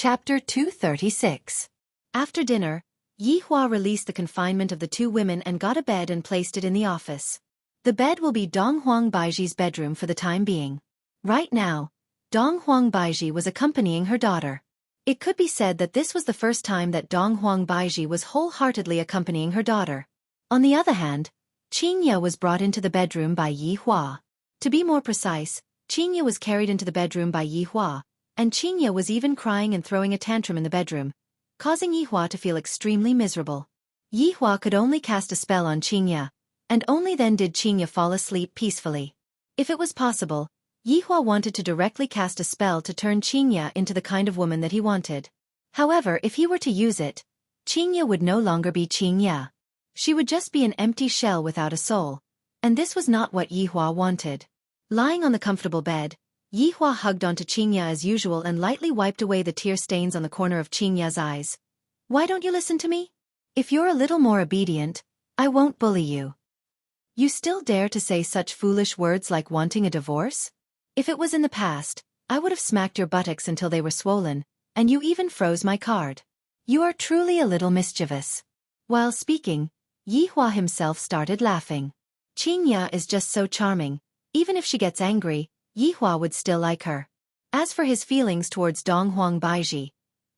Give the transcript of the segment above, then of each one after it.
Chapter 236. After dinner, Yi Hua released the confinement of the two women and got a bed and placed it in the office. The bed will be Dong Huang Baiji's bedroom for the time being. Right now, Dong Huang Baiji was accompanying her daughter. It could be said that this was the first time that Dong Huang Baiji was wholeheartedly accompanying her daughter. On the other hand, Qingya was brought into the bedroom by Yi Hua. To be more precise, Qingya was carried into the bedroom by Yi Hua, and Qingya was even crying and throwing a tantrum in the bedroom, causing Yi Hua to feel extremely miserable. Yi Hua could only cast a spell on Qingya, and only then did Qingya fall asleep peacefully. If it was possible, Yi Hua wanted to directly cast a spell to turn Qingya into the kind of woman that he wanted. However, if he were to use it, Qingya would no longer be Qingya. She would just be an empty shell without a soul, and this was not what Yi Hua wanted. Lying on the comfortable bed, Yi Hua hugged onto Qingya as usual and lightly wiped away the tear stains on the corner of Qingya's eyes. "Why don't you listen to me? If you're a little more obedient, I won't bully you. You still dare to say such foolish words like wanting a divorce? If it was in the past, I would have smacked your buttocks until they were swollen, and you even froze my card. You are truly a little mischievous." While speaking, Yi Hua himself started laughing. Qingya is just so charming. Even if she gets angry, Yi Hua would still like her. As for his feelings towards Dong Huang Baiji,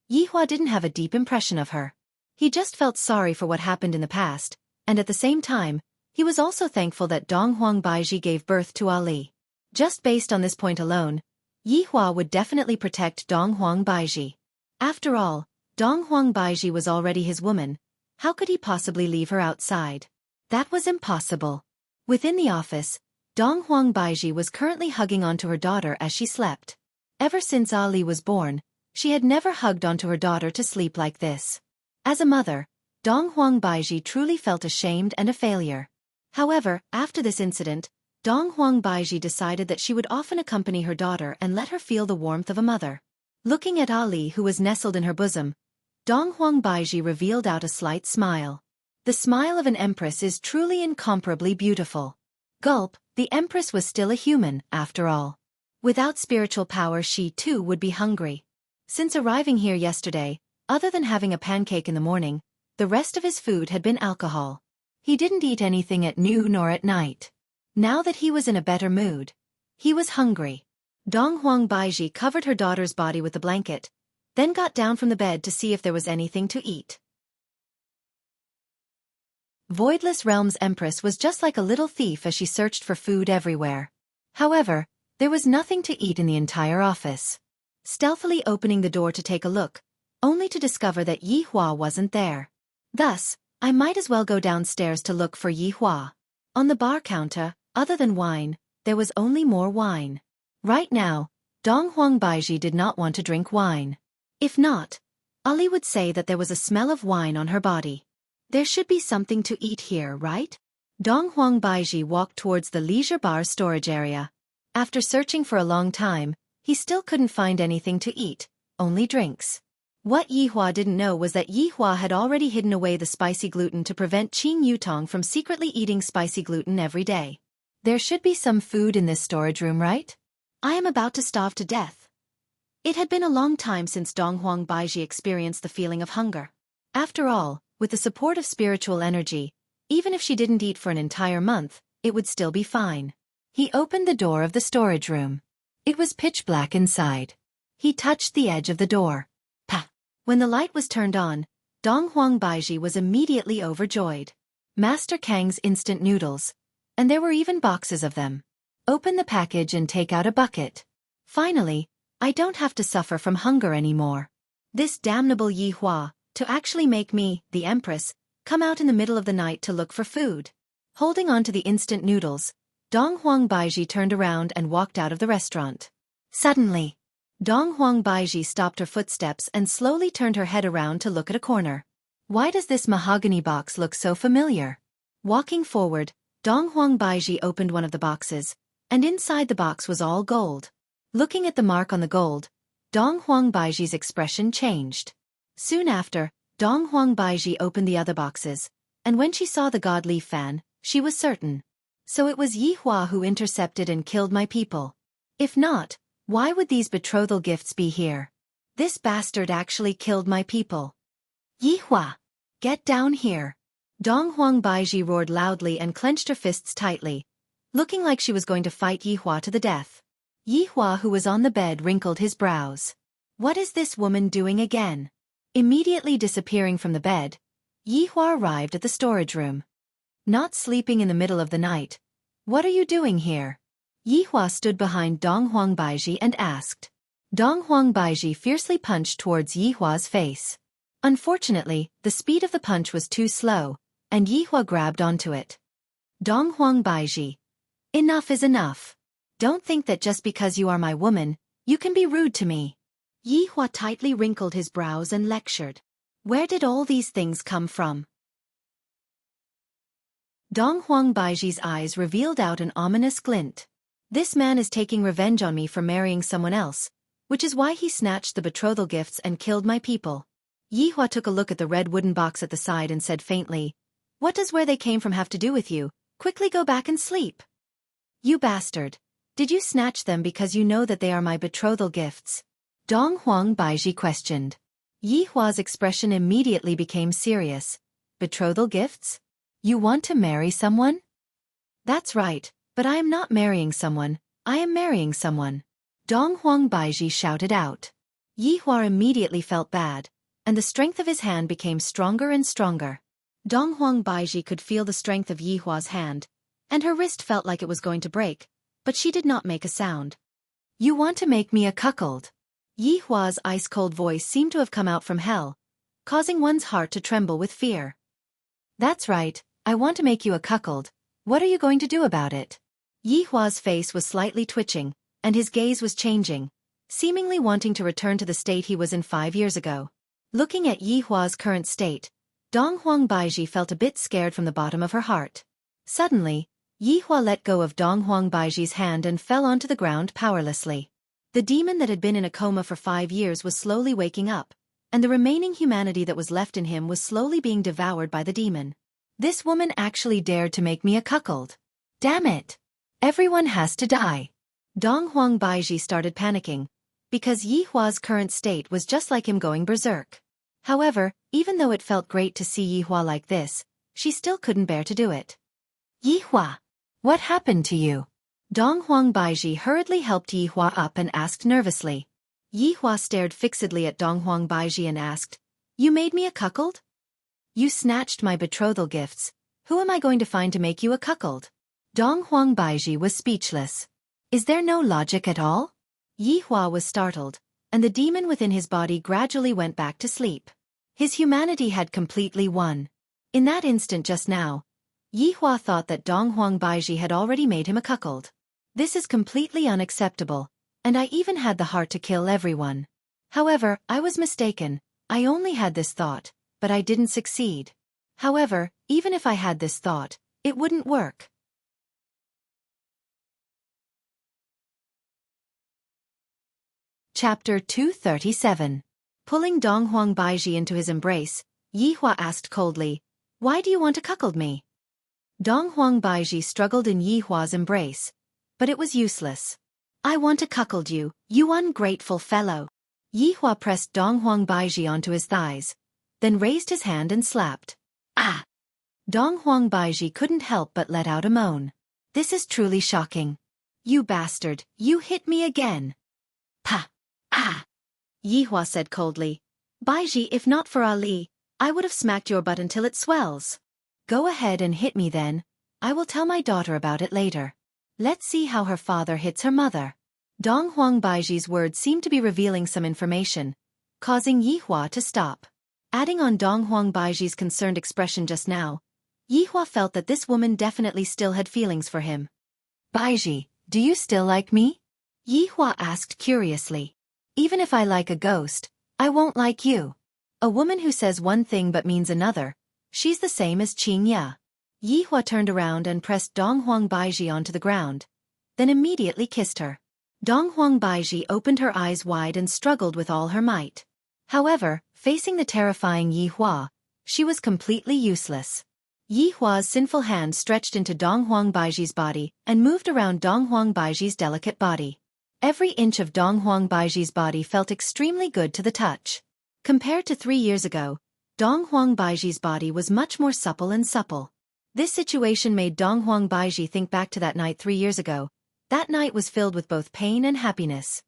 Yi Hua didn't have a deep impression of her. He just felt sorry for what happened in the past, and at the same time, he was also thankful that Dong Huang Baiji gave birth to Ali. Just based on this point alone, Yi Hua would definitely protect Dong Huang Baiji. After all, Dong Huang Baiji was already his woman. How could he possibly leave her outside? That was impossible. Within the office, Dong Huang Baiji was currently hugging onto her daughter as she slept. Ever since Ali was born, she had never hugged onto her daughter to sleep like this. As a mother, Dong Huang Baiji truly felt ashamed and a failure. However, after this incident, Dong Huang Baiji decided that she would often accompany her daughter and let her feel the warmth of a mother. Looking at Ali, who was nestled in her bosom, Dong Huang Baiji revealed out a slight smile. The smile of an empress is truly incomparably beautiful. Gulp, the empress was still a human, after all. Without spiritual power she too would be hungry. Since arriving here yesterday, other than having a pancake in the morning, the rest of his food had been alcohol. He didn't eat anything at noon or at night. Now that he was in a better mood, he was hungry. Dong Huang Baiji covered her daughter's body with the blanket, then got down from the bed to see if there was anything to eat. Voidless Realm's Empress was just like a little thief as she searched for food everywhere. However, there was nothing to eat in the entire office. Stealthily opening the door to take a look, only to discover that Yi Hua wasn't there. Thus, I might as well go downstairs to look for Yi Hua. On the bar counter, other than wine, there was only more wine. Right now, Dong Huang Baiji did not want to drink wine. If not, Ali would say that there was a smell of wine on her body. There should be something to eat here, right? Dong Huang Baiji walked towards the leisure bar storage area. After searching for a long time, he still couldn't find anything to eat, only drinks. What Yi Hua didn't know was that Yi Hua had already hidden away the spicy gluten to prevent Qing Yutong from secretly eating spicy gluten every day. There should be some food in this storage room, right? I am about to starve to death. It had been a long time since Dong Huang Baiji experienced the feeling of hunger. After all, with the support of spiritual energy, even if she didn't eat for an entire month, it would still be fine. He opened the door of the storage room. It was pitch black inside. He touched the edge of the door. Pah! When the light was turned on, Dong Huang Baiji was immediately overjoyed. Master Kang's instant noodles. And there were even boxes of them. Open the package and take out a bucket. Finally, I don't have to suffer from hunger anymore. This damnable Yi Hua, to actually make me, the Empress, come out in the middle of the night to look for food. Holding on to the instant noodles, Dong Huang Baiji turned around and walked out of the restaurant. Suddenly, Dong Huang Baiji stopped her footsteps and slowly turned her head around to look at a corner. Why does this mahogany box look so familiar? Walking forward, Dong Huang Baiji opened one of the boxes, and inside the box was all gold. Looking at the mark on the gold, Dong Huang Baiji's expression changed. Soon after, Dong Huang Baiji opened the other boxes, and when she saw the god leaf fan, she was certain. So it was Yi Hua who intercepted and killed my people. If not, why would these betrothal gifts be here? This bastard actually killed my people. Yihua! Get down here! Dong Huang Baiji roared loudly and clenched her fists tightly, looking like she was going to fight Yihua to the death. Yihua, who was on the bed, wrinkled his brows. What is this woman doing again? Immediately disappearing from the bed, Yihua arrived at the storage room. Not sleeping in the middle of the night. What are you doing here? Yihua stood behind Dong Huang Baiji and asked. Dong Huang Baiji fiercely punched towards Yihua's face. Unfortunately, the speed of the punch was too slow, and Yihua grabbed onto it. Dong Huang Baiji. Enough is enough. Don't think that just because you are my woman, you can be rude to me. Yihua tightly wrinkled his brows and lectured. Where did all these things come from? Dong Huang Baiji's eyes revealed out an ominous glint. This man is taking revenge on me for marrying someone else, which is why he snatched the betrothal gifts and killed my people. Yihua took a look at the red wooden box at the side and said faintly, What does where they came from have to do with you? Quickly go back and sleep. You bastard. Did you snatch them because you know that they are my betrothal gifts? Dong Huang Baiji questioned. Yihua's expression immediately became serious. Betrothal gifts? You want to marry someone? That's right, but I am not marrying someone, I am marrying someone. Dong Huang Baiji shouted out. Yihua immediately felt bad, and the strength of his hand became stronger and stronger. Dong Huang Baiji could feel the strength of Yihua's hand, and her wrist felt like it was going to break, but she did not make a sound. You want to make me a cuckold? Yihua's ice-cold voice seemed to have come out from hell, causing one's heart to tremble with fear. That's right, I want to make you a cuckold. What are you going to do about it? Yihua's face was slightly twitching, and his gaze was changing, seemingly wanting to return to the state he was in 5 years ago. Looking at Yihua's current state, Dong Huang Baiji felt a bit scared from the bottom of her heart. Suddenly, Yihua let go of Dong Huang Baiji's hand and fell onto the ground powerlessly. The demon that had been in a coma for 5 years was slowly waking up, and the remaining humanity that was left in him was slowly being devoured by the demon. This woman actually dared to make me a cuckold. Damn it! Everyone has to die. Dong Huang Baiji started panicking, because Yihua's current state was just like him going berserk. However, even though it felt great to see Yihua like this, she still couldn't bear to do it. Yihua! What happened to you? Dong Huang Baiji hurriedly helped Yihua up and asked nervously. Yihua stared fixedly at Dong Huang Baiji and asked, You made me a cuckold? You snatched my betrothal gifts. Who am I going to find to make you a cuckold? Dong Huang Baiji was speechless. Is there no logic at all? Yihua was startled, and the demon within his body gradually went back to sleep. His humanity had completely won. In that instant just now, Yihua thought that Dong Huang Baiji had already made him a cuckold. This is completely unacceptable, and I even had the heart to kill everyone. However, I was mistaken. I only had this thought, but I didn't succeed. However, even if I had this thought, it wouldn't work. Chapter 237. Pulling Dong Huang Baiji into his embrace, Yihua asked coldly, Why do you want to cuckold me? Dong Huang Baiji struggled in Yihua's embrace, but it was useless. I want to cuckold you, you ungrateful fellow. Yihua pressed Dong Huang Baiji onto his thighs, then raised his hand and slapped. Ah! Dong Huang Baiji couldn't help but let out a moan. This is truly shocking. You bastard, you hit me again. Pa! Ah! Yihua said coldly. Baiji, if not for Ali, I would have smacked your butt until it swells. Go ahead and hit me then. I will tell my daughter about it later. Let's see how her father hits her mother. Dong Huang Baiji's words seemed to be revealing some information, causing Yihua to stop. Adding on Dong Huang Baiji's concerned expression just now, Yihua felt that this woman definitely still had feelings for him. Baiji, do you still like me? Yihua asked curiously. Even if I like a ghost, I won't like you. A woman who says one thing but means another, she's the same as Qing Ya. Yihua turned around and pressed Dong Huang Baiji onto the ground, then immediately kissed her. Dong Huang Baiji opened her eyes wide and struggled with all her might. However, facing the terrifying Yihua, she was completely useless. Yihua's sinful hand stretched into Dong Huang Baiji's body and moved around Dong Huang Baiji's delicate body. Every inch of Dong Huang Baiji's body felt extremely good to the touch. Compared to 3 years ago, Dong Huang Baiji's body was much more supple and supple. This situation made Dong Huang Baiji think back to that night 3 years ago. That night was filled with both pain and happiness.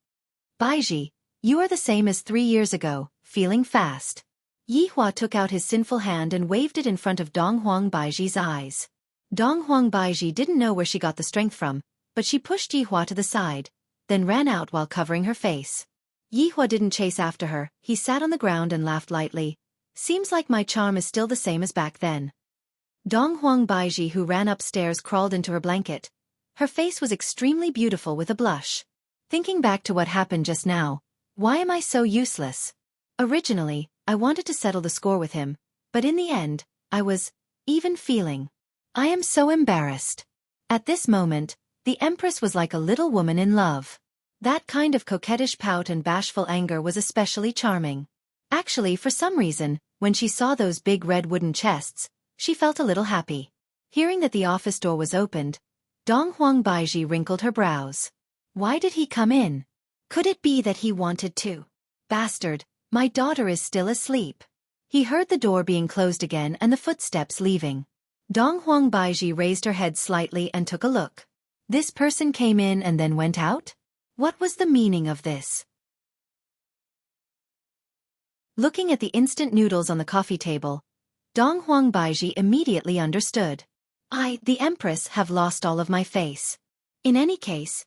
Baiji, you are the same as 3 years ago, feeling fast. Yihua took out his sinful hand and waved it in front of Dong Huang Baiji's eyes. Dong Huang Baiji didn't know where she got the strength from, but she pushed Yihua to the side, then ran out while covering her face. Yihua didn't chase after her, he sat on the ground and laughed lightly. Seems like my charm is still the same as back then. Dong Huang Baiji, who ran upstairs, crawled into her blanket. Her face was extremely beautiful with a blush. Thinking back to what happened just now, why am I so useless? Originally, I wanted to settle the score with him, but in the end, I was even feeling. I am so embarrassed. At this moment, the Empress was like a little woman in love. That kind of coquettish pout and bashful anger was especially charming. Actually, for some reason, when she saw those big red wooden chests, she felt a little happy. Hearing that the office door was opened, Dong Huang Baiji wrinkled her brows. Why did he come in? Could it be that he wanted to? Bastard, my daughter is still asleep. He heard the door being closed again and the footsteps leaving. Dong Huang Baiji raised her head slightly and took a look. This person came in and then went out? What was the meaning of this? Looking at the instant noodles on the coffee table, Dong Huang Baiji immediately understood. I, the Empress, have lost all of my face. In any case,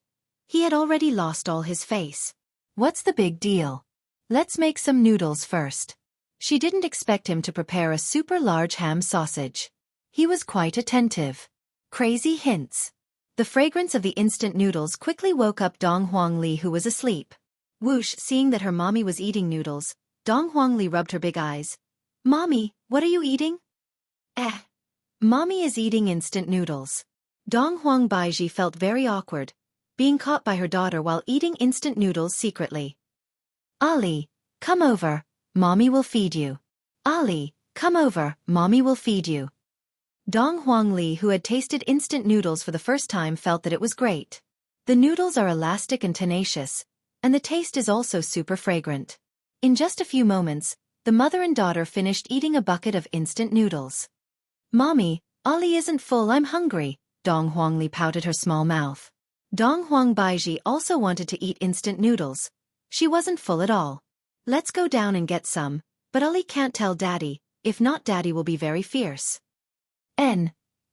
he had already lost all his face. What's the big deal? Let's make some noodles first. She didn't expect him to prepare a super large ham sausage. He was quite attentive. Crazy hints. The fragrance of the instant noodles quickly woke up Dong Huang Li, who was asleep. Whoosh, seeing that her mommy was eating noodles, Dong Huang Li rubbed her big eyes. Mommy, what are you eating? Mommy is eating instant noodles. Dong Huang Baiji felt very awkward, being caught by her daughter while eating instant noodles secretly. Ali, come over, mommy will feed you. Ali, come over, mommy will feed you. Dong Huang Li, who had tasted instant noodles for the first time, felt that it was great. The noodles are elastic and tenacious, and the taste is also super fragrant. In just a few moments, the mother and daughter finished eating a bucket of instant noodles. Mommy, Ali isn't full, I'm hungry, Dong Huang Li pouted her small mouth. Dong Huang Baiji also wanted to eat instant noodles. She wasn't full at all. Let's go down and get some, but Ali can't tell Daddy, if not Daddy will be very fierce.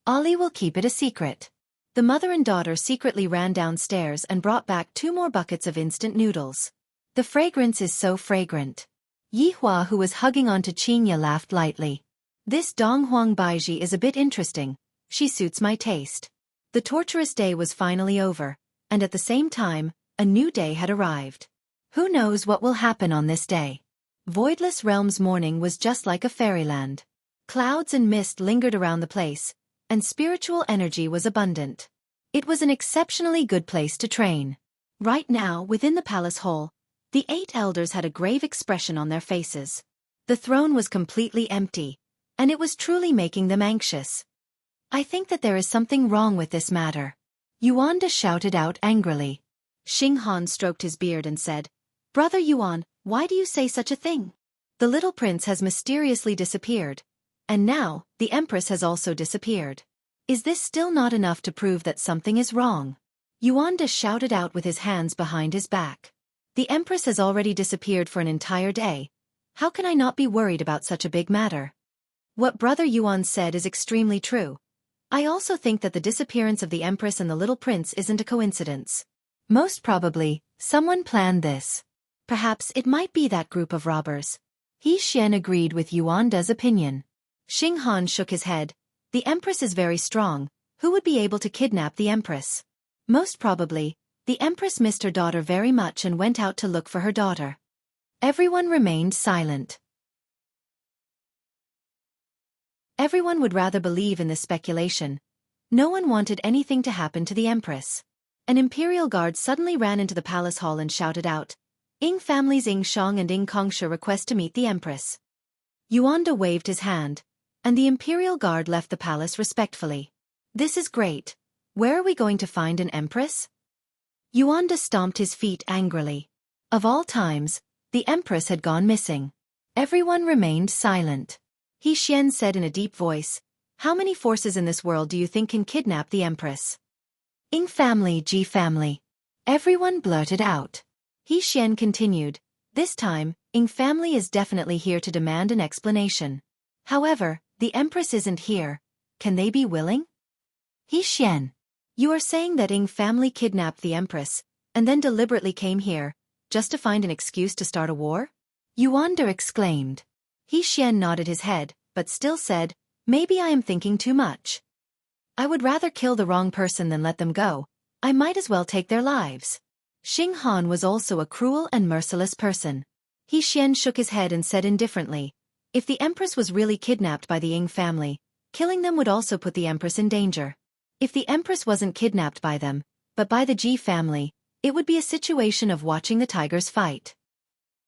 Ali will keep it a secret. The mother and daughter secretly ran downstairs and brought back 2 more buckets of instant noodles. The fragrance is so fragrant. Yihua, who was hugging onto Qinya, laughed lightly. This Dong Huang Baiji is a bit interesting. She suits my taste. The torturous day was finally over, and at the same time, a new day had arrived. Who knows what will happen on this day? Voidless Realm's morning was just like a fairyland. Clouds and mist lingered around the place, and spiritual energy was abundant. It was an exceptionally good place to train. Right now, within the palace hall, the 8 elders had a grave expression on their faces. The throne was completely empty, and it was truly making them anxious. I think that there is something wrong with this matter. Yuanda shouted out angrily. Xinghan stroked his beard and said, Brother Yuan, why do you say such a thing? The little prince has mysteriously disappeared, and now, the Empress has also disappeared. Is this still not enough to prove that something is wrong? Yuanda shouted out with his hands behind his back. The Empress has already disappeared for an entire day. How can I not be worried about such a big matter? What Brother Yuan said is extremely true. I also think that the disappearance of the Empress and the little prince isn't a coincidence. Most probably, someone planned this. Perhaps it might be that group of robbers. He Xian agreed with Yuanda's opinion. Xinghan shook his head. The Empress is very strong. Who would be able to kidnap the Empress? Most probably, the Empress missed her daughter very much and went out to look for her daughter. Everyone remained silent. Everyone would rather believe in this speculation. No one wanted anything to happen to the Empress. An imperial guard suddenly ran into the palace hall and shouted out, Ying families Ying Shang and Ying Kongsha request to meet the Empress. Yuanda waved his hand, and the imperial guard left the palace respectfully. This is great. Where are we going to find an Empress? Yuanda stomped his feet angrily. Of all times, the Empress had gone missing. Everyone remained silent. He Xian said in a deep voice, "How many forces in this world do you think can kidnap the Empress?" "Ing family, Ji family." Everyone blurted out. He Xian continued, "This time, Ing family is definitely here to demand an explanation. However, the Empress isn't here. Can they be willing?" He Xian. "You are saying that Ing family kidnapped the Empress, and then deliberately came here, just to find an excuse to start a war?" Yuanda exclaimed. He Xian nodded his head, but still said, "Maybe I am thinking too much. I would rather kill the wrong person than let them go. I might as well take their lives." Xing Han was also a cruel and merciless person. He Xian shook his head and said indifferently, "If the Empress was really kidnapped by the Ing family, killing them would also put the Empress in danger. If the Empress wasn't kidnapped by them, but by the Ji family, it would be a situation of watching the tigers fight.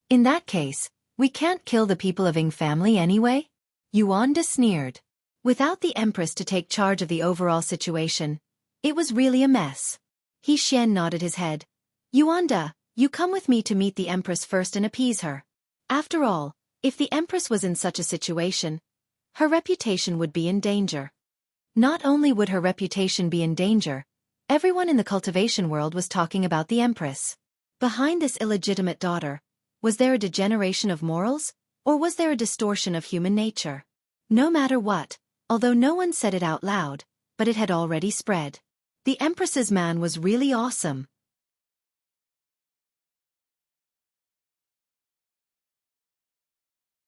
In that case, we can't kill the people of Ing family anyway?" Yuanda sneered. Without the Empress to take charge of the overall situation, it was really a mess. He Xian nodded his head. "Yuanda, you come with me to meet the Empress first and appease her. After all, if the Empress was in such a situation, her reputation would be in danger." Not only would her reputation be in danger, everyone in the cultivation world was talking about the Empress. Behind this illegitimate daughter, was there a degeneration of morals, or was there a distortion of human nature? No matter what, although no one said it out loud, but it had already spread. The Empress's man was really awesome.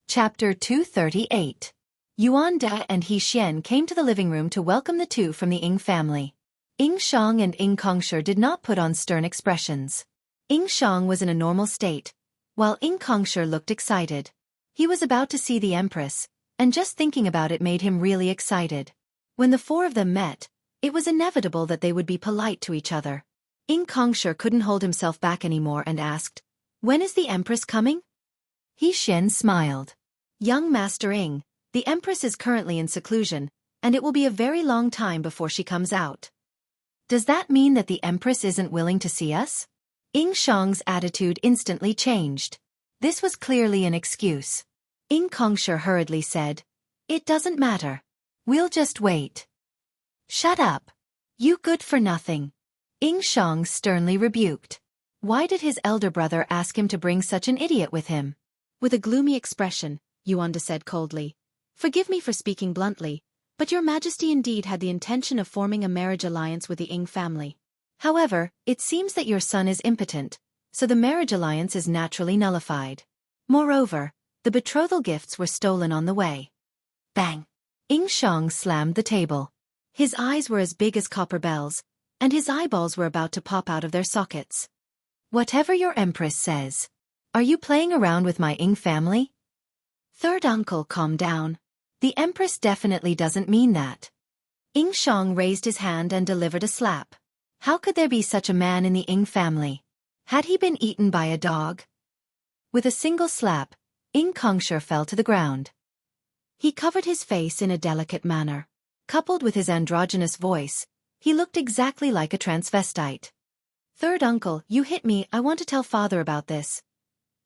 Chapter 238. Yuanda and He Xian came to the living room to welcome the two from the Ing family. Ing Shang and Ing Kongsher did not put on stern expressions. Ing Shang was in a normal state, while Ing Kongsher looked excited. He was about to see the Empress, and just thinking about it made him really excited. When the four of them met, it was inevitable that they would be polite to each other. Ing Kongsher couldn't hold himself back anymore and asked, "When is the Empress coming?" He Xian smiled. "Young Master Ing, the Empress is currently in seclusion, and it will be a very long time before she comes out." "Does that mean that the Empress isn't willing to see us?" Ing Shang's attitude instantly changed. This was clearly an excuse. Ing Kongsher hurriedly said, "It doesn't matter. We'll just wait." "Shut up. You good for nothing." Ing Shang sternly rebuked. Why did his elder brother ask him to bring such an idiot with him? With a gloomy expression, Yuanda said coldly, "Forgive me for speaking bluntly, but your Majesty indeed had the intention of forming a marriage alliance with the Ing family. However, it seems that your son is impotent, so the marriage alliance is naturally nullified. Moreover, the betrothal gifts were stolen on the way." Bang! Ing Shang slammed the table. His eyes were as big as copper bells, and his eyeballs were about to pop out of their sockets. "Whatever your Empress says. Are you playing around with my Ing family?" "Third uncle, calm down. The Empress definitely doesn't mean that." Ing Shang raised his hand and delivered a slap. How could there be such a man in the Ing family? Had he been eaten by a dog? With a single slap, Ing Kongsher fell to the ground. He covered his face in a delicate manner. Coupled with his androgynous voice, he looked exactly like a transvestite. "Third uncle, you hit me. I want to tell father about this."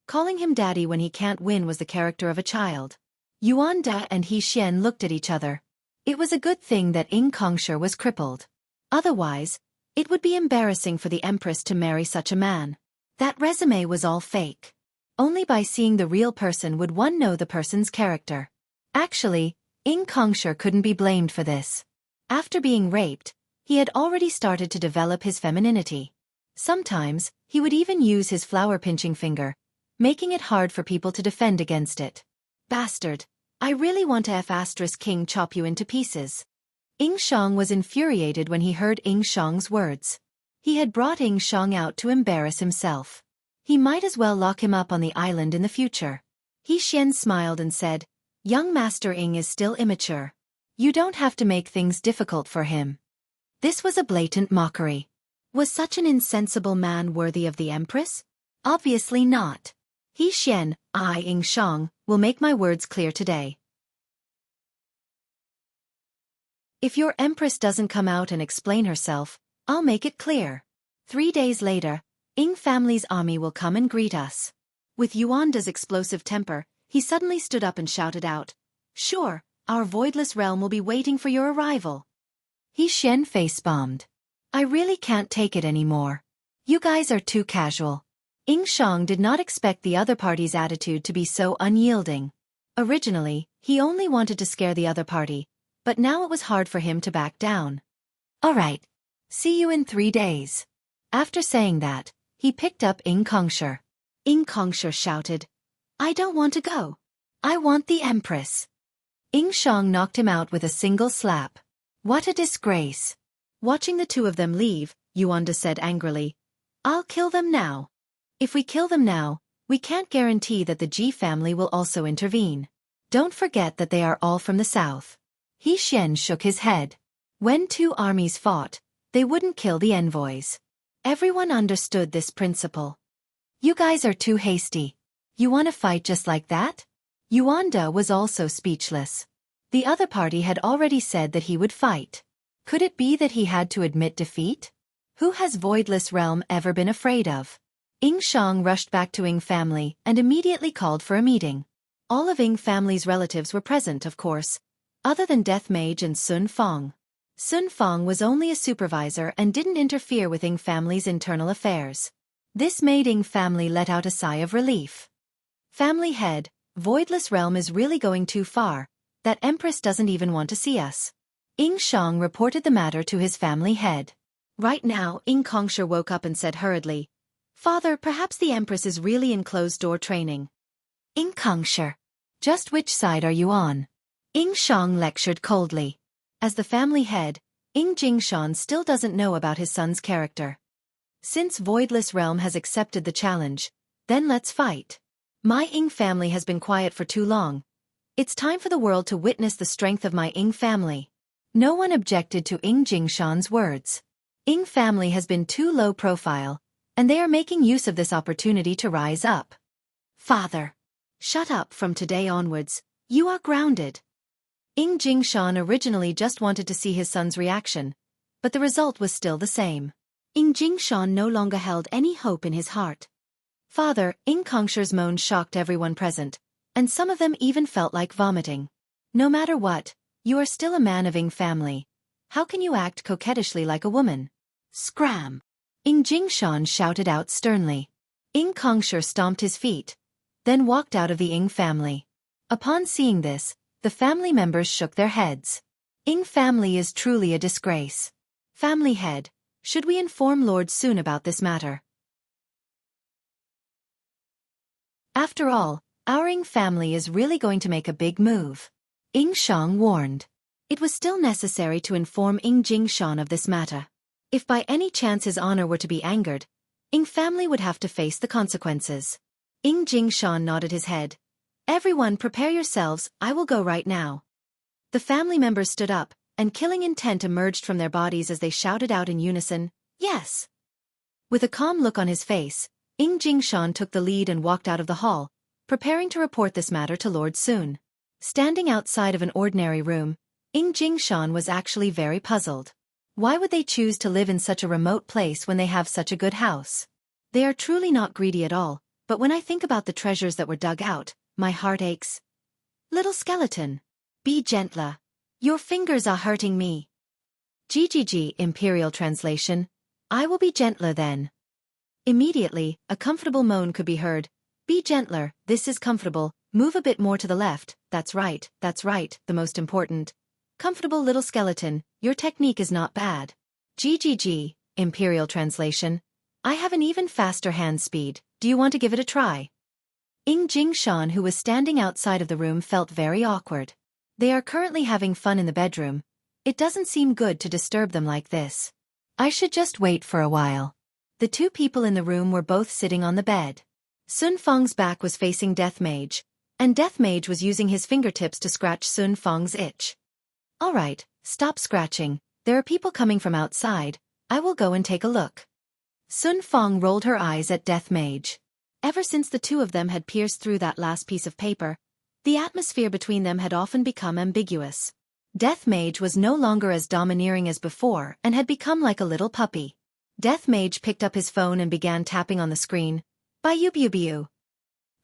Calling him daddy when he can't win was the character of a child. Yuanda and He Xian looked at each other. It was a good thing that Ing Kongsher was crippled. Otherwise, it would be embarrassing for the Empress to marry such a man. That resume was all fake. Only by seeing the real person would one know the person's character. Actually, Ing Kongsher couldn't be blamed for this. After being raped, he had already started to develop his femininity. Sometimes, he would even use his flower-pinching finger, making it hard for people to defend against it. "Bastard, I really want to F*King chop you into pieces." Ing Shang was infuriated when he heard Ing Shang's words. He had brought Ing Shang out to embarrass himself. He might as well lock him up on the island in the future. He Xian smiled and said, "Young Master Ing is still immature. You don't have to make things difficult for him." This was a blatant mockery. Was such an insensible man worthy of the Empress? Obviously not. He Xian, I Ing Shang, will make my words clear today. If your Empress doesn't come out and explain herself, I'll make it clear. 3 days later, Ying family's army will come and greet us. With Yuanda's explosive temper, he suddenly stood up and shouted out, "Sure, our voidless realm will be waiting for your arrival." He Xian face-bombed. "I really can't take it anymore. You guys are too casual." Ying Shang did not expect the other party's attitude to be so unyielding. Originally, he only wanted to scare the other party, but now it was hard for him to back down. "All right. See you in 3 days." After saying that, he picked up Ying Kongsher. Ying Kongsher shouted, "I don't want to go. I want the Empress." Ying Shang knocked him out with a single slap. "What a disgrace." Watching the two of them leave, Yuanda said angrily, "I'll kill them now. If we kill them now, we can't guarantee that the Ji family will also intervene. Don't forget that they are all from the south." He Xian shook his head. When two armies fought, they wouldn't kill the envoys. Everyone understood this principle. "You guys are too hasty. You want to fight just like that?" Yuanda was also speechless. The other party had already said that he would fight. Could it be that he had to admit defeat? Who has Voidless Realm ever been afraid of? Ying Shang rushed back to Ying family and immediately called for a meeting. All of Ying family's relatives were present, of course, other than Death Mage and Sun Fong. Sun Fong was only a supervisor and didn't interfere with Ying family's internal affairs. This made Ying family let out a sigh of relief. "Family head, Voidless Realm is really going too far. That Empress doesn't even want to see us." Ying Shang reported the matter to his family head. Right now, Ying Kongsher woke up and said hurriedly, "Father, perhaps the Empress is really in closed-door training." "Ying Kongsher, just which side are you on?" Ying Shang lectured coldly. As the family head, Ying Jingshan still doesn't know about his son's character. "Since Voidless Realm has accepted the challenge, then let's fight. My Ying family has been quiet for too long. It's time for the world to witness the strength of my Ying family." No one objected to Ying Jingshan's words. Ying family has been too low profile, and they are making use of this opportunity to rise up. "Father, shut up from today onwards. You are grounded." Ying Jingshan originally just wanted to see his son's reaction, but the result was still the same. Ying Jingshan no longer held any hope in his heart. "Father," Ying Kongsher's moan shocked everyone present, and some of them even felt like vomiting. "No matter what, you are still a man of Ying family. How can you act coquettishly like a woman?" "Scram!" Ying Jingshan shouted out sternly. Ying Kongsher stomped his feet, then walked out of the Ying family. Upon seeing this, the family members shook their heads. Ying family is truly a disgrace. Family head, should we inform Lord Sun about this matter? After all, our Ying family is really going to make a big move. Ying Shang warned. It was still necessary to inform Ying Jingshan of this matter. If by any chance his honor were to be angered, Ying family would have to face the consequences. Ying Jingshan nodded his head. "Everyone prepare yourselves, I will go right now." The family members stood up, and killing intent emerged from their bodies as they shouted out in unison, "Yes!" With a calm look on his face, Ying Jingshan took the lead and walked out of the hall, preparing to report this matter to Lord Sun. Standing outside of an ordinary room, Ying Jingshan was actually very puzzled. Why would they choose to live in such a remote place when they have such a good house? They are truly not greedy at all, but when I think about the treasures that were dug out, my heart aches. "Little skeleton, be gentler. Your fingers are hurting me." GGG Imperial Translation, "I will be gentler then." Immediately, a comfortable moan could be heard. "Be gentler, this is comfortable, move a bit more to the left, that's right, the most important. Comfortable little skeleton, your technique is not bad." GGG Imperial Translation, "I have an even faster hand speed, do you want to give it a try?" Ying Jingshan, who was standing outside of the room, felt very awkward. They are currently having fun in the bedroom. It doesn't seem good to disturb them like this. I should just wait for a while. The two people in the room were both sitting on the bed. Sun Fong's back was facing Death Mage, and Death Mage was using his fingertips to scratch Sun Fong's itch. "All right, stop scratching, there are people coming from outside, I will go and take a look." Sun Fong rolled her eyes at Death Mage. Ever since the two of them had pierced through that last piece of paper, the atmosphere between them had often become ambiguous. Death Mage was no longer as domineering as before and had become like a little puppy. Death Mage picked up his phone and began tapping on the screen. Biu.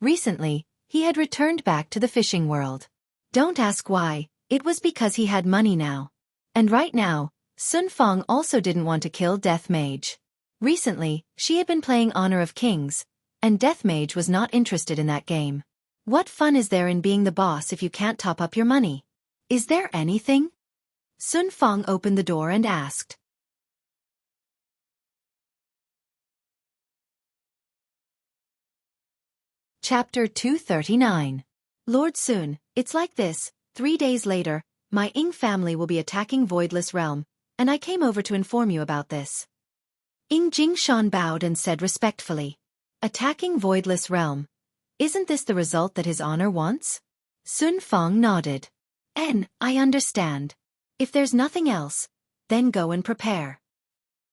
Recently, he had returned back to the fishing world. Don't ask why, it was because he had money now. And right now, Sun Fong also didn't want to kill Death Mage. Recently, she had been playing Honor of Kings, and Death Mage was not interested in that game. What fun is there in being the boss if you can't top up your money? Is there anything? Sun Fong opened the door and asked. Chapter 239. Lord Sun, it's like this. 3 days later, my Ying family will be attacking Voidless Realm, and I came over to inform you about this. Ying Jingshan bowed and said respectfully. Attacking Voidless Realm. Isn't this the result that his honor wants? Sun Fong nodded. I understand. If there's nothing else, then go and prepare.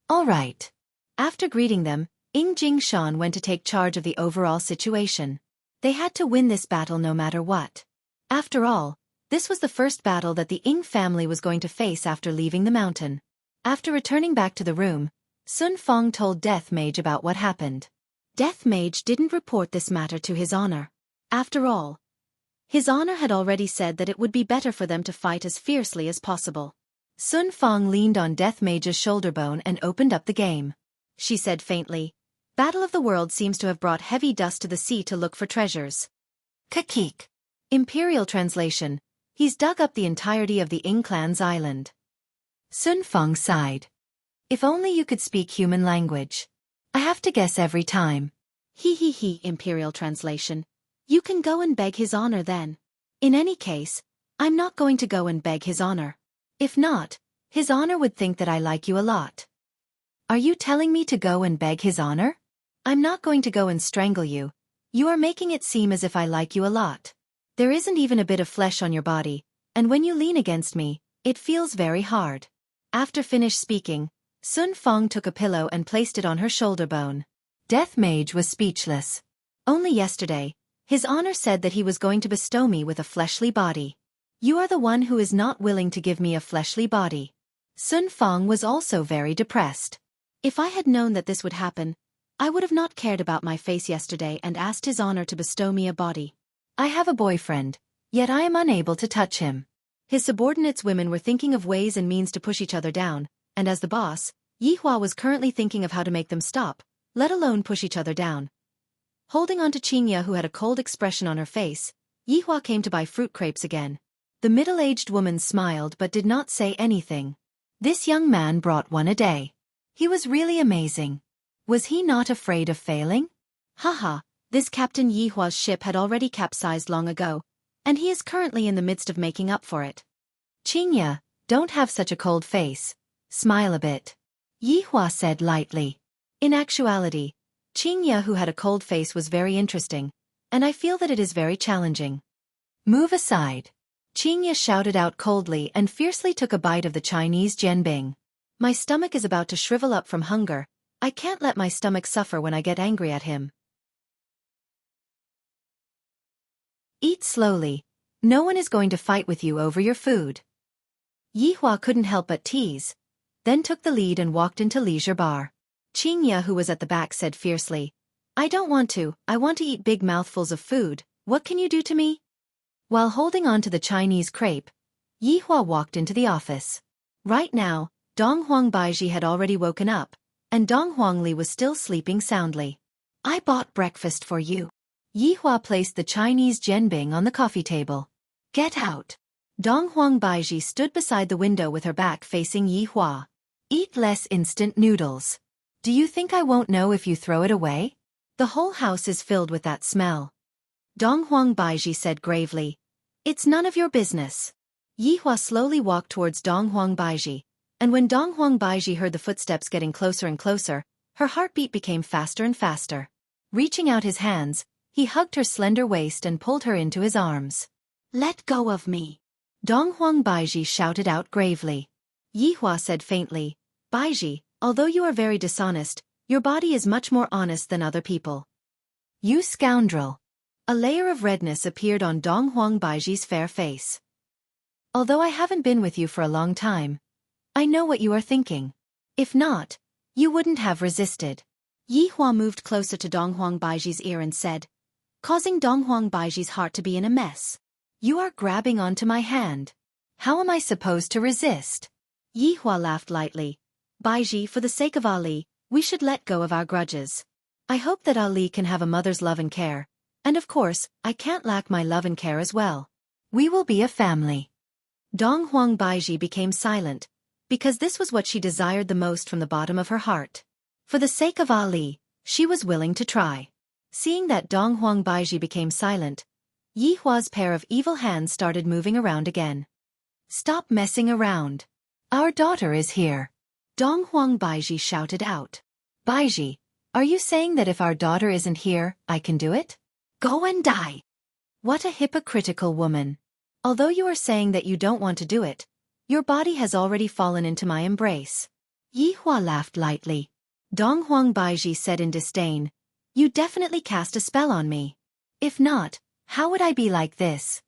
All right. After greeting them, Ying Jingshan went to take charge of the overall situation. They had to win this battle no matter what. After all, this was the first battle that the Ying family was going to face after leaving the mountain. After returning back to the room, Sun Fong told Death Mage about what happened. Death Mage didn't report this matter to his honor. After all, his honor had already said that it would be better for them to fight as fiercely as possible. Sun Fong leaned on Death Mage's shoulder bone and opened up the game. She said faintly, Battle of the World seems to have brought heavy dust to the sea to look for treasures. Kakik. Imperial translation. He's dug up the entirety of the Ying clan's island. Sun Fong sighed. If only you could speak human language. I have to guess every time. Imperial translation. You can go and beg his honor then. In any case, I'm not going to go and beg his honor. If not, his honor would think that I like you a lot. Are you telling me to go and beg his honor? I'm not going to go and strangle you. You are making it seem as if I like you a lot. There isn't even a bit of flesh on your body, and when you lean against me, it feels very hard. After finished speaking, Sun Fong took a pillow and placed it on her shoulder bone. Death Mage was speechless. Only yesterday, his honor said that he was going to bestow me with a fleshly body. You are the one who is not willing to give me a fleshly body. Sun Fong was also very depressed. If I had known that this would happen, I would have not cared about my face yesterday and asked his honor to bestow me a body. I have a boyfriend, yet I am unable to touch him. His subordinates women were thinking of ways and means to push each other down, and as the boss, Yihua was currently thinking of how to make them stop, let alone push each other down. Holding on to Qingya, who had a cold expression on her face, Yihua came to buy fruit crepes again. The middle-aged woman smiled but did not say anything. This young man brought one a day. He was really amazing. Was he not afraid of failing? Haha, this Captain Yihua's ship had already capsized long ago, and he is currently in the midst of making up for it. Qingya, don't have such a cold face. Smile a bit. Yihua said lightly. In actuality, Qingya, who had a cold face, was very interesting, and I feel that it is very challenging. Move aside. Qingya shouted out coldly and fiercely took a bite of the Chinese jianbing. My stomach is about to shrivel up from hunger. I can't let my stomach suffer when I get angry at him. Eat slowly. No one is going to fight with you over your food. Yihua couldn't help but tease, then took the lead and walked into Leisure Bar. Qingya, who was at the back, said fiercely, I don't want to, I want to eat big mouthfuls of food. What can you do to me? While holding on to the Chinese crepe, Yihua walked into the office. Right now, Donghuang Baiji had already woken up, and Donghuang Li was still sleeping soundly. I bought breakfast for you. Yihua placed the Chinese jianbing on the coffee table. Get out. Donghuang Baiji stood beside the window with her back facing Yihua. Eat less instant noodles. Do you think I won't know if you throw it away? The whole house is filled with that smell. Donghuang Baiji said gravely. It's none of your business. Yihua slowly walked towards Donghuang Baiji, and when Donghuang Baiji heard the footsteps getting closer and closer, her heartbeat became faster and faster. Reaching out his hands, he hugged her slender waist and pulled her into his arms. Let go of me. Donghuang Baiji shouted out gravely. Yihua said faintly, Baiji, although you are very dishonest, your body is much more honest than other people. You scoundrel. A layer of redness appeared on Donghuang Baiji's fair face. Although I haven't been with you for a long time, I know what you are thinking. If not, You wouldn't have resisted. Yi Hua moved closer to Dong Huang Baiji's ear and said, causing Dong Huang Baiji's heart to be in a mess. You are grabbing onto my hand. How am I supposed to resist? Yi Hua laughed lightly. Baiji, for the sake of Ali, we should let go of our grudges. I hope that Ali can have a mother's love and care. And of course, I can't lack my love and care as well. We will be a family. Dong Huang Baiji became silent, because this was what she desired the most from the bottom of her heart. For the sake of Ali, she was willing to try. Seeing that Dong Huang Baiji became silent, Yi Hua's pair of evil hands started moving around again. Stop messing around. Our daughter is here. Dong Huang Baiji shouted out. Baiji, are you saying that if our daughter isn't here, I can do it? Go and die. What a hypocritical woman. Although you are saying that you don't want to do it, your body has already fallen into my embrace. Yi Hua laughed lightly. Dong Huang Baiji said in disdain, you definitely cast a spell on me. If not, how would I be like this?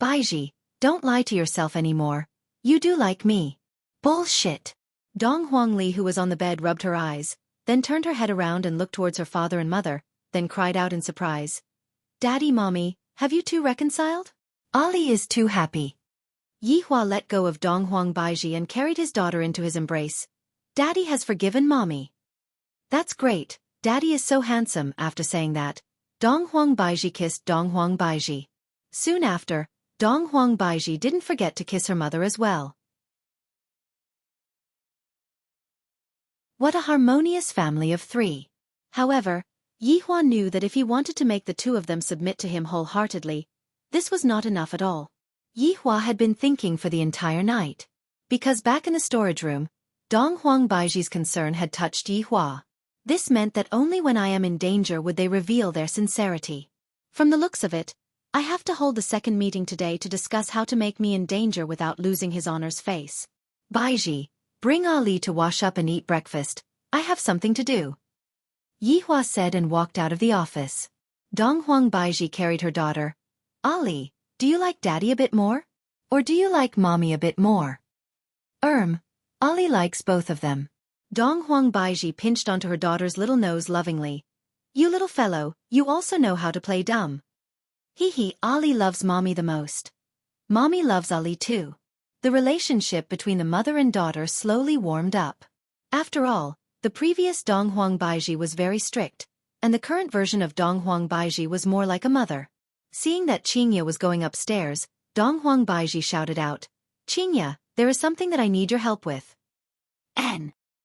Baiji, don't lie to yourself anymore. You do like me. Bullshit. Dong Huang Li, who was on the bed, rubbed her eyes, then turned her head around and looked towards her father and mother, then cried out in surprise. Daddy, Mommy, have you two reconciled? Ali is too happy. Yi Hua let go of Dong Huang Baiji and carried his daughter into his embrace. Daddy has forgiven Mommy. That's great. Daddy is so handsome. After saying that, Dong Huang Baiji kissed Dong Huang Baiji. Soon after, Dong Huang Baiji didn't forget to kiss her mother as well. What a harmonious family of three. However, Yi Hua knew that if he wanted to make the two of them submit to him wholeheartedly, this was not enough at all. Yi Hua had been thinking for the entire night. Because back in the storage room, Dong Huang Baiji's concern had touched Yi Hua. This meant that only when I am in danger would they reveal their sincerity. From the looks of it, I have to hold the second meeting today to discuss how to make me in danger without losing his honor's face. Baiji, bring Ali to wash up and eat breakfast. I have something to do. Yi Hua said and walked out of the office. Dong Huang Baiji carried her daughter. Ali, do you like Daddy a bit more? Or do you like Mommy a bit more? Ali likes both of them. Dong Huang Baiji pinched onto her daughter's little nose lovingly. You little fellow, you also know how to play dumb. Hee, Ali loves Mommy the most. Mommy loves Ali too. The relationship between the mother and daughter slowly warmed up. After all, the previous Dong Huang Baiji was very strict, and the current version of Dong Huang Baiji was more like a mother. Seeing that Qingya was going upstairs, Dong Huang Baiji shouted out, Qingya, there is something that I need your help with.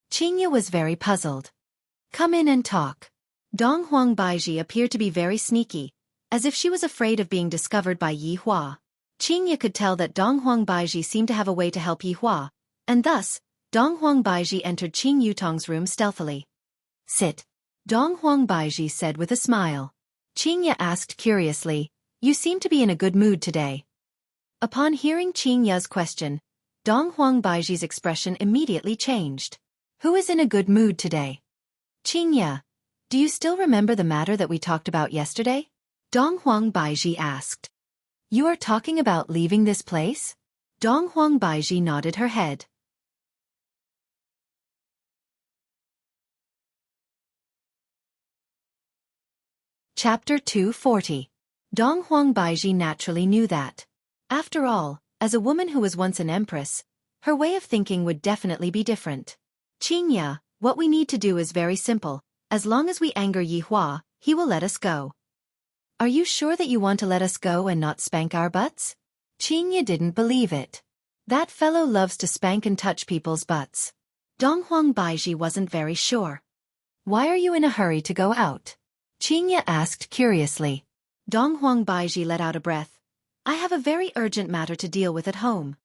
Qingya was very puzzled. Come in and talk. Dong Huang Baiji appeared to be very sneaky, as if she was afraid of being discovered by Yi Hua. Qingya could tell that Dong Huang Baiji seemed to have a way to help Yi Hua, and thus, Dong Huang Baiji entered Qing Yutong's room stealthily. Sit. Dong Huang Baiji said with a smile. Qingya asked curiously, you seem to be in a good mood today. Upon hearing Qingya's question, Dong Huang Baiji's expression immediately changed. Who is in a good mood today? Qingya, do you still remember the matter that we talked about yesterday? Dong Huang Baiji asked. You are talking about leaving this place? Dong Huang Baiji nodded her head. Chapter 240. Dong Huang Baiji naturally knew that. After all, as a woman who was once an empress, her way of thinking would definitely be different. Qingya, what we need to do is very simple. As long as we anger Yi Hua, he will let us go. Are you sure that you want to let us go and not spank our butts? Qingya didn't believe it. That fellow loves to spank and touch people's butts. Dong Huang Baiji wasn't very sure. Why are you in a hurry to go out? Qingya asked curiously. Dong Huang Baiji let out a breath. I have a very urgent matter to deal with at home.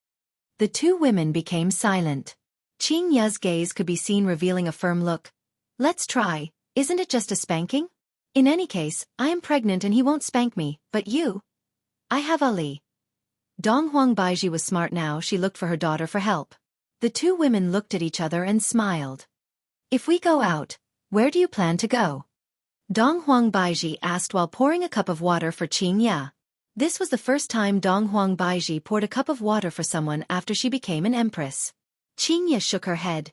The two women became silent. Qingya's gaze could be seen revealing a firm look. Let's try, isn't it just a spanking? In any case, I am pregnant and he won't spank me, but you? I have Ali. Dong Huang Baiji was smart now. She looked for her daughter for help. The two women looked at each other and smiled. If we go out, where do you plan to go? Dong Huang Baiji asked while pouring a cup of water for Qingya. This was the first time Dong Huang Baiji poured a cup of water for someone after she became an empress. Qingya shook her head.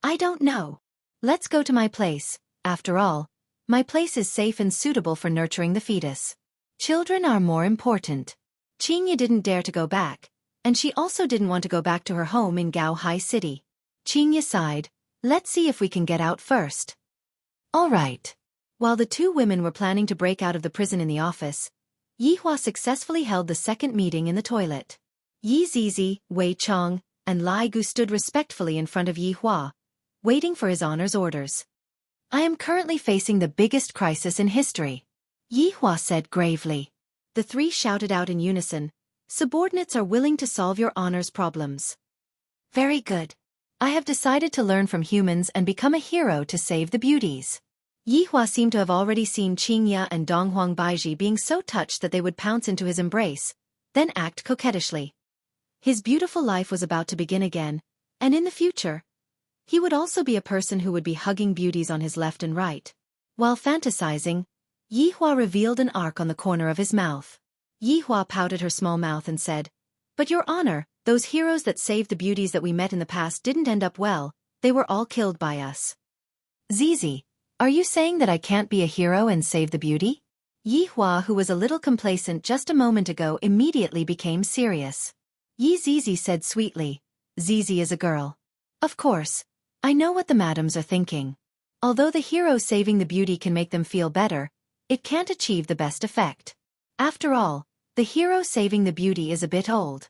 I don't know. Let's go to my place. After all, my place is safe and suitable for nurturing the fetus. Children are more important. Qingye didn't dare to go back, and she also didn't want to go back to her home in Gaohai City. Qingye sighed. Let's see if we can get out first. All right. While the two women were planning to break out of the prison in the office, Yihua successfully held the second meeting in the toilet. Yi Zizi, Wei Chong, and Lai Gu stood respectfully in front of Yihua, waiting for his honor's orders. I am currently facing the biggest crisis in history, Yihua said gravely. The three shouted out in unison, subordinates are willing to solve your honor's problems. Very good. I have decided to learn from humans and become a hero to save the beauties. Yihua seemed to have already seen Qingye and Donghuang Baiji being so touched that they would pounce into his embrace, then act coquettishly. His beautiful life was about to begin again, and in the future, he would also be a person who would be hugging beauties on his left and right. While fantasizing, Yihua revealed an arc on the corner of his mouth. Yihua pouted her small mouth and said, But your honor, those heroes that saved the beauties that we met in the past didn't end up well, they were all killed by us. Zizi, are you saying that I can't be a hero and save the beauty? Yihua, who was a little complacent just a moment ago, immediately became serious. Yi Zizi said sweetly, Zizi is a girl. Of course, I know what the madams are thinking. Although the hero saving the beauty can make them feel better, it can't achieve the best effect. After all, the hero saving the beauty is a bit old.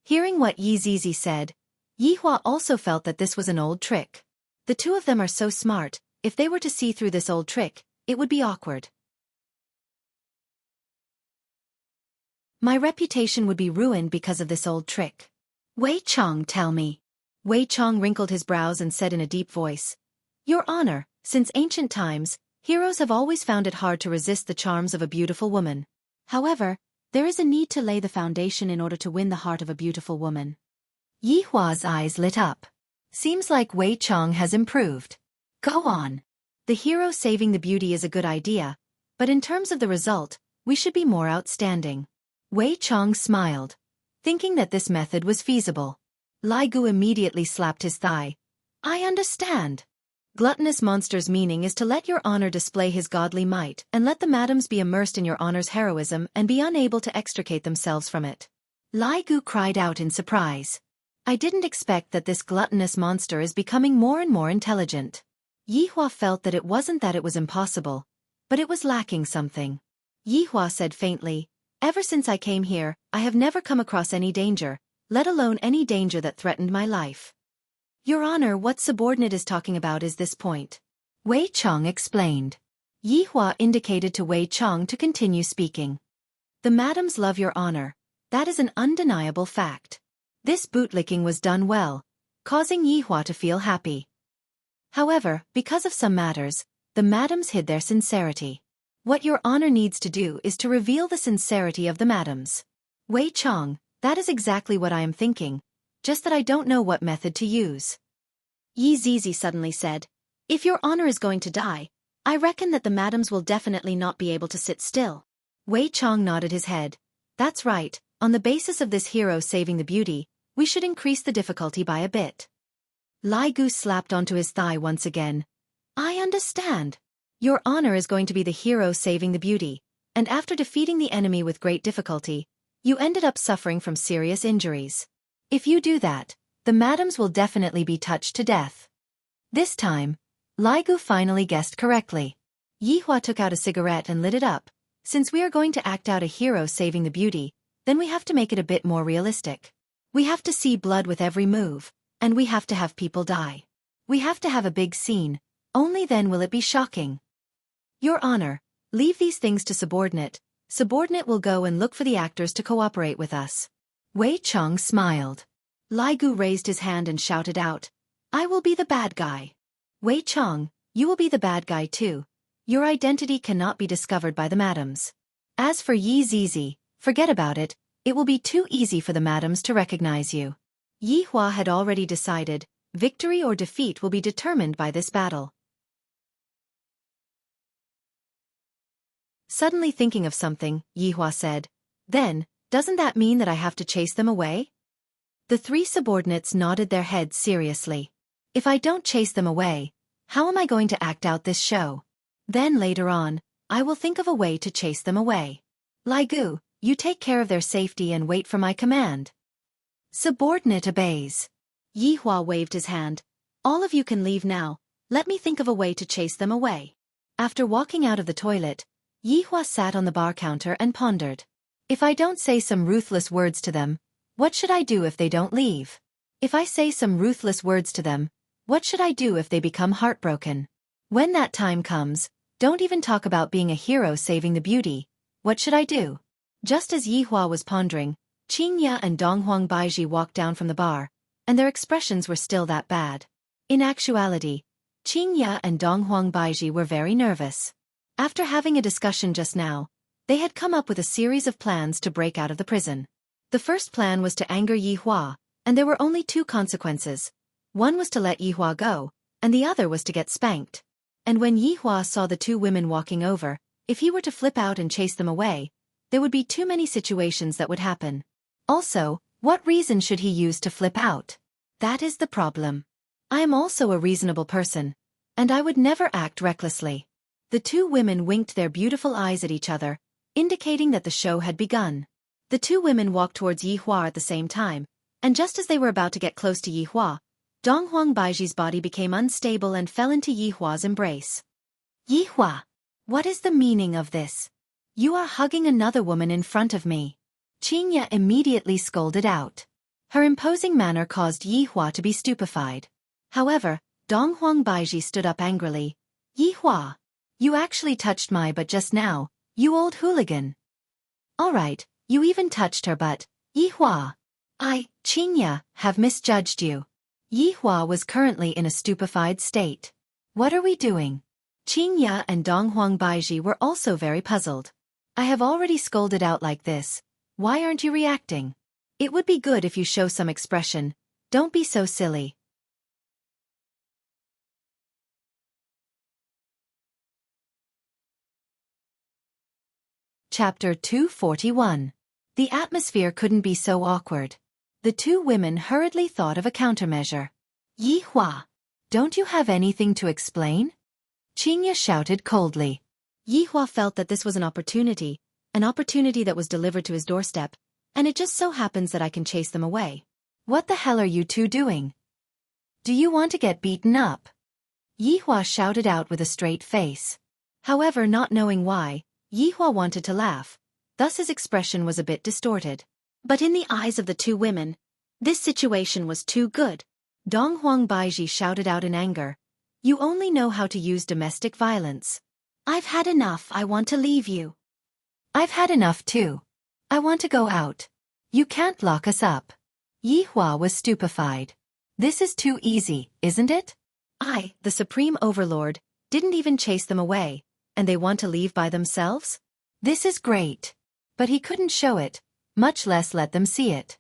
Hearing what Yi Zizi said, Yihua also felt that this was an old trick. The two of them are so smart, if they were to see through this old trick, it would be awkward. My reputation would be ruined because of this old trick. Wei Chong, tell me. Wei Chong wrinkled his brows and said in a deep voice, Your honor, since ancient times, heroes have always found it hard to resist the charms of a beautiful woman. However, there is a need to lay the foundation in order to win the heart of a beautiful woman. Yihua's eyes lit up. Seems like Wei Chong has improved. Go on. The hero saving the beauty is a good idea, but in terms of the result, we should be more outstanding. Wei Chong smiled, thinking that this method was feasible. Lai Gu immediately slapped his thigh. I understand. Gluttonous monster's meaning is to let your honor display his godly might and let the madams be immersed in your honor's heroism and be unable to extricate themselves from it. Lai Gu cried out in surprise. I didn't expect that this gluttonous monster is becoming more and more intelligent. Yihua felt that it wasn't that it was impossible, but it was lacking something. Yihua said faintly, Ever since I came here, I have never come across any danger, let alone any danger that threatened my life. Your honor, what subordinate is talking about is this point. Wei Chong explained. Yihua indicated to Wei Chong to continue speaking. The madams love your honor. That is an undeniable fact. This bootlicking was done well, causing Yihua to feel happy. However, because of some matters, the madams hid their sincerity. What your honor needs to do is to reveal the sincerity of the madams. Wei Chong, that is exactly what I am thinking, just that I don't know what method to use. Yi Zizi suddenly said, If your honor is going to die, I reckon that the madams will definitely not be able to sit still. Wei Chong nodded his head. That's right, on the basis of this hero saving the beauty, we should increase the difficulty by a bit. Lai Gu slapped onto his thigh once again. I understand. Your honor is going to be the hero saving the beauty, and after defeating the enemy with great difficulty, you ended up suffering from serious injuries. If you do that, the madams will definitely be touched to death. This time, Lai Gu finally guessed correctly. Yihua took out a cigarette and lit it up. Since we are going to act out a hero saving the beauty, then we have to make it a bit more realistic. We have to see blood with every move, and we have to have people die. We have to have a big scene, only then will it be shocking. Your honor, leave these things to subordinate. Subordinate will go and look for the actors to cooperate with us. Wei Chong smiled. Lai Gu raised his hand and shouted out, I will be the bad guy. Wei Chong, you will be the bad guy too. Your identity cannot be discovered by the madams. As for Yi Zizi, forget about it, it will be too easy for the madams to recognize you. Yihua had already decided, victory or defeat will be determined by this battle. Suddenly thinking of something, Yihua said, Then, doesn't that mean that I have to chase them away? The three subordinates nodded their heads seriously. If I don't chase them away, How am I going to act out this show? Then later on, I will think of a way to chase them away. Lai Gu, you take care of their safety and wait for my command. Subordinate obeys. Yi Hua waved his hand. All of you can leave now. Let me think of a way to chase them away. After walking out of the toilet, Yi Hua sat on the bar counter and pondered. If I don't say some ruthless words to them, what should I do if they don't leave? If I say some ruthless words to them, what should I do if they become heartbroken? When that time comes, don't even talk about being a hero saving the beauty. What should I do? Just as Yi Hua was pondering, Qingya and Donghuang Baiji walked down from the bar, and their expressions were still that bad. In actuality, Qingya and Donghuang Baiji were very nervous. After having a discussion just now, they had come up with a series of plans to break out of the prison. The first plan was to anger Yi Hua, and there were only two consequences. One was to let Yi Hua go, and the other was to get spanked. And when Yi Hua saw the two women walking over, if he were to flip out and chase them away, there would be too many situations that would happen. Also, what reason should he use to flip out? That is the problem. I am also a reasonable person, and I would never act recklessly. The two women winked their beautiful eyes at each other, indicating that the show had begun. The two women walked towards Yi Hua at the same time, and just as they were about to get close to Yi Hua, Donghuang Baiji's body became unstable and fell into Yi Hua's embrace. Yi Hua, what is the meaning of this? You are hugging another woman in front of me. Qingya immediately scolded out. Her imposing manner caused Yi Hua to be stupefied. However, Donghuang Baiji stood up angrily. Yi Hua, you actually touched my butt just now, you old hooligan. Alright, you even touched her butt, Yi Hua. I, Qingya, have misjudged you. Yi Hua was currently in a stupefied state. What are we doing? Qingya and Donghuang Baiji were also very puzzled. I have already scolded out like this. Why aren't you reacting? It would be good if you show some expression. Don't be so silly. Chapter 241. The atmosphere couldn't be so awkward. The two women hurriedly thought of a countermeasure. Yi Hua, don't you have anything to explain? Qingya shouted coldly. Yi Hua felt that this was an opportunity that was delivered to his doorstep, and it just so happens that I can chase them away. What the hell are you two doing? Do you want to get beaten up? Yi Hua shouted out with a straight face. However, not knowing why, Yi Hua wanted to laugh, thus his expression was a bit distorted. But in the eyes of the two women, this situation was too good. Donghuang Baiji shouted out in anger. You only know how to use domestic violence. I've had enough, I want to leave you. I've had enough too. I want to go out. You can't lock us up. Yi Hua was stupefied. This is too easy, isn't it? I, the Supreme Overlord, didn't even chase them away, and they want to leave by themselves? This is great. But he couldn't show it, much less let them see it.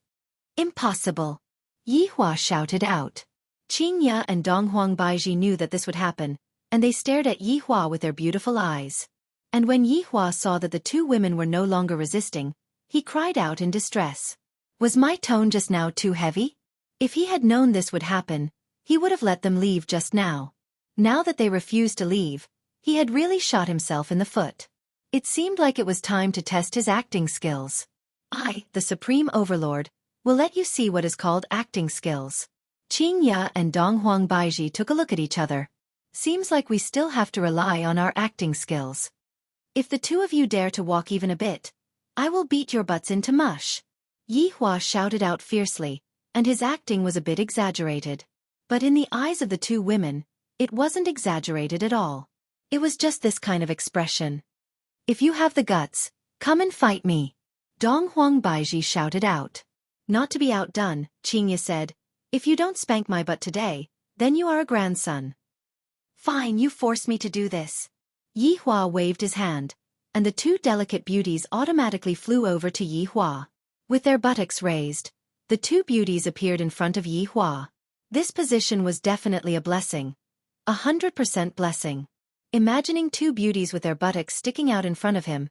Impossible. Yi Hua shouted out. Qingya and Donghuang Baiji knew that this would happen, and they stared at Yi Hua with their beautiful eyes. And when Yi Hua saw that the two women were no longer resisting, he cried out in distress. Was my tone just now too heavy? If he had known this would happen, he would have let them leave just now. Now that they refused to leave, he had really shot himself in the foot. It seemed like it was time to test his acting skills. I, the Supreme Overlord, will let you see what is called acting skills. Qingya and Donghuang Baiji took a look at each other. Seems like we still have to rely on our acting skills. If the two of you dare to walk even a bit, I will beat your butts into mush. Yi Hua shouted out fiercely, and his acting was a bit exaggerated. But in the eyes of the two women, it wasn't exaggerated at all. It was just this kind of expression. If you have the guts, come and fight me. Donghuang Baiji shouted out. Not to be outdone, Qingya said, if you don't spank my butt today, then you are a grandson. Fine, you force me to do this. Yi Hua waved his hand, and the two delicate beauties automatically flew over to Yi Hua. With their buttocks raised, the two beauties appeared in front of Yi Hua. This position was definitely a blessing. 100% blessing. Imagining two beauties with their buttocks sticking out in front of him.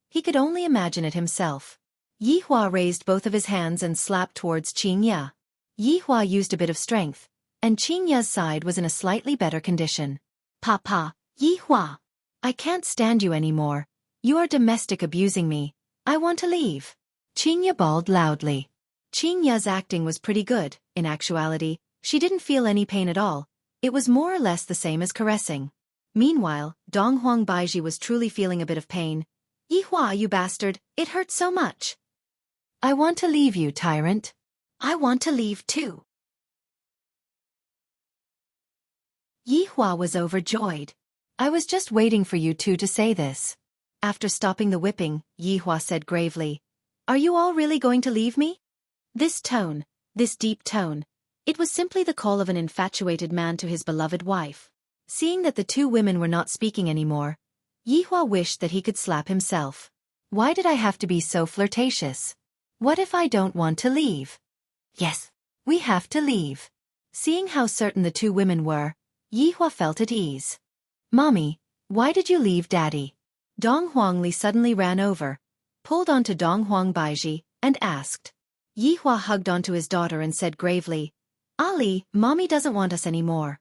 He could only imagine it himself. Yi Hua raised both of his hands and slapped towards Qingya. Yi Hua used a bit of strength, and Qingya's side was in a slightly better condition. Papa, Yihua, I can't stand you anymore. You are domestic abusing me. I want to leave. Qingya bawled loudly. Qingya's acting was pretty good. In actuality, she didn't feel any pain at all. It was more or less the same as caressing. Meanwhile, Donghuang Baiji was truly feeling a bit of pain. Yihua, you bastard, it hurts so much. I want to leave you, tyrant. I want to leave too. Yihua was overjoyed. I was just waiting for you two to say this. After stopping the whipping, Yihua said gravely, Are you all really going to leave me? This tone, this deep tone, it was simply the call of an infatuated man to his beloved wife. Seeing that the two women were not speaking anymore, Yihua wished that he could slap himself. Why did I have to be so flirtatious? What if I don't want to leave? Yes, we have to leave. Seeing how certain the two women were, Yihua felt at ease. Mommy, why did you leave Daddy? Dong Huangli suddenly ran over, pulled onto Donghuang Baiji, and asked. Yihua hugged onto his daughter and said gravely, Ali, Mommy doesn't want us anymore.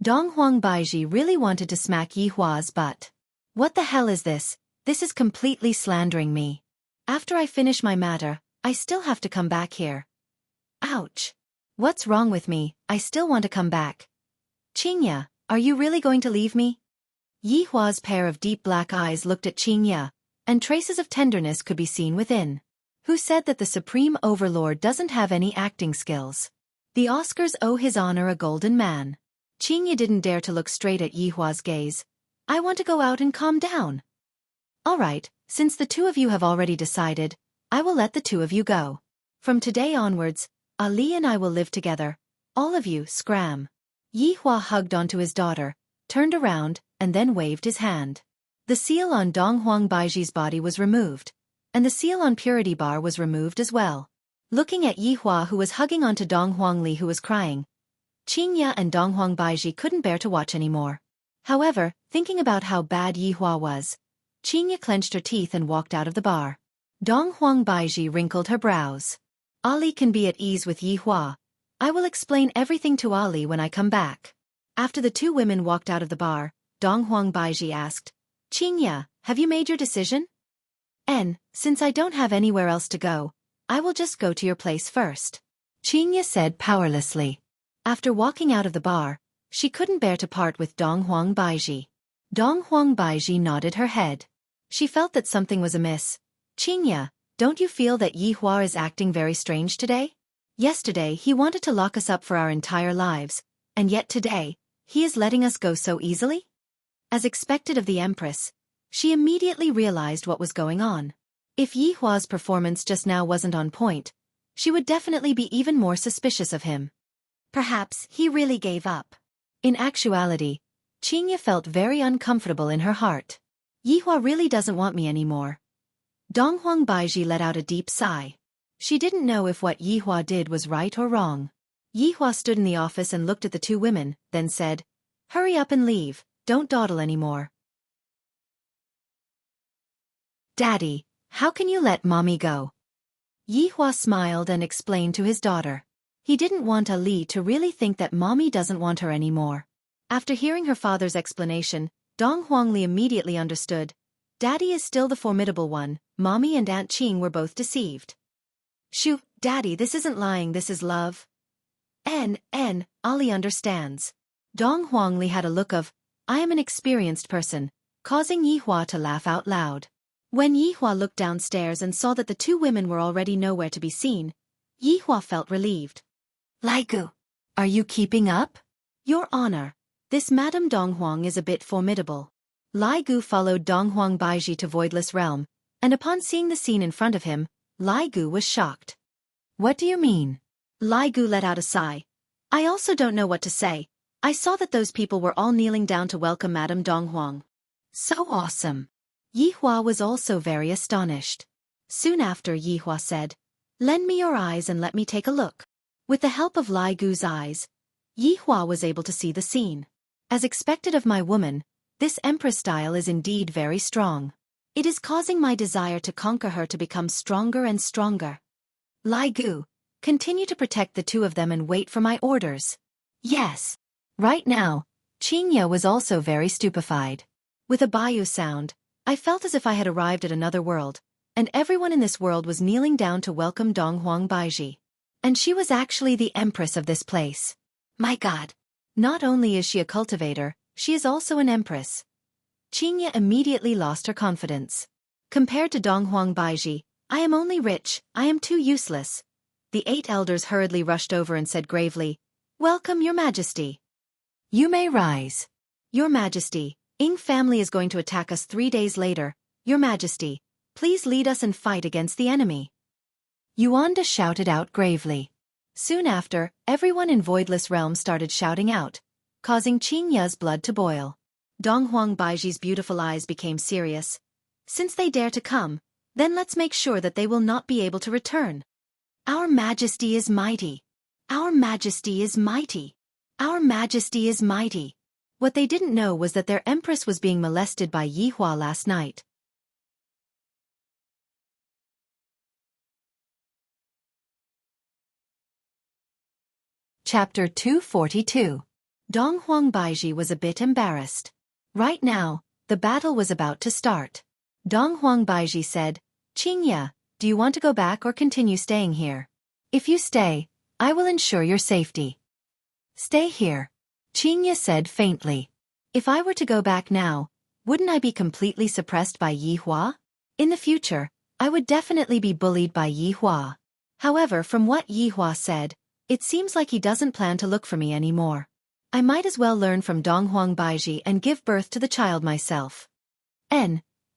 Donghuang Baiji really wanted to smack Yihua's butt. What the hell is this? This is completely slandering me. After I finish my matter, I still have to come back here. Ouch. What's wrong with me? I still want to come back. Qingya, are you really going to leave me? Yihua's pair of deep black eyes looked at Qingya, and traces of tenderness could be seen within. Who said that the Supreme Overlord doesn't have any acting skills? The Oscars owe his honor a golden man. Qingya didn't dare to look straight at Yihua's gaze. I want to go out and calm down. All right, since the two of you have already decided, I will let the two of you go. From today onwards, Ali and I will live together. All of you, scram. Yihua hugged onto his daughter, turned around, and then waved his hand. The seal on Donghuang Baiji's body was removed, and the seal on Purity Bar was removed as well. Looking at Yihua who was hugging onto Donghuang Li who was crying, Qingya and Donghuang Baiji couldn't bear to watch anymore. However, thinking about how bad Yihua was, Qingya clenched her teeth and walked out of the bar. Donghuang Baiji wrinkled her brows. Ali can be at ease with Yihua. I will explain everything to Ali when I come back. After the two women walked out of the bar, Donghuang Baiji asked, Qingya, have you made your decision? Since I don't have anywhere else to go, I will just go to your place first. Qingya said powerlessly. After walking out of the bar, she couldn't bear to part with Donghuang Baiji. Donghuang Baiji nodded her head. She felt that something was amiss. Qingya, don't you feel that Yihua is acting very strange today? Yesterday he wanted to lock us up for our entire lives, and yet today, he is letting us go so easily? As expected of the Empress, she immediately realized what was going on. If Yihua's performance just now wasn't on point, she would definitely be even more suspicious of him. Perhaps he really gave up. In actuality, Qingya felt very uncomfortable in her heart. Yihua really doesn't want me anymore. Donghuang Baiji let out a deep sigh. She didn't know if what Yihua did was right or wrong. Yihua stood in the office and looked at the two women, then said, Hurry up and leave, don't dawdle anymore. Daddy, how can you let Mommy go? Yihua smiled and explained to his daughter. He didn't want Ali to really think that Mommy doesn't want her anymore. After hearing her father's explanation, Donghuang Li immediately understood. Daddy is still the formidable one. Mommy and Aunt Qing were both deceived. Shoo, Daddy, this isn't lying, this is love. Ali understands. Donghuang Li had a look of, I am an experienced person, causing Yihua to laugh out loud. When Yihua looked downstairs and saw that the two women were already nowhere to be seen, Yihua felt relieved. Laigu, are you keeping up? Your Honor, this Madame Donghuang is a bit formidable. Laigu followed Donghuang Baiji to Voidless Realm, and upon seeing the scene in front of him, Laigu was shocked. What do you mean? Laigu let out a sigh. I also don't know what to say. I saw that those people were all kneeling down to welcome Madame Donghuang. So awesome. Yihua was also very astonished. Soon after, Yihua said, Lend me your eyes and let me take a look. With the help of Laigu's eyes, Yihua was able to see the scene. As expected of my woman, this Empress style is indeed very strong. It is causing my desire to conquer her to become stronger and stronger. Laigu, continue to protect the two of them and wait for my orders. Yes. Right now, Qingya was also very stupefied. With a bayou sound, I felt as if I had arrived at another world, and everyone in this world was kneeling down to welcome Donghuang Baiji. And she was actually the empress of this place. My God! Not only is she a cultivator, she is also an empress. Qingya immediately lost her confidence. Compared to Donghuang Baiji, I am only rich, I am too useless. The 8 elders hurriedly rushed over and said gravely, "Welcome, Your Majesty. You may rise." "Your Majesty, Ying family is going to attack us 3 days later. Your Majesty, please lead us and fight against the enemy." Yuanda shouted out gravely. Soon after, everyone in Voidless Realm started shouting out, causing Qingya's blood to boil. Donghuang Baiji's beautiful eyes became serious. "Since they dare to come, then let's make sure that they will not be able to return. Our Majesty is mighty. Our Majesty is mighty. Our Majesty is mighty." What they didn't know was that their empress was being molested by Yihua last night. Chapter 242. Donghuang Baiji was a bit embarrassed. Right now, the battle was about to start. Donghuang Baiji said, "Qingya, do you want to go back or continue staying here? If you stay, I will ensure your safety." "Stay here," Qingya said faintly. "If I were to go back now, wouldn't I be completely suppressed by Yihua? In the future, I would definitely be bullied by Yihua. However, from what Yihua said, it seems like he doesn't plan to look for me anymore. I might as well learn from Donghuang Baiji and give birth to the child myself.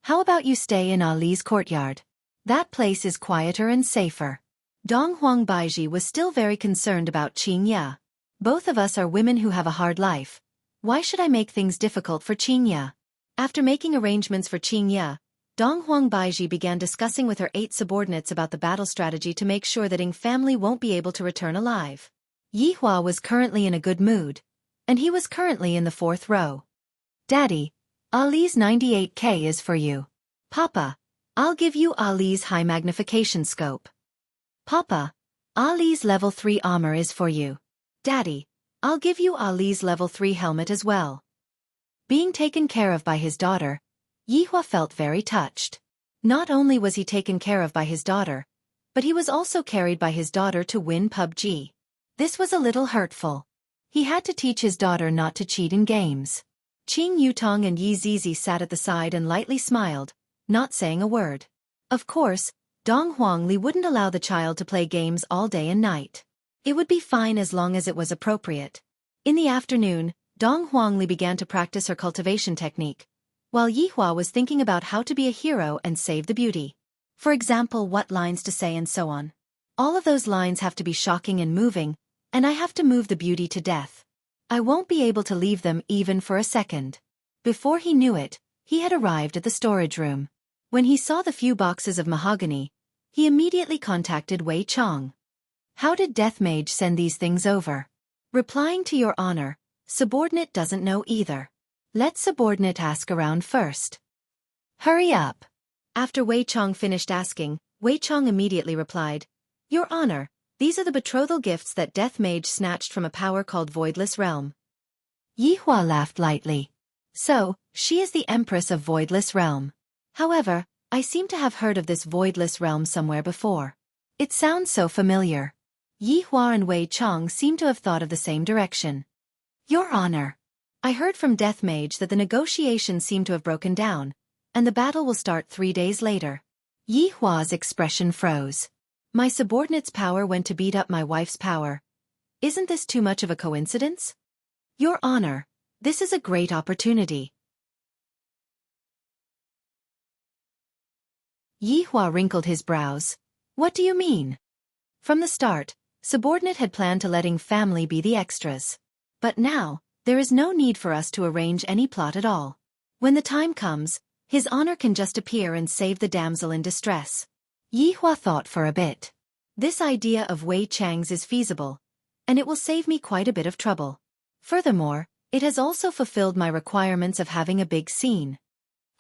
How about you stay in Ali's courtyard? That place is quieter and safer." Donghuang Baiji was still very concerned about Qingya. "Both of us are women who have a hard life. Why should I make things difficult for Qingya?" After making arrangements for Qingya, Donghuang Baiji began discussing with her 8 subordinates about the battle strategy to make sure that Ying family won't be able to return alive. Yihua was currently in a good mood, and he was currently in the 4th row. "Daddy, Ali's 98K is for you. Papa, I'll give you Ali's high magnification scope. Papa, Ali's level 3 armor is for you. Daddy, I'll give you Ali's level 3 helmet as well." Being taken care of by his daughter, Yihua felt very touched. Not only was he taken care of by his daughter, but he was also carried by his daughter to win PUBG. This was a little hurtful. He had to teach his daughter not to cheat in games. Qing Yutong and Yi Zizi sat at the side and lightly smiled, not saying a word. Of course, Donghuang Li wouldn't allow the child to play games all day and night. It would be fine as long as it was appropriate. In the afternoon, Donghuang Li began to practice her cultivation technique, while Yihua was thinking about how to be a hero and save the beauty. For example, what lines to say and so on. All of those lines have to be shocking and moving, and I have to move the beauty to death. I won't be able to leave them even for a second. Before he knew it, he had arrived at the storage room. When he saw the few boxes of mahogany, he immediately contacted Wei Chong. "How did Death Mage send these things over?" Replying to Your Honor, subordinate doesn't know either. Let subordinate ask around first. Hurry up. After Wei Chong finished asking, Wei Chong immediately replied, "Your Honor, these are the betrothal gifts that Death Mage snatched from a power called Voidless Realm." Yihua laughed lightly. "So, she is the Empress of Voidless Realm. However, I seem to have heard of this Voidless Realm somewhere before. It sounds so familiar." Yihua and Wei Chong seem to have thought of the same direction. "Your Honor, I heard from Death Mage that the negotiations seem to have broken down, and the battle will start 3 days later." Yihua's expression froze. "My subordinate's power went to beat up my wife's power. Isn't this too much of a coincidence?" "Your Honor, this is a great opportunity." Yihua wrinkled his brows. "What do you mean?" From the start, subordinate had planned to let Ying family be the extras. But now, there is no need for us to arrange any plot at all. When the time comes, His Honor can just appear and save the damsel in distress. Yihua thought for a bit. This idea of Wei Chang's is feasible, and it will save me quite a bit of trouble. Furthermore, it has also fulfilled my requirements of having a big scene.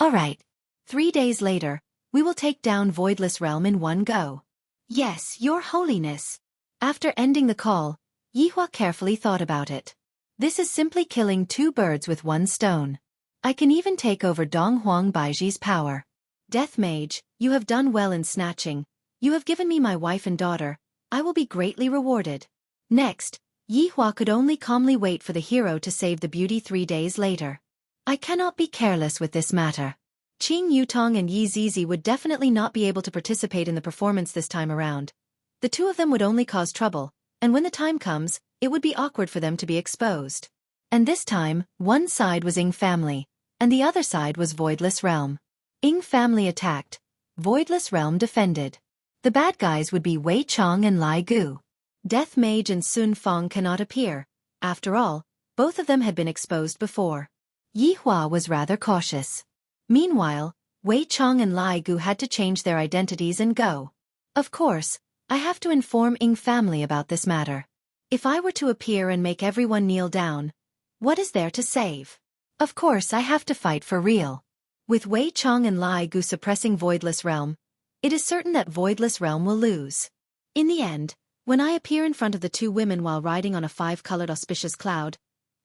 Alright. 3 days later, we will take down Voidless Realm in one go. Yes, Your Holiness. After ending the call, Yihua carefully thought about it. This is simply killing two birds with one stone. I can even take over Dong Huang Baiji's power. Death Mage, you have done well in snatching. You have given me my wife and daughter. I will be greatly rewarded. Next, Yi Hua could only calmly wait for the hero to save the beauty 3 days later. I cannot be careless with this matter. Qing Yutong and Yi Zizi would definitely not be able to participate in the performance this time around. The two of them would only cause trouble, and when the time comes, it would be awkward for them to be exposed. And this time, one side was Ying family, and the other side was Voidless Realm. Ying family attacked. Voidless Realm defended. The bad guys would be Wei Chong and Lai Gu. Death Mage and Sun Fong cannot appear. After all, both of them had been exposed before. Yi Hua was rather cautious. Meanwhile, Wei Chong and Lai Gu had to change their identities and go. Of course, I have to inform Ying family about this matter. If I were to appear and make everyone kneel down, what is there to save? Of course I have to fight for real. With Wei Chong and Lai Gu suppressing Voidless Realm, it is certain that Voidless Realm will lose. In the end, when I appear in front of the two women while riding on a 5-colored auspicious cloud,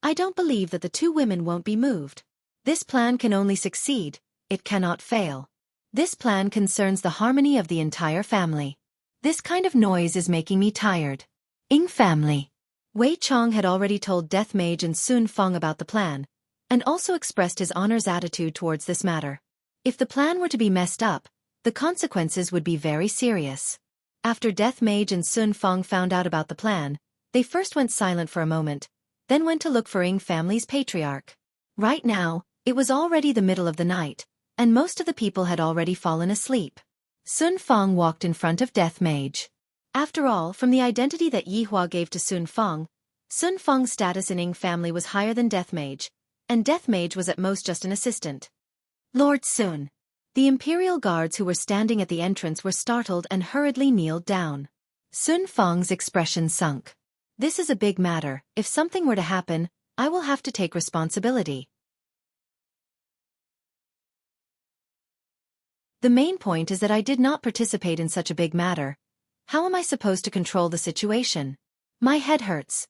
I don't believe that the two women won't be moved. This plan can only succeed, it cannot fail. This plan concerns the harmony of the entire family. This kind of noise is making me tired. Ying family. Wei Chong had already told Death Mage and Sun Fong about the plan, and also expressed his honor's attitude towards this matter. If the plan were to be messed up, the consequences would be very serious. After Death Mage and Sun Fong found out about the plan, they first went silent for a moment, then went to look for Ying family's patriarch. Right now, it was already the middle of the night, and most of the people had already fallen asleep. Sun Fong walked in front of Death Mage. After all, from the identity that Yi Hua gave to Sun Fong's status in Ying family was higher than Death Mage, and Death Mage was at most just an assistant. Lord Sun. The Imperial Guards who were standing at the entrance were startled and hurriedly kneeled down. Sun Fong's expression sunk. This is a big matter. If something were to happen, I will have to take responsibility. The main point is that I did not participate in such a big matter. How am I supposed to control the situation? My head hurts.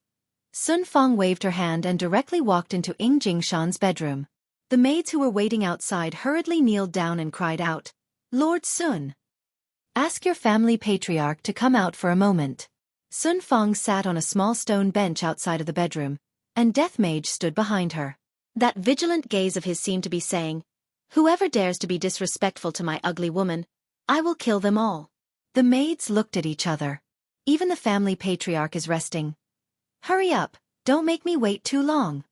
Sun Fong waved her hand and directly walked into Ying Jingshan's bedroom. The maids who were waiting outside hurriedly kneeled down and cried out, "Lord Sun! Ask your family patriarch to come out for a moment." Sun Fong sat on a small stone bench outside of the bedroom, and Death Mage stood behind her. That vigilant gaze of his seemed to be saying, "Whoever dares to be disrespectful to my ugly woman, I will kill them all." The maids looked at each other. Even the family patriarch is resting. Hurry up, don't make me wait too long.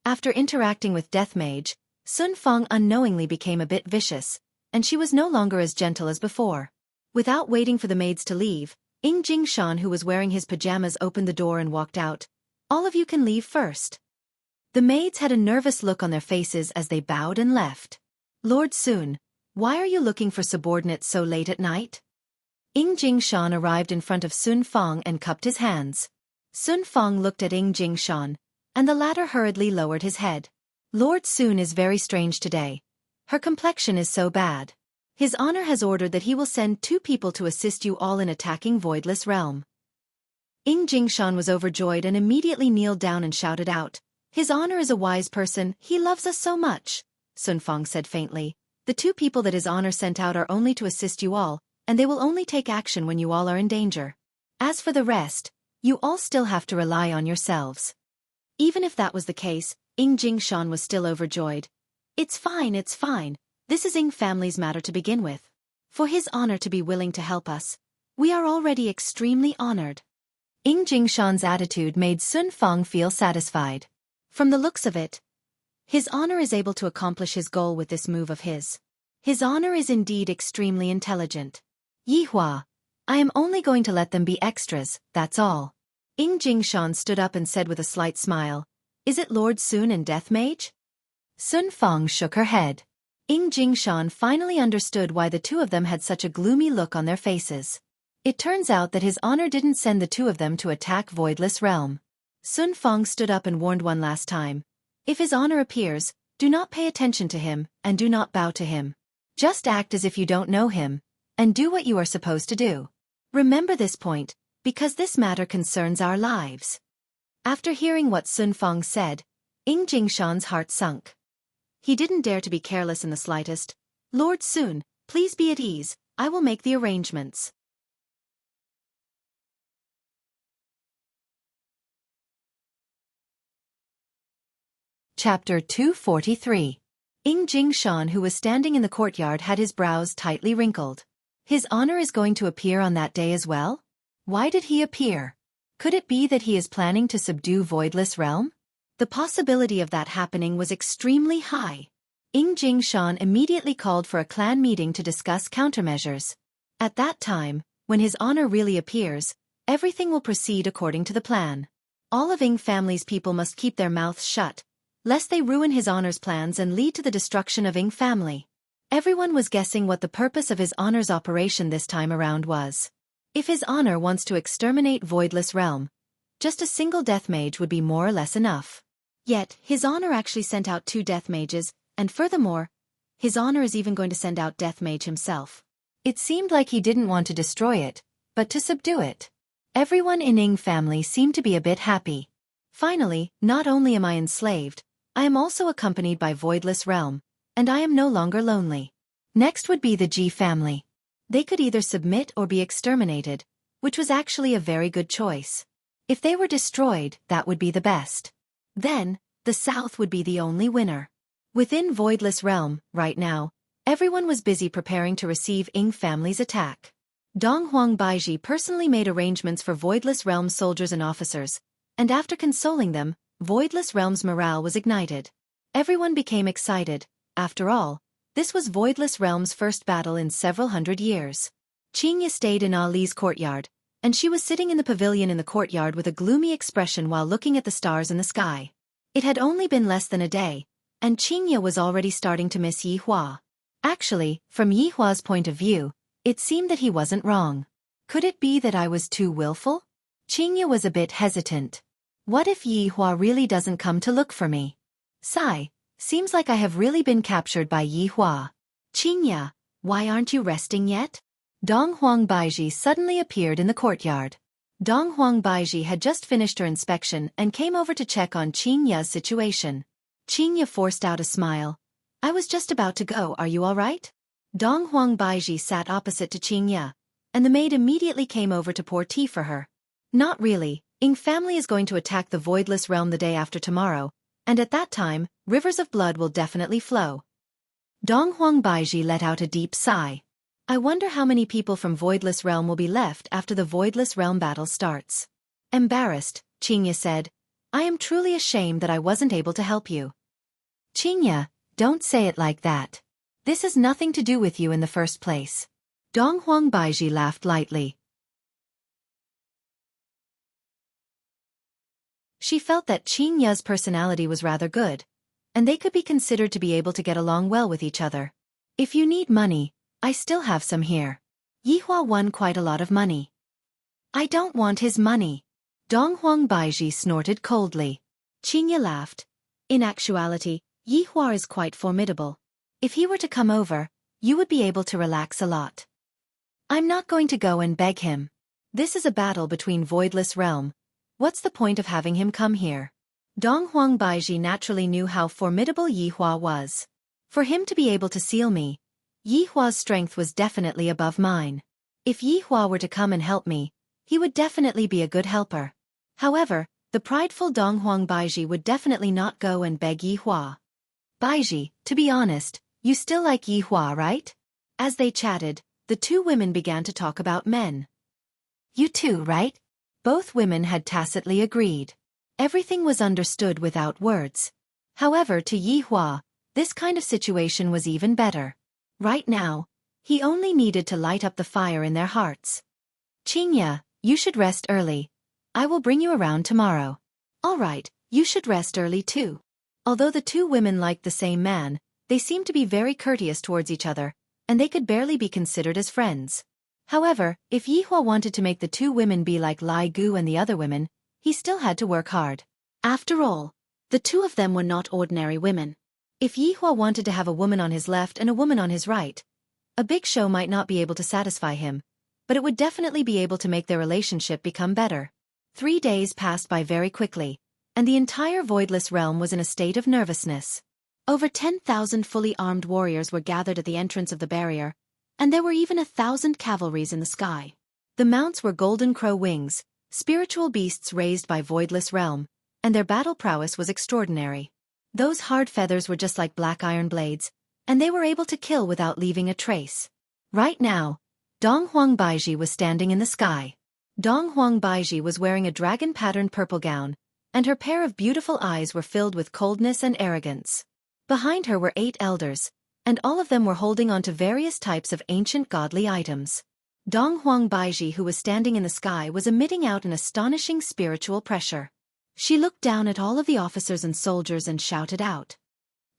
After interacting with Death Mage, Sun Fong unknowingly became a bit vicious, and she was no longer as gentle as before. Without waiting for the maids to leave, Ying Jingshan, who was wearing his pajamas, opened the door and walked out. "All of you can leave first." The maids had a nervous look on their faces as they bowed and left. "Lord Sun, why are you looking for subordinates so late at night?" Ying Jingshan arrived in front of Sun Fong and cupped his hands. Sun Fong looked at Ying Jingshan, and the latter hurriedly lowered his head. "Lord Sun is very strange today. Her complexion is so bad. His honor has ordered that he will send 2 people to assist you all in attacking Voidless Realm." Ying Jingshan was overjoyed and immediately kneeled down and shouted out, "His honor is a wise person, he loves us so much." Sun Fong said faintly, "The 2 people that his honor sent out are only to assist you all, and they will only take action when you all are in danger. As for the rest, you all still have to rely on yourselves." Even if that was the case, Ying Jingshan was still overjoyed. It's fine. This is Ying family's matter to begin with. For his honor to be willing to help us, we are already extremely honored." Ying Jingshan's attitude made Sun Fong feel satisfied. From the looks of it, his honor is able to accomplish his goal with this move of his. His honor is indeed extremely intelligent. "Yi Hua, I am only going to let them be extras, that's all." Ying Jingshan stood up and said with a slight smile, "Is it Lord Sun and Death Mage?" Sun Fong shook her head. Ying Jingshan finally understood why the 2 of them had such a gloomy look on their faces. It turns out that his honor didn't send the 2 of them to attack Voidless Realm. Sun Fong stood up and warned one last time. "If his honor appears, do not pay attention to him, and do not bow to him. Just act as if you don't know him, and do what you are supposed to do. Remember this point, because this matter concerns our lives." After hearing what Sun Fong said, Ying Jingshan's heart sunk. He didn't dare to be careless in the slightest. Lord Sun, please be at ease, I will make the arrangements. Chapter 243. Ying Jingshan, who was standing in the courtyard, had his brows tightly wrinkled. His honor is going to appear on that day as well? Why did he appear? Could it be that he is planning to subdue Voidless Realm? The possibility of that happening was extremely high. Ying Jingshan immediately called for a clan meeting to discuss countermeasures. At that time, when his honor really appears, everything will proceed according to the plan. All of Ying family's people must keep their mouths shut, lest they ruin his honor's plans and lead to the destruction of Ying family. Everyone was guessing what the purpose of his honor's operation this time around was. If his honor wants to exterminate Voidless Realm, just a single death mage would be more or less enough. Yet, his honor actually sent out 2 death mages, and furthermore, his honor is even going to send out Death Mage himself. It seemed like he didn't want to destroy it, but to subdue it. Everyone in Ying family seemed to be a bit happy. Finally, not only am I enslaved, I am also accompanied by Voidless Realm, and I am no longer lonely. Next would be the Ji family. They could either submit or be exterminated, which was actually a very good choice. If they were destroyed, that would be the best. Then, the South would be the only winner. Within Voidless Realm, right now, everyone was busy preparing to receive Ying family's attack. Donghuang Baiji personally made arrangements for Voidless Realm soldiers and officers, and after consoling them, Voidless Realm's morale was ignited. Everyone became excited. After all, this was Voidless Realm's first battle in several hundred years. Qingya stayed in Ali's courtyard, and she was sitting in the pavilion in the courtyard with a gloomy expression while looking at the stars in the sky. It had only been less than a day, and Qingya was already starting to miss Yi Hua. Actually, from Yi Hua's point of view, it seemed that he wasn't wrong. Could it be that I was too willful? Qingya was a bit hesitant. What if Yi Hua really doesn't come to look for me? Sigh, seems like I have really been captured by Yi Hua. Qingya, why aren't you resting yet? Donghuang Baiji suddenly appeared in the courtyard. Donghuang Baiji had just finished her inspection and came over to check on Qingya's situation. Qingya forced out a smile. I was just about to go, are you all right? Donghuang Baiji sat opposite to Qingya, and the maid immediately came over to pour tea for her. Not really, Ying family is going to attack the Voidless Realm the day after tomorrow, and at that time, rivers of blood will definitely flow. Donghuang Baiji let out a deep sigh. I wonder how many people from Voidless Realm will be left after the Voidless Realm battle starts. Embarrassed, Qingya said, I am truly ashamed that I wasn't able to help you. Qingya, don't say it like that. This has nothing to do with you in the first place. Donghuang Baiji laughed lightly. She felt that Qingya's personality was rather good, and they could be considered to be able to get along well with each other. If you need money, I still have some here. Yi Hua won quite a lot of money. I don't want his money. Donghuang Baiji snorted coldly. Qingya laughed. In actuality, Yi Hua is quite formidable. If he were to come over, you would be able to relax a lot. I'm not going to go and beg him. This is a battle between Voidless Realm. What's the point of having him come here? Donghuang Baiji naturally knew how formidable Yi Hua was. For him to be able to seal me, Yi Hua's strength was definitely above mine. If Yi Hua were to come and help me, he would definitely be a good helper. However, the prideful Donghuang Baiji would definitely not go and beg Yi Hua. Baiji, to be honest, you still like Yi Hua, right? As they chatted, the 2 women began to talk about men. You too, right? Both women had tacitly agreed. Everything was understood without words. However, to Yi Hua, this kind of situation was even better. Right now, he only needed to light up the fire in their hearts. Qingya, you should rest early. I will bring you around tomorrow. All right, you should rest early too. Although the 2 women liked the same man, they seemed to be very courteous towards each other, and they could barely be considered as friends. However, if Yi Hua wanted to make the 2 women be like Lai Gu and the other women, he still had to work hard. After all, the 2 of them were not ordinary women. If Yi Hua wanted to have a woman on his left and a woman on his right, a big show might not be able to satisfy him, but it would definitely be able to make their relationship become better. 3 days passed by very quickly, and the entire voidless realm was in a state of nervousness. Over 10,000 fully armed warriors were gathered at the entrance of the barrier, and there were even 1,000 cavalries in the sky. The mounts were golden crow wings, spiritual beasts raised by voidless realm, and their battle prowess was extraordinary. Those hard feathers were just like black iron blades, and they were able to kill without leaving a trace. Right now, Dong Huang Baiji was standing in the sky. Dong Huang Baiji was wearing a dragon-patterned purple gown, and her pair of beautiful eyes were filled with coldness and arrogance. Behind her were 8 elders, and all of them were holding onto various types of ancient godly items. Dong Huang Baiji, who was standing in the sky, was emitting out an astonishing spiritual pressure. She looked down at all of the officers and soldiers and shouted out,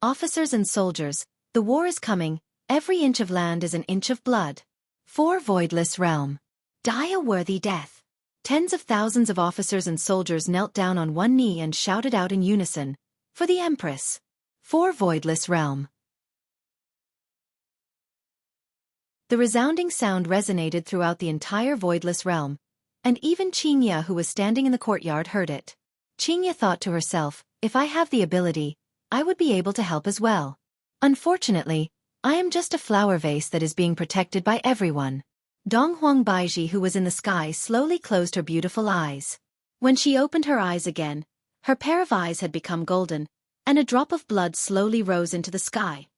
"Officers and soldiers, the war is coming, every inch of land is an inch of blood. For voidless realm. Die a worthy death." Tens of thousands of officers and soldiers knelt down on one knee and shouted out in unison, "For the Empress. For voidless realm." The resounding sound resonated throughout the entire voidless realm, and even Qingya, who was standing in the courtyard, heard it. Qingya thought to herself, "If I have the ability, I would be able to help as well. Unfortunately, I am just a flower vase that is being protected by everyone." Dong Huang Baiji, who was in the sky, slowly closed her beautiful eyes. When she opened her eyes again, her pair of eyes had become golden, and a drop of blood slowly rose into the sky.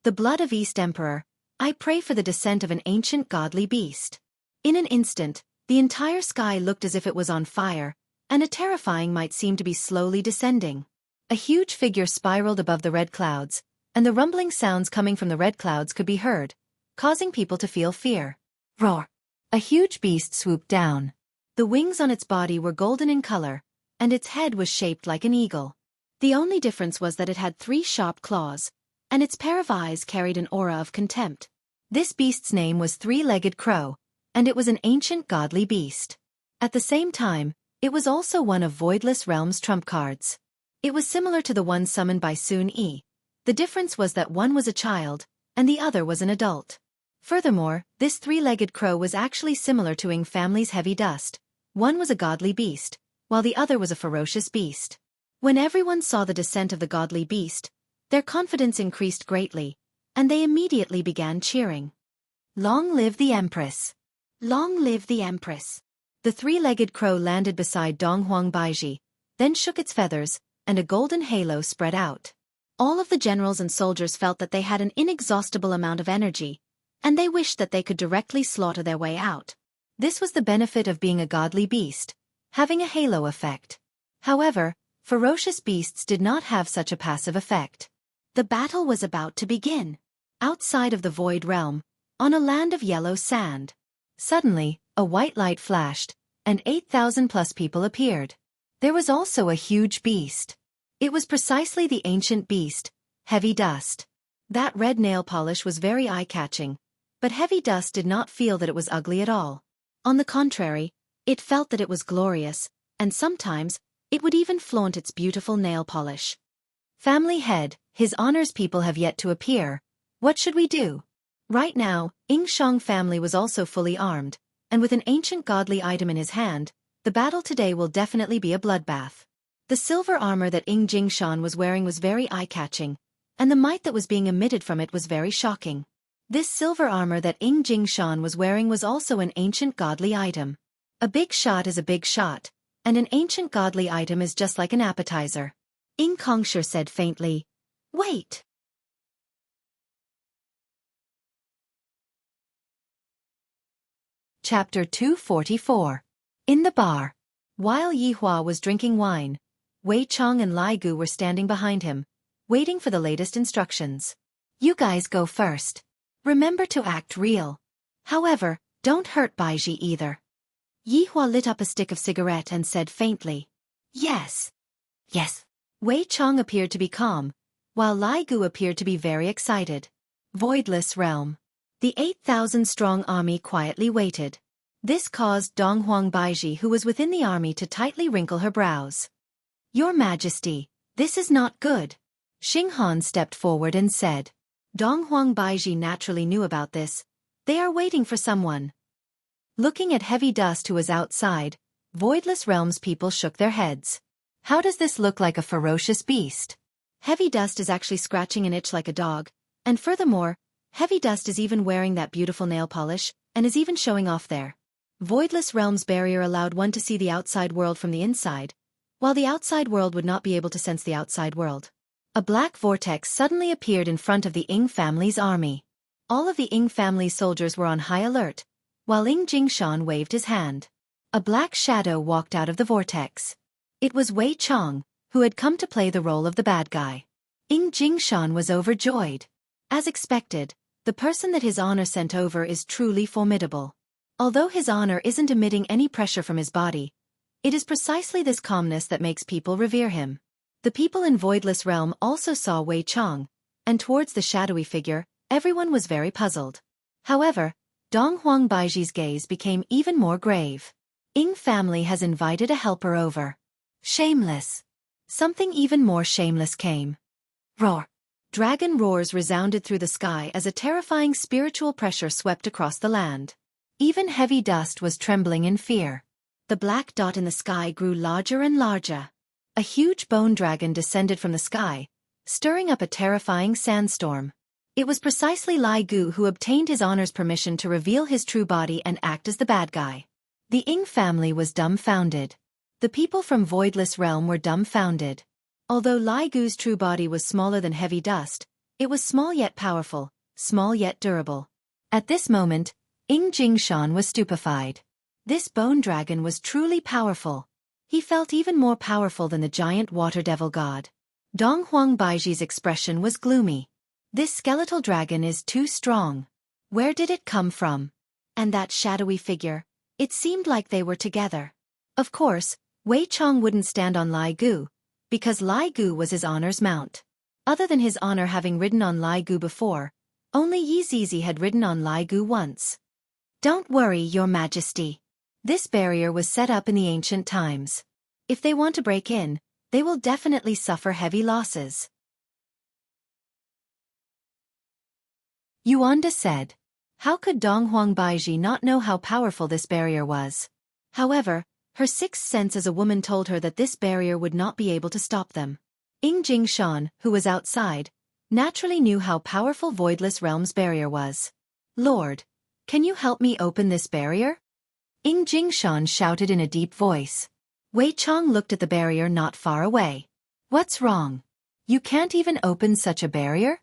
"The blood of East Emperor, I pray for the descent of an ancient godly beast." In an instant, the entire sky looked as if it was on fire, and a terrifying might seemed to be slowly descending. A huge figure spiraled above the red clouds, and the rumbling sounds coming from the red clouds could be heard, causing people to feel fear. Roar! A huge beast swooped down. The wings on its body were golden in color, and its head was shaped like an eagle. The only difference was that it had 3 sharp claws, and its pair of eyes carried an aura of contempt. This beast's name was Three-Legged Crow, and it was an ancient godly beast. At the same time, it was also one of Voidless Realm's trump cards. It was similar to the one summoned by Sun Yi. The difference was that one was a child, and the other was an adult. Furthermore, this three-legged crow was actually similar to Ying family's heavy dust. One was a godly beast, while the other was a ferocious beast. When everyone saw the descent of the godly beast, their confidence increased greatly, and they immediately began cheering. "Long live the Empress! Long live the Empress!" The three-legged crow landed beside Dong Huang Baiji, then shook its feathers, and a golden halo spread out. All of the generals and soldiers felt that they had an inexhaustible amount of energy, and they wished that they could directly slaughter their way out. This was the benefit of being a godly beast, having a halo effect. However, ferocious beasts did not have such a passive effect. The battle was about to begin. Outside of the void realm, on a land of yellow sand. Suddenly, a white light flashed, and 8,000 plus people appeared. There was also a huge beast. It was precisely the ancient beast, Heavy Dust. That red nail polish was very eye-catching, but Heavy Dust did not feel that it was ugly at all. On the contrary, it felt that it was glorious, and sometimes, it would even flaunt its beautiful nail polish. "Family head, His Honor's people have yet to appear. What should we do?" Right now, Ying Shang family was also fully armed, and with an ancient godly item in his hand, the battle today will definitely be a bloodbath. The silver armor that Ying Jingshan was wearing was very eye-catching, and the might that was being emitted from it was very shocking. This silver armor that Ying Jingshan was wearing was also an ancient godly item. A big shot is a big shot, and an ancient godly item is just like an appetizer. Ying Kongsher said faintly, "Wait." Chapter 244. In the bar. While Yi Hua was drinking wine, Wei Chong and Lai Gu were standing behind him, waiting for the latest instructions. "You guys go first. Remember to act real. However, don't hurt Baiji either." Yi Hua lit up a stick of cigarette and said faintly, "Yes. Yes." Wei Chong appeared to be calm, while Lai Gu appeared to be very excited. Voidless Realm. The 8,000-strong army quietly waited. This caused Dong Huang Baiji, who was within the army, to tightly wrinkle her brows. "Your Majesty, this is not good." Xing Han stepped forward and said. Dong Huang Baiji naturally knew about this. They are waiting for someone. Looking at Heavy Dust, who was outside, Voidless Realms people shook their heads. How does this look like a ferocious beast? Heavy Dust is actually scratching an itch like a dog, and furthermore, Heavy Dust is even wearing that beautiful nail polish, and is even showing off there. Voidless Realms barrier allowed one to see the outside world from the inside, while the outside world would not be able to sense the outside world. A black vortex suddenly appeared in front of the Ying family's army. All of the Ying family's soldiers were on high alert, while Ying Jingshan waved his hand. A black shadow walked out of the vortex. It was Wei Chong, who had come to play the role of the bad guy. Ying Jingshan was overjoyed. As expected, the person that his honor sent over is truly formidable. Although his honor isn't emitting any pressure from his body, it is precisely this calmness that makes people revere him. The people in Voidless Realm also saw Wei Chong, and towards the shadowy figure, everyone was very puzzled. However, Dong Huang Baiji's gaze became even more grave. Ying family has invited a helper over. Shameless. Something even more shameless came. Roar. Dragon roars resounded through the sky as a terrifying spiritual pressure swept across the land. Even Heavy Dust was trembling in fear. The black dot in the sky grew larger and larger. A huge bone dragon descended from the sky, stirring up a terrifying sandstorm. It was precisely Lai Gu who obtained his honor's permission to reveal his true body and act as the bad guy. The Ying family was dumbfounded. The people from Voidless Realm were dumbfounded. Although Lai Gu's true body was smaller than Heavy Dust, it was small yet powerful, small yet durable. At this moment, Ying Jingshan was stupefied. This bone dragon was truly powerful. He felt even more powerful than the giant water devil god. Dong Huang Baiji's expression was gloomy. This skeletal dragon is too strong. Where did it come from? And that shadowy figure, it seemed like they were together. Of course, Wei Chong wouldn't stand on Lai Gu, because Lai Gu was his honor's mount. Other than his honor having ridden on Lai Gu before, only Yi Zizi had ridden on Lai Gu once. Don't worry, Your Majesty. This barrier was set up in the ancient times. If they want to break in, they will definitely suffer heavy losses. Yuanda said. How could Dong Huang Baiji not know how powerful this barrier was? However, her sixth sense as a woman told her that this barrier would not be able to stop them. Ying Jingshan, who was outside, naturally knew how powerful Voidless Realm's barrier was. Lord, can you help me open this barrier? Ying Jingshan shouted in a deep voice. Wei Chong looked at the barrier not far away. What's wrong? You can't even open such a barrier?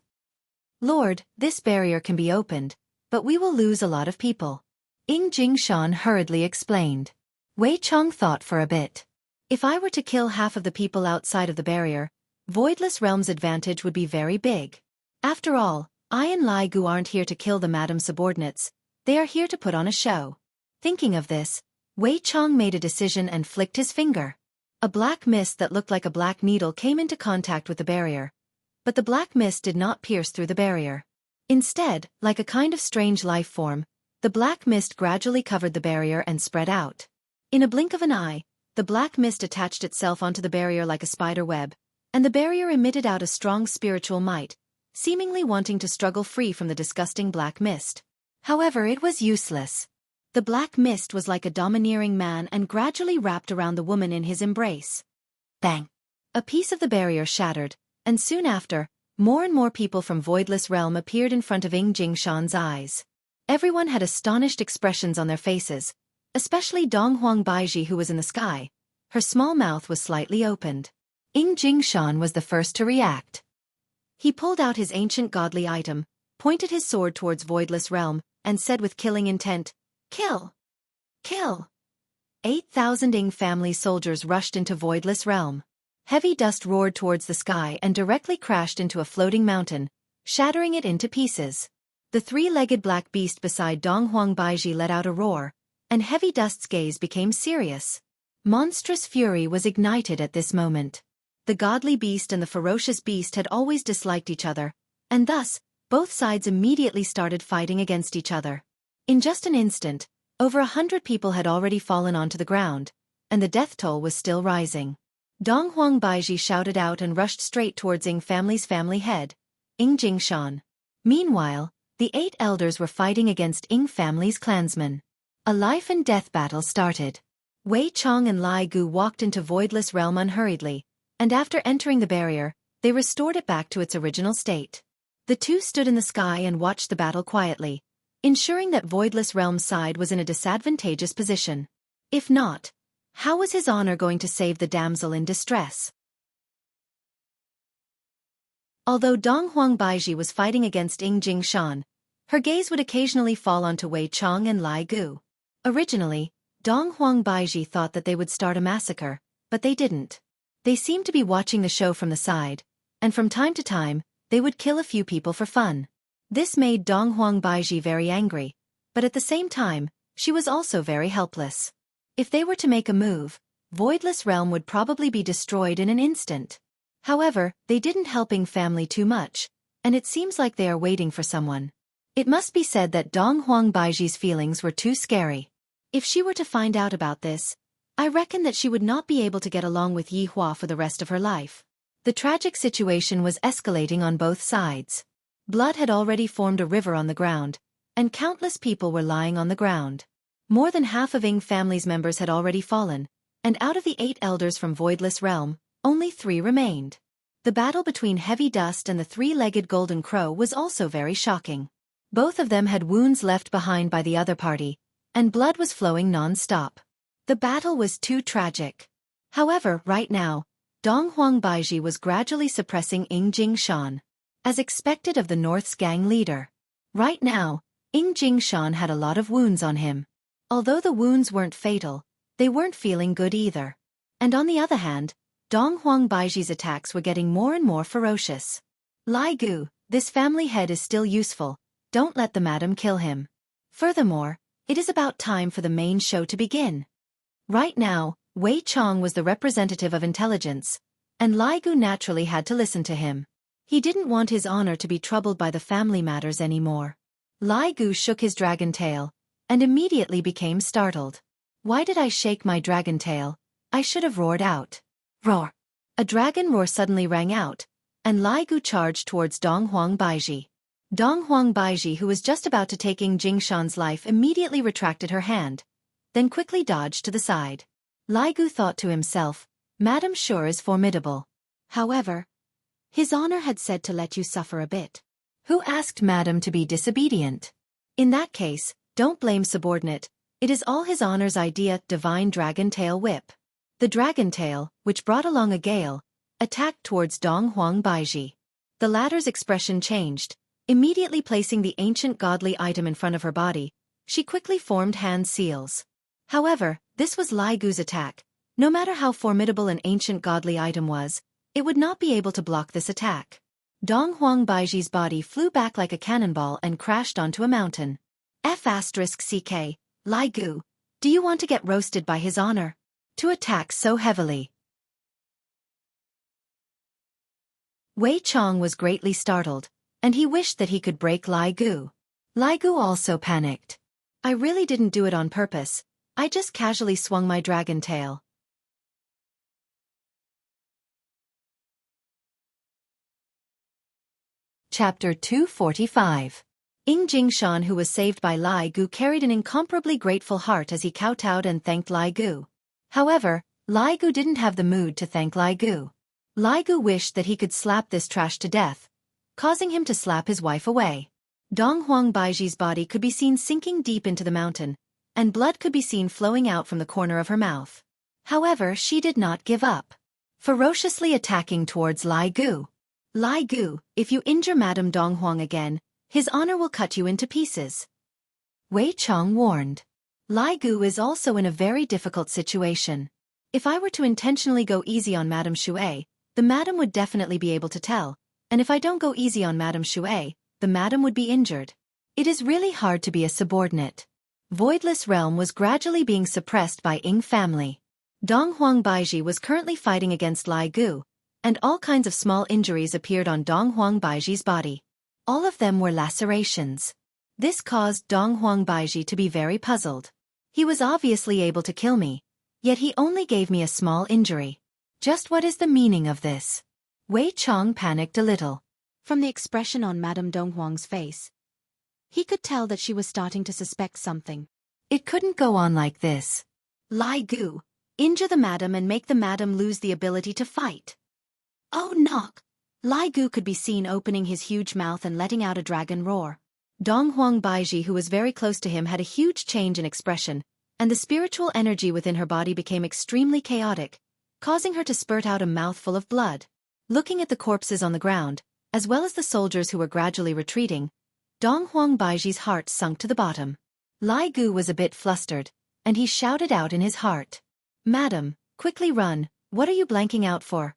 Lord, this barrier can be opened, but we will lose a lot of people. Ying Jingshan hurriedly explained. Wei Chong thought for a bit. If I were to kill half of the people outside of the barrier, Voidless Realm's advantage would be very big. After all, I and Lai Gu aren't here to kill the madam subordinates, they are here to put on a show. Thinking of this, Wei Chong made a decision and flicked his finger. A black mist that looked like a black needle came into contact with the barrier. But the black mist did not pierce through the barrier. Instead, like a kind of strange life form, the black mist gradually covered the barrier and spread out. In a blink of an eye, the black mist attached itself onto the barrier like a spider web, and the barrier emitted out a strong spiritual might, seemingly wanting to struggle free from the disgusting black mist. However, it was useless. The black mist was like a domineering man and gradually wrapped around the woman in his embrace. Bang! A piece of the barrier shattered, and soon after, more and more people from Voidless Realm appeared in front of Ying Jingshan's eyes. Everyone had astonished expressions on their faces, especially Dong Huang Baiji who was in the sky. Her small mouth was slightly opened. Ying Jingshan was the first to react. He pulled out his ancient godly item, pointed his sword towards Voidless Realm, and said with killing intent, Kill! Kill! 8,000 Ying family soldiers rushed into Voidless Realm. Heavy dust roared towards the sky and directly crashed into a floating mountain, shattering it into pieces. The three-legged black beast beside Dong Huang Baiji let out a roar, and Heavy Dust's gaze became serious. Monstrous fury was ignited at this moment. The godly beast and the ferocious beast had always disliked each other, and thus, both sides immediately started fighting against each other. In just an instant, over 100 people had already fallen onto the ground, and the death toll was still rising. Dong Huang Baiji shouted out and rushed straight towards Ying family's family head, Ying Jingshan. Meanwhile, the 8 elders were fighting against Ying family's clansmen. A life-and-death battle started. Wei Chong and Lai Gu walked into Voidless Realm unhurriedly, and after entering the barrier, they restored it back to its original state. The two stood in the sky and watched the battle quietly, ensuring that Voidless Realm's side was in a disadvantageous position. If not, how was his honor going to save the damsel in distress? Although Dong Huang Baiji was fighting against Ying Jingshan, her gaze would occasionally fall onto Wei Chong and Lai Gu. Originally, Dong Huang Baiji thought that they would start a massacre, but they didn't. They seemed to be watching the show from the side, and from time to time, they would kill a few people for fun. This made Dong Huang Baiji very angry, but at the same time, she was also very helpless. If they were to make a move, Voidless Realm would probably be destroyed in an instant. However, they didn't help Ying family too much, and it seems like they are waiting for someone. It must be said that Dong Huang Baiji's feelings were too scary. If she were to find out about this, I reckon that she would not be able to get along with Yi Hua for the rest of her life. The tragic situation was escalating on both sides. Blood had already formed a river on the ground, and countless people were lying on the ground. More than half of Ying family's members had already fallen, and out of the 8 elders from Voidless Realm, only 3 remained. The battle between Heavy Dust and the 3-legged Golden Crow was also very shocking. Both of them had wounds left behind by the other party, and blood was flowing non-stop. The battle was too tragic. However, right now, Dong Huang Baiji was gradually suppressing Ying Jingshan, as expected of the North's gang leader. Right now, Ying Jingshan had a lot of wounds on him. Although the wounds weren't fatal, they weren't feeling good either. And on the other hand, Dong Huang Baiji's attacks were getting more and more ferocious. Lai Gu, this family head is still useful, don't let the madam kill him. Furthermore, it is about time for the main show to begin. Right now, Wei Chong was the representative of intelligence, and Lai Gu naturally had to listen to him. He didn't want his honor to be troubled by the family matters anymore. Lai Gu shook his dragon tail, and immediately became startled. Why did I shake my dragon tail? I should have roared out. Roar! A dragon roar suddenly rang out, and Lai Gu charged towards Dong Huang Baiji. Dong Huang Baiji, who was just about to take Ying Jingshan's life, immediately retracted her hand, then quickly dodged to the side. Lai Gu thought to himself, Madam sure is formidable. However, his honor had said to let you suffer a bit. Who asked Madam to be disobedient? In that case, don't blame subordinate, it is all his honor's idea. Divine Dragon Tail Whip. The dragon tail, which brought along a gale, attacked towards Dong Huang Baiji. The latter's expression changed. Immediately placing the ancient godly item in front of her body, she quickly formed hand seals. However, this was Lai Gu's attack. No matter how formidable an ancient godly item was, it would not be able to block this attack. Dong Huang Baiji's body flew back like a cannonball and crashed onto a mountain. F***ck, Lai Gu, do you want to get roasted by his honor? To attack so heavily. Wei Chong was greatly startled, and he wished that he could break Lai Gu. Lai Gu also panicked. I really didn't do it on purpose, I just casually swung my dragon tail. Chapter 245. Ying Jingshan, who was saved by Lai Gu, carried an incomparably grateful heart as he kowtowed and thanked Lai Gu. However, Lai Gu didn't have the mood to thank Lai Gu. Lai Gu wished that he could slap this trash to death, causing him to slap his wife away. Dong Huang Baiji's body could be seen sinking deep into the mountain, and blood could be seen flowing out from the corner of her mouth. However, she did not give up, ferociously attacking towards Lai Gu. Lai Gu, if you injure Madame Dong Huang again, his honor will cut you into pieces. Wei Chong warned. Lai Gu is also in a very difficult situation. If I were to intentionally go easy on Madame Shui, the madam would definitely be able to tell, and if I don't go easy on Madame Shui, the madam would be injured. It is really hard to be a subordinate. Voidless Realm was gradually being suppressed by Ying family. Dong Huang Baiji was currently fighting against Lai Gu, and all kinds of small injuries appeared on Dong Huang Baiji's body. All of them were lacerations. This caused Dong Huang Baiji to be very puzzled. He was obviously able to kill me, yet he only gave me a small injury. Just what is the meaning of this? Wei Chong panicked a little. From the expression on Madame Dong Huang's face, he could tell that she was starting to suspect something. It couldn't go on like this. Lai Gu, injure the madam and make the madam lose the ability to fight. Oh knock! Lai Gu could be seen opening his huge mouth and letting out a dragon roar. Dong Huang Baiji, who was very close to him, had a huge change in expression, and the spiritual energy within her body became extremely chaotic, causing her to spurt out a mouthful of blood. Looking at the corpses on the ground, as well as the soldiers who were gradually retreating, Dong Huang Baiji's heart sunk to the bottom. Lai Gu was a bit flustered, and he shouted out in his heart, "Madam, quickly run, what are you blanking out for?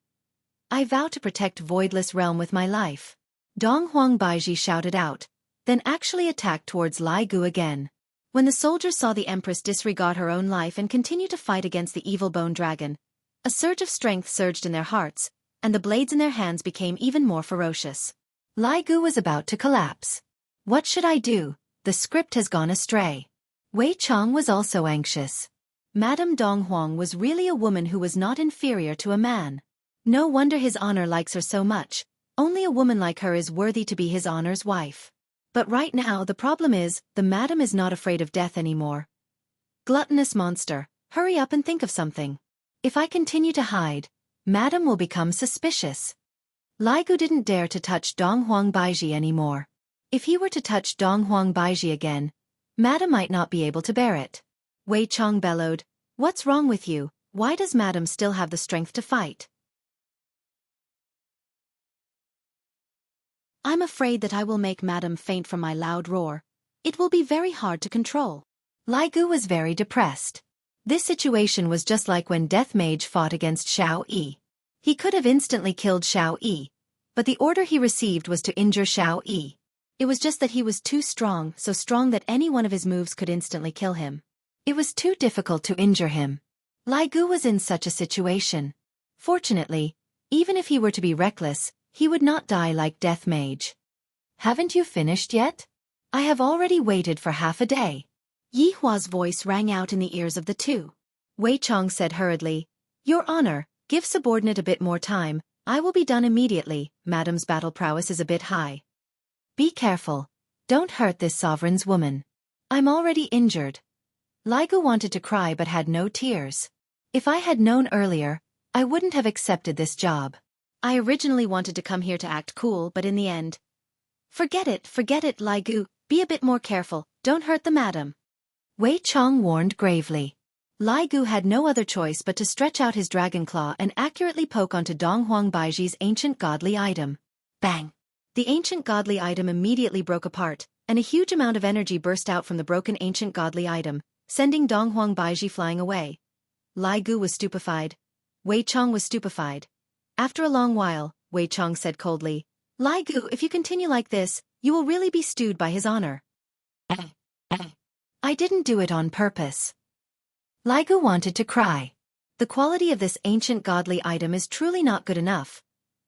I vow to protect Voidless Realm with my life." Dong Huang Baiji shouted out, then actually attacked towards Lai Gu again. When the soldiers saw the Empress disregard her own life and continue to fight against the evil bone dragon, a surge of strength surged in their hearts, and the blades in their hands became even more ferocious. Lai Gu was about to collapse. What should I do? The script has gone astray. Wei Chong was also anxious. Madame Dong Huang was really a woman who was not inferior to a man. No wonder his honor likes her so much. Only a woman like her is worthy to be his honor's wife. But right now the problem is, the madam is not afraid of death anymore. Gluttonous monster, hurry up and think of something. If I continue to hide, madam will become suspicious. Lai Gu didn't dare to touch Dong Huang Baiji anymore. If he were to touch Dong Huang Baiji again, madam might not be able to bear it. Wei Chong bellowed, "What's wrong with you? Why does madam still have the strength to fight?" "I'm afraid that I will make madam faint from my loud roar. It will be very hard to control." Lai Gu was very depressed. This situation was just like when Death Mage fought against Xiao Yi. He could have instantly killed Xiao Yi, but the order he received was to injure Xiao Yi. It was just that he was too strong, so strong that any one of his moves could instantly kill him. It was too difficult to injure him. Lai Gu was in such a situation. Fortunately, even if he were to be reckless, he would not die like Death Mage. "Haven't you finished yet? I have already waited for half a day." Yi Hua's voice rang out in the ears of the two. Wei Chong said hurriedly, "Your Honor, give subordinate a bit more time, I will be done immediately, madam's battle prowess is a bit high." "Be careful. Don't hurt this sovereign's woman. I'm already injured." Lai Gu wanted to cry but had no tears. "If I had known earlier, I wouldn't have accepted this job. I originally wanted to come here to act cool, but in the end..." Forget it, Lai Gu, be a bit more careful, don't hurt the madam." Wei Chong warned gravely. Lai Gu had no other choice but to stretch out his dragon claw and accurately poke onto Dong Huang Baiji's ancient godly item. Bang! The ancient godly item immediately broke apart, and a huge amount of energy burst out from the broken ancient godly item, sending Dong Huang Baiji flying away. Lai Gu was stupefied. Wei Chong was stupefied. After a long while, Wei Chong said coldly, "Lai Gu, if you continue like this, you will really be stewed by his honor." "I didn't do it on purpose." Lai Gu wanted to cry. The quality of this ancient godly item is truly not good enough.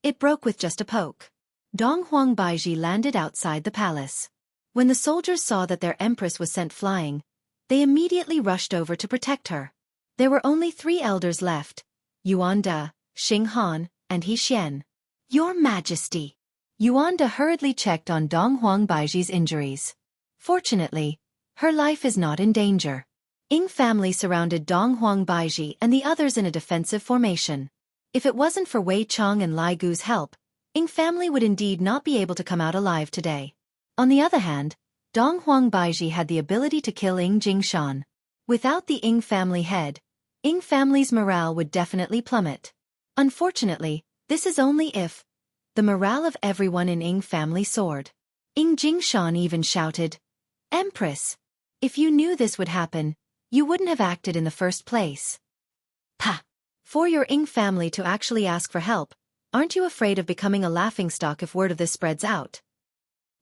It broke with just a poke. Dong Huang Baiji landed outside the palace. When the soldiers saw that their empress was sent flying, they immediately rushed over to protect her. There were only 3 elders left, Yuan De, Xing Han, and He Xian. "Your Majesty." Yuan De hurriedly checked on Dong Huang Baiji's injuries. Fortunately, her life is not in danger. Ying family surrounded Dong Huang Baiji and the others in a defensive formation. If it wasn't for Wei Chong and Lai Gu's help, Ying family would indeed not be able to come out alive today. On the other hand, Dong Huang Baiji had the ability to kill Ying Jingshan. Without the Ying family head, Ying family's morale would definitely plummet. Unfortunately, this is only if the morale of everyone in Ying family soared. Ying Jingshan even shouted, "Empress! If you knew this would happen, you wouldn't have acted in the first place." "Pah! For your Ying family to actually ask for help, aren't you afraid of becoming a laughingstock if word of this spreads out?"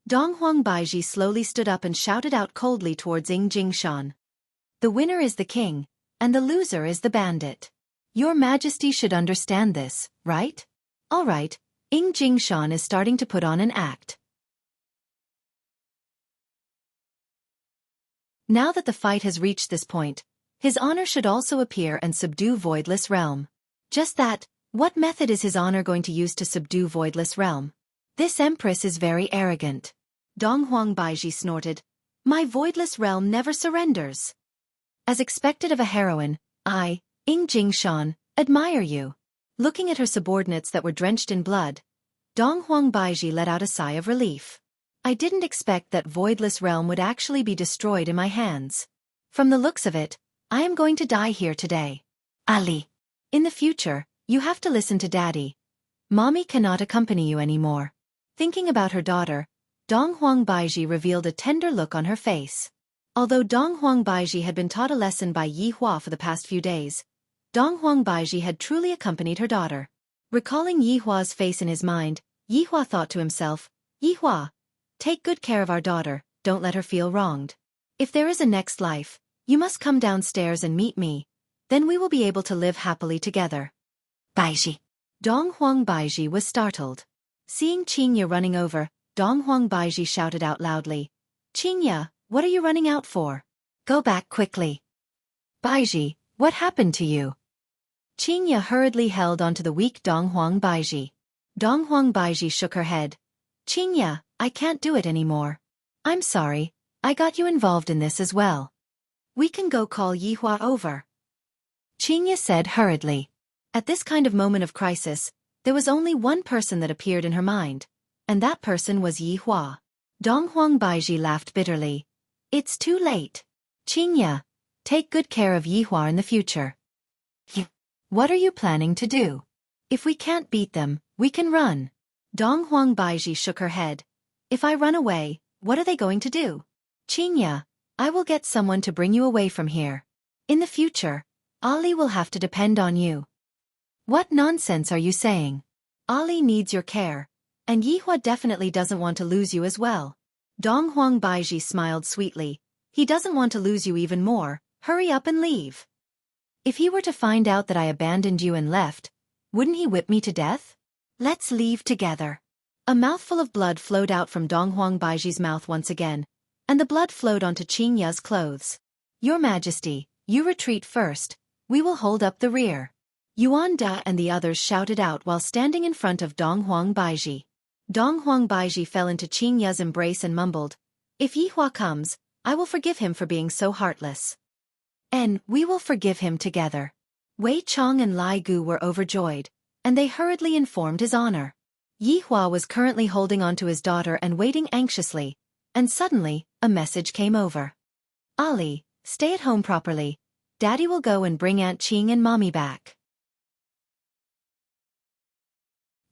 Dong Huang Baiji slowly stood up and shouted out coldly towards Ying Jingshan. "The winner is the king, and the loser is the bandit. Your Majesty should understand this, right?" "All right." Ying Jingshan is starting to put on an act. Now that the fight has reached this point, his honor should also appear and subdue Voidless Realm. Just that, what method is his honor going to use to subdue Voidless Realm? This empress is very arrogant. Dong Huang Baiji snorted, "My Voidless Realm never surrenders." As expected of a heroine, I, Ing Jingshan, admire you. Looking at her subordinates that were drenched in blood, Dong Huang Baiji let out a sigh of relief. I didn't expect that voidless realm would actually be destroyed in my hands. From the looks of it, I am going to die here today. Ali. In the future, you have to listen to Daddy. Mommy cannot accompany you anymore. Thinking about her daughter, Dong Huang Baiji revealed a tender look on her face. Although Dong Huang Baiji had been taught a lesson by Yi Hua for the past few days, Dong Huang Baiji had truly accompanied her daughter. Recalling Yi Hua's face in his mind, Yi Hua thought to himself, Yi Hua, take good care of our daughter, don't let her feel wronged. If there is a next life, you must come downstairs and meet me. Then we will be able to live happily together. Baiji. Dong Huang Baiji was startled. Seeing Qingya running over, Dong Huang Baiji shouted out loudly, Qingya, what are you running out for? Go back quickly. Baiji, what happened to you? Qingya hurriedly held onto the weak Dong Huang Baiji. Dong Huang Baiji shook her head. Qingya, I can't do it anymore. I'm sorry, I got you involved in this as well. We can go call Yi Hua over. Qingya said hurriedly. At this kind of moment of crisis, there was only one person that appeared in her mind, and that person was Yi Hua. Dong Huang Baiji laughed bitterly. It's too late. Qingya, take good care of Yi Hua in the future. What are you planning to do? If we can't beat them, we can run. Dong Huang Baiji shook her head. If I run away, what are they going to do? Qingya, I will get someone to bring you away from here. In the future, Ali will have to depend on you. What nonsense are you saying? Ali needs your care, and Yi Hua definitely doesn't want to lose you as well. Dong Huang Baiji smiled sweetly. He doesn't want to lose you even more, hurry up and leave. If he were to find out that I abandoned you and left, wouldn't he whip me to death? Let's leave together. A mouthful of blood flowed out from Dong Huang Baiji's mouth once again, and the blood flowed onto Qingya's clothes. Your Majesty, you retreat first, we will hold up the rear. Yuan Da and the others shouted out while standing in front of Dong Huang Baiji. Dong Huang Baiji fell into Qingya's embrace and mumbled, If Yi Hua comes, I will forgive him for being so heartless. And we will forgive him together. Wei Chong and Lai Gu were overjoyed, and they hurriedly informed His Honor. Yi Hua was currently holding on to his daughter and waiting anxiously, and suddenly, a message came over. Ali, stay at home properly. Daddy will go and bring Aunt Qing and Mommy back.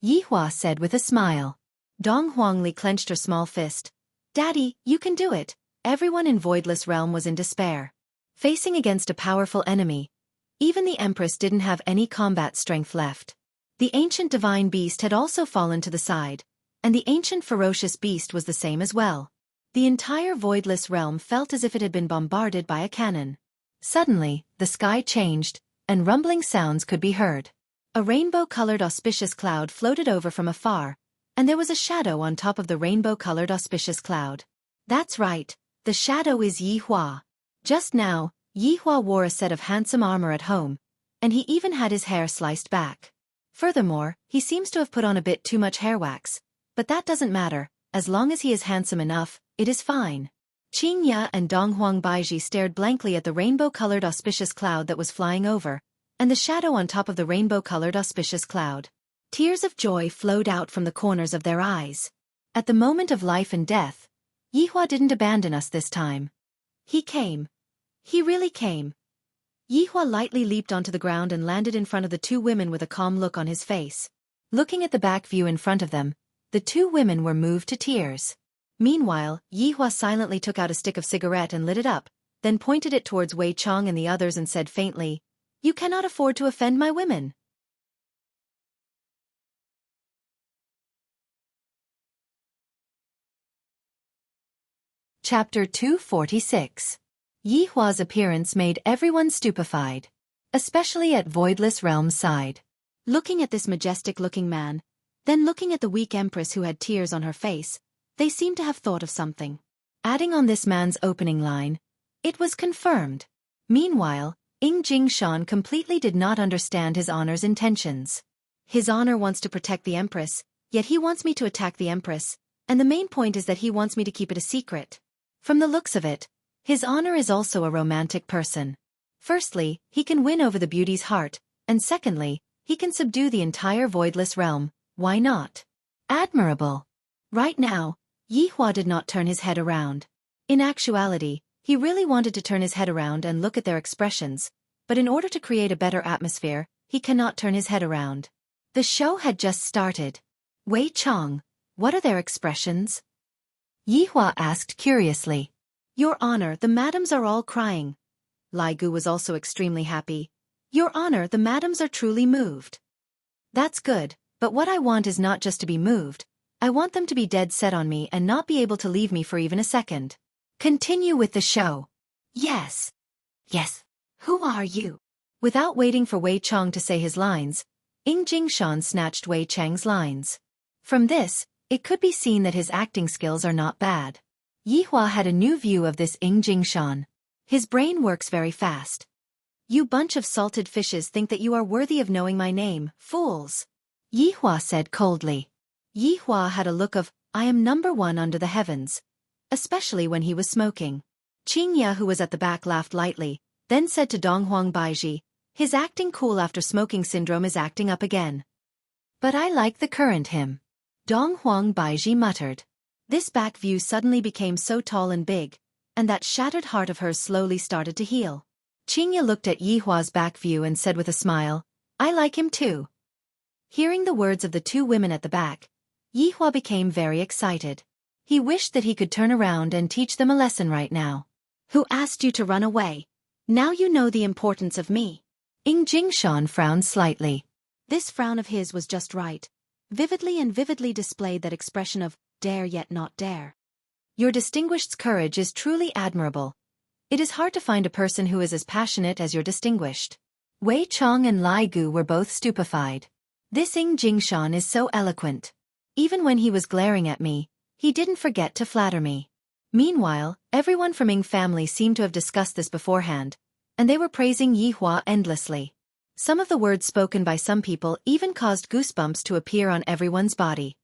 Yi Hua said with a smile. Dong Huangli clenched her small fist. Daddy, you can do it. Everyone in Voidless Realm was in despair. Facing against a powerful enemy, even the Empress didn't have any combat strength left. The ancient divine beast had also fallen to the side, and the ancient ferocious beast was the same as well. The entire Voidless Realm felt as if it had been bombarded by a cannon. Suddenly, the sky changed, and rumbling sounds could be heard. A rainbow-colored auspicious cloud floated over from afar, and there was a shadow on top of the rainbow-colored auspicious cloud. That's right, the shadow is Yi Hua. Just now, Yi Hua wore a set of handsome armor at home, and he even had his hair sliced back. Furthermore, he seems to have put on a bit too much hair wax, but that doesn't matter, as long as he is handsome enough, it is fine. Qingya and Dong Huang Baiji stared blankly at the rainbow-colored auspicious cloud that was flying over, and the shadow on top of the rainbow-colored auspicious cloud. Tears of joy flowed out from the corners of their eyes. At the moment of life and death, Yi Hua didn't abandon us this time. He came. He really came. Yi Hua lightly leaped onto the ground and landed in front of the two women with a calm look on his face. Looking at the back view in front of them, the two women were moved to tears. Meanwhile, Yi Hua silently took out a stick of cigarette and lit it up, then pointed it towards Wei Chong and the others and said faintly, You cannot afford to offend my women. Chapter 246. Yi Hua's appearance made everyone stupefied, especially at Voidless Realm's side. Looking at this majestic-looking man, then looking at the weak empress who had tears on her face, they seemed to have thought of something. Adding on this man's opening line, it was confirmed. Meanwhile, Ing Jingshan completely did not understand His Honor's intentions. His Honor wants to protect the Empress, yet he wants me to attack the Empress, and the main point is that he wants me to keep it a secret. From the looks of it, His Honor is also a romantic person. Firstly, he can win over the beauty's heart, and secondly, he can subdue the entire voidless realm. Why not? Admirable. Right now, Yihua did not turn his head around. In actuality, he really wanted to turn his head around and look at their expressions, but in order to create a better atmosphere, he cannot turn his head around. The show had just started. Wei Chong, what are their expressions? Yihua asked curiously. Your Honor, the madams are all crying. Lai Gu was also extremely happy. Your Honor, the madams are truly moved. That's good, but what I want is not just to be moved. I want them to be dead set on me and not be able to leave me for even a second. Continue with the show. Yes. Yes. Who are you? Without waiting for Wei Chong to say his lines, Ying Jingshan snatched Wei Chang's lines. From this, it could be seen that his acting skills are not bad. Yihua had a new view of this Ying Jingshan. His brain works very fast. You bunch of salted fishes think that you are worthy of knowing my name, fools. Yihua said coldly. Yihua had a look of, I am number one under the heavens. Especially when he was smoking. Qingya, who was at the back, laughed lightly, then said to Donghuang Baiji, his acting cool after smoking syndrome is acting up again. But I like the current him. Donghuang Baiji muttered. This back view suddenly became so tall and big, and that shattered heart of hers slowly started to heal. Qingya looked at Yihua's back view and said with a smile, I like him too. Hearing the words of the two women at the back, Yihua became very excited. He wished that he could turn around and teach them a lesson right now. Who asked you to run away? Now you know the importance of me. Ying Jingshan frowned slightly. This frown of his was just right. Vividly displayed that expression of, dare yet not dare. Your distinguished's courage is truly admirable. It is hard to find a person who is as passionate as your distinguished. Wei Chong and Lai Gu were both stupefied. This Ying Jingshan is so eloquent. Even when he was glaring at me, he didn't forget to flatter me. Meanwhile, everyone from Ying family seemed to have discussed this beforehand, and they were praising Yihua endlessly. Some of the words spoken by some people even caused goosebumps to appear on everyone's body.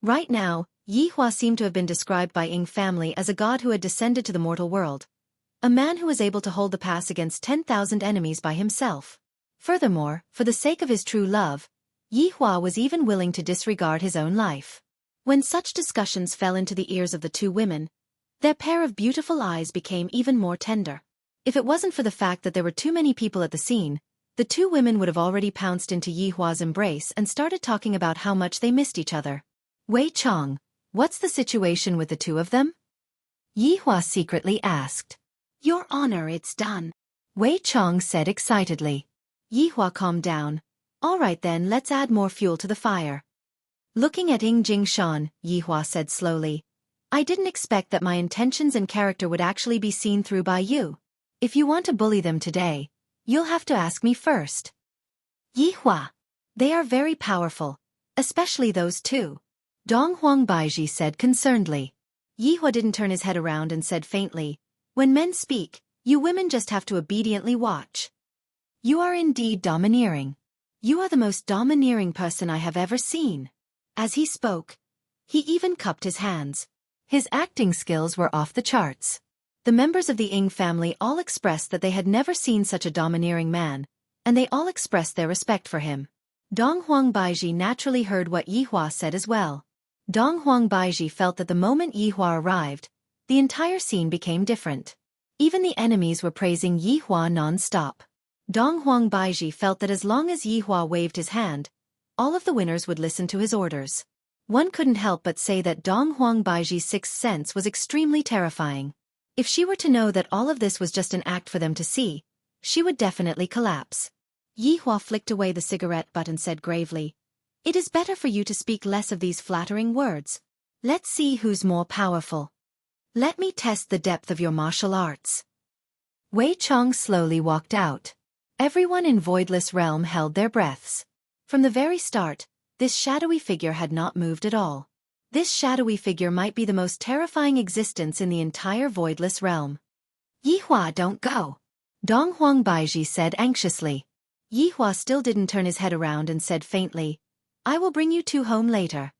Right now, Yihua seemed to have been described by Ying family as a god who had descended to the mortal world. A man who was able to hold the pass against 10,000 enemies by himself. Furthermore, for the sake of his true love, Yihua was even willing to disregard his own life. When such discussions fell into the ears of the two women, their pair of beautiful eyes became even more tender. If it wasn't for the fact that there were too many people at the scene, the two women would have already pounced into Yihua's embrace and started talking about how much they missed each other. Wei Chong, what's the situation with the two of them? Yihua secretly asked. Your Honor, it's done. Wei Chong said excitedly. Yihua calmed down. All right then, let's add more fuel to the fire. Looking at Ying Jingshan, Yihua said slowly. I didn't expect that my intentions and character would actually be seen through by you. If you want to bully them today, you'll have to ask me first. Yihua. They are very powerful. Especially those two. Donghuang Baiji said concernedly. Yihua didn't turn his head around and said faintly, when men speak, you women just have to obediently watch. You are indeed domineering. You are the most domineering person I have ever seen. As he spoke, he even cupped his hands. His acting skills were off the charts. The members of the Ying family all expressed that they had never seen such a domineering man, and they all expressed their respect for him. Donghuang Baiji naturally heard what Yihua said as well. Donghuang Baiji felt that the moment Yihua arrived, the entire scene became different. Even the enemies were praising Yihua non-stop. Donghuang Baiji felt that as long as Yihua waved his hand, all of the winners would listen to his orders. One couldn't help but say that Donghuang Baiji's sixth sense was extremely terrifying. If she were to know that all of this was just an act for them to see, she would definitely collapse. Yihua flicked away the cigarette butt and said gravely, It is better for you to speak less of these flattering words. Let's see who's more powerful. Let me test the depth of your martial arts. Wei Chong slowly walked out. Everyone in Voidless Realm held their breaths. From the very start, this shadowy figure had not moved at all. This shadowy figure might be the most terrifying existence in the entire Voidless Realm. Yihua, don't go. Donghuang Baiji said anxiously. Yihua still didn't turn his head around and said faintly, I will bring you two home later.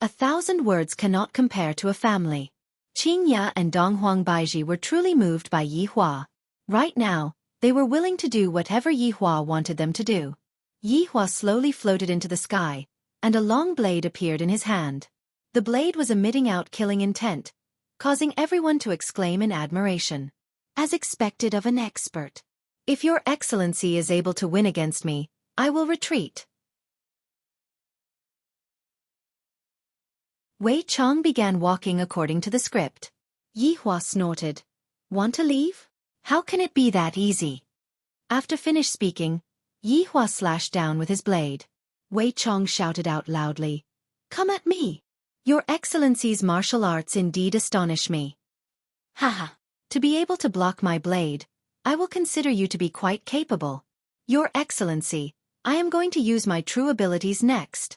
1,000 words cannot compare to a family. Qingya and Donghuang Baiji were truly moved by Yi Hua. Right now, they were willing to do whatever Yi Hua wanted them to do. Yi Hua slowly floated into the sky, and a long blade appeared in his hand. The blade was emitting out killing intent, causing everyone to exclaim in admiration. As expected of an expert. If your excellency is able to win against me, I will retreat. Wei Chong began walking according to the script. Yi Hua snorted. Want to leave? How can it be that easy? After finished speaking, Yi Hua slashed down with his blade. Wei Chong shouted out loudly. Come at me! Your excellency's martial arts indeed astonish me. Haha. To be able to block my blade, I will consider you to be quite capable. Your excellency, I am going to use my true abilities next.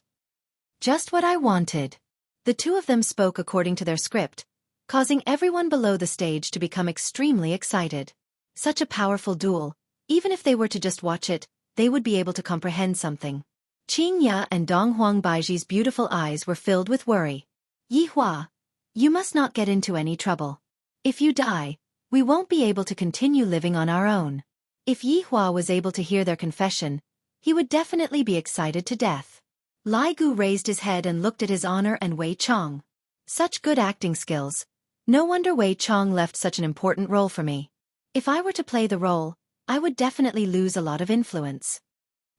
Just what I wanted. The two of them spoke according to their script, causing everyone below the stage to become extremely excited. Such a powerful duel, even if they were to just watch it, they would be able to comprehend something. Qingya and Donghuang Baiji's beautiful eyes were filled with worry. Yi Hua, you must not get into any trouble. If you die, we won't be able to continue living on our own. If Yi Hua was able to hear their confession, he would definitely be excited to death. Lai Gu raised his head and looked at his honor and Wei Chong. Such good acting skills. No wonder Wei Chong left such an important role for me. If I were to play the role, I would definitely lose a lot of influence.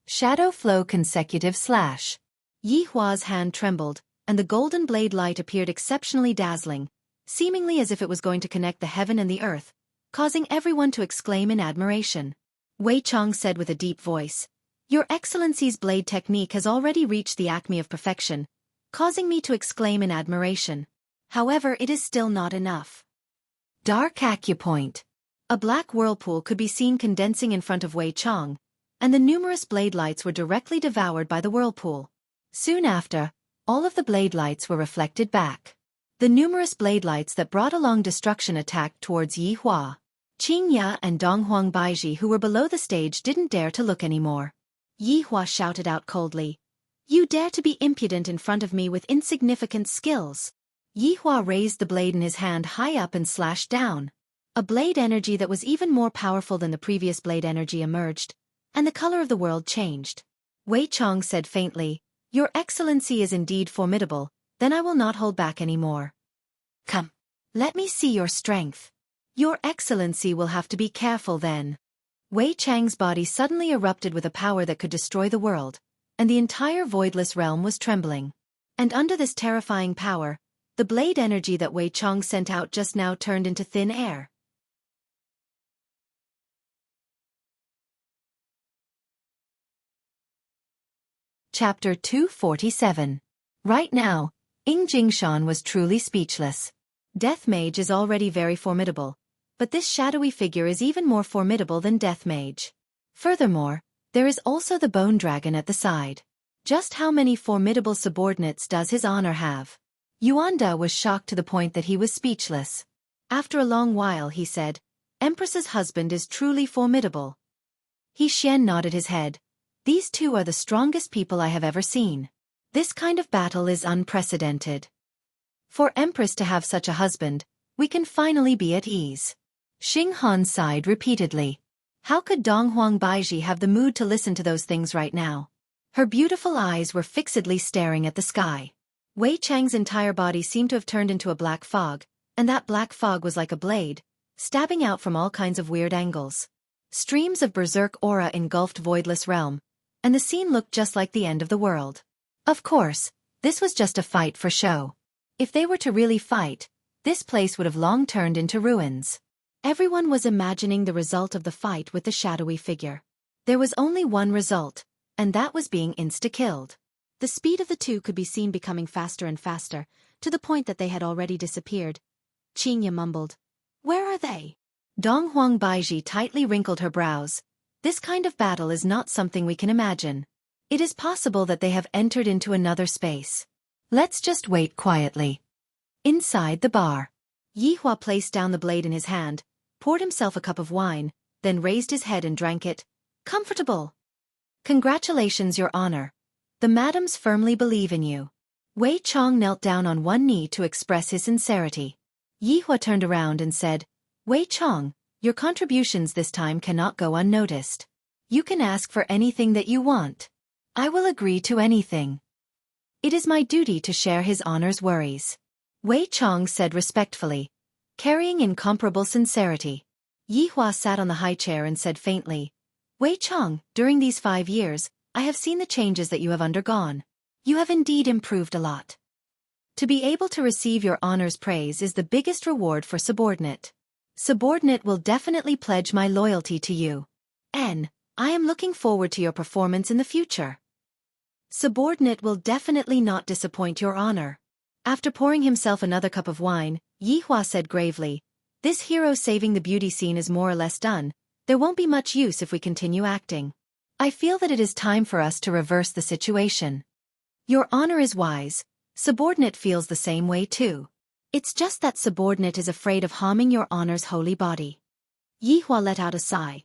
Shadow flow consecutive slash. Yi Hua's hand trembled, and the golden blade light appeared exceptionally dazzling, seemingly as if it was going to connect the heaven and the earth, causing everyone to exclaim in admiration. Wei Chong said with a deep voice, Your Excellency's blade technique has already reached the acme of perfection, causing me to exclaim in admiration. However, it is still not enough. Dark acupoint. A black whirlpool could be seen condensing in front of Wei Chong, and the numerous blade lights were directly devoured by the whirlpool. Soon after, all of the blade lights were reflected back. The numerous blade lights that brought along destruction attacked towards Yi Hua. Qingya and Donghuang Baiji who were below the stage didn't dare to look anymore. Yi Hua shouted out coldly, You dare to be impudent in front of me with insignificant skills. Yi Hua raised the blade in his hand high up and slashed down. A blade energy that was even more powerful than the previous blade energy emerged, and the color of the world changed. Wei Chong said faintly, Your Excellency is indeed formidable, then I will not hold back anymore. Come. Let me see your strength. Your Excellency will have to be careful then. Wei Chang's body suddenly erupted with a power that could destroy the world, and the entire voidless realm was trembling. And under this terrifying power, the blade energy that Wei Chong sent out just now turned into thin air. Chapter 247. Right now, Ying Jingshan was truly speechless. Death Mage is already very formidable, but this shadowy figure is even more formidable than Death Mage. Furthermore, there is also the Bone Dragon at the side. Just how many formidable subordinates does his honor have? Yuanda was shocked to the point that he was speechless. After a long while he said, Empress's husband is truly formidable. He Xian nodded his head. These two are the strongest people I have ever seen. This kind of battle is unprecedented. For Empress to have such a husband, we can finally be at ease. Xing Han sighed repeatedly. How could Donghuang Baiji have the mood to listen to those things right now? Her beautiful eyes were fixedly staring at the sky. Wei Chang's entire body seemed to have turned into a black fog, and that black fog was like a blade, stabbing out from all kinds of weird angles. Streams of berserk aura engulfed voidless realm, and the scene looked just like the end of the world. Of course, this was just a fight for show. If they were to really fight, this place would have long turned into ruins. Everyone was imagining the result of the fight with the shadowy figure. There was only one result, and that was being insta-killed. The speed of the two could be seen becoming faster and faster, to the point that they had already disappeared. Qingya mumbled, Where are they? Donghuang Baiji tightly wrinkled her brows. This kind of battle is not something we can imagine. It is possible that they have entered into another space. Let's just wait quietly. Inside the bar, Yi Hua placed down the blade in his hand, poured himself a cup of wine, then raised his head and drank it. Comfortable. Congratulations, Your Honor. The madams firmly believe in you. Wei Chong knelt down on one knee to express his sincerity. Yihua turned around and said, Wei Chong, your contributions this time cannot go unnoticed. You can ask for anything that you want. I will agree to anything. It is my duty to share his honor's worries. Wei Chong said respectfully, carrying incomparable sincerity. Yihua sat on the high chair and said faintly, Wei Chong, during these 5 years, I have seen the changes that you have undergone. You have indeed improved a lot. To be able to receive your honor's praise is the biggest reward for subordinate. Subordinate will definitely pledge my loyalty to you. I am looking forward to your performance in the future. Subordinate will definitely not disappoint your honor. After pouring himself another cup of wine, Yihua said gravely, This hero saving the beauty scene is more or less done. There won't be much use if we continue acting. I feel that it is time for us to reverse the situation. Your honor is wise. Subordinate feels the same way too. It's just that subordinate is afraid of harming your honor's holy body. Yihua let out a sigh.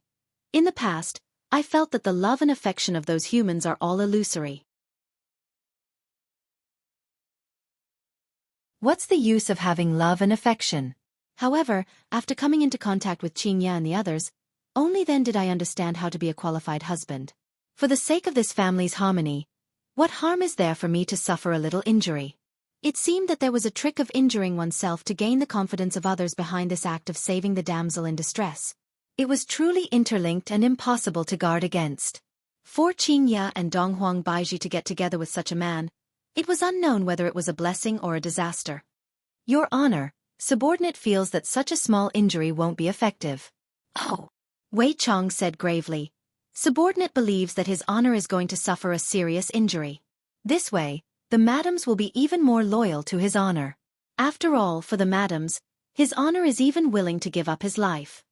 In the past, I felt that the love and affection of those humans are all illusory. What's the use of having love and affection? However, after coming into contact with Qingya and the others, only then did I understand how to be a qualified husband. For the sake of this family's harmony, what harm is there for me to suffer a little injury? It seemed that there was a trick of injuring oneself to gain the confidence of others behind this act of saving the damsel in distress. It was truly interlinked and impossible to guard against. For Qingya and Donghuang Baiji to get together with such a man, it was unknown whether it was a blessing or a disaster. Your honor, subordinate feels that such a small injury won't be effective. Oh, Wei Chong said gravely. Subordinate believes that his honor is going to suffer a serious injury. This way, the madams will be even more loyal to his honor. After all, for the madams, his honor is even willing to give up his life.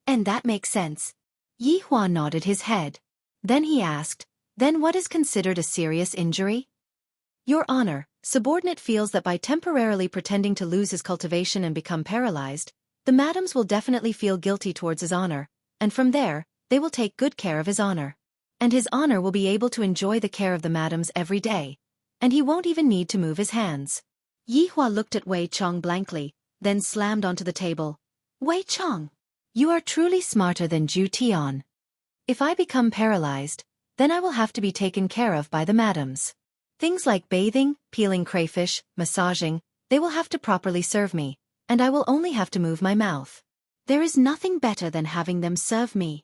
And that makes sense. Yihua nodded his head. Then he asked, Then what is considered a serious injury? Your honor, subordinate feels that by temporarily pretending to lose his cultivation and become paralyzed, the madams will definitely feel guilty towards his honor, and from there, they will take good care of his honor. And his honor will be able to enjoy the care of the madams every day, and he won't even need to move his hands. Yihua looked at Wei Chong blankly, then slammed onto the table. Wei Chong, you are truly smarter than Zhu Tian. If I become paralyzed, then I will have to be taken care of by the madams. Things like bathing, peeling crayfish, massaging, they will have to properly serve me, and I will only have to move my mouth. There is nothing better than having them serve me.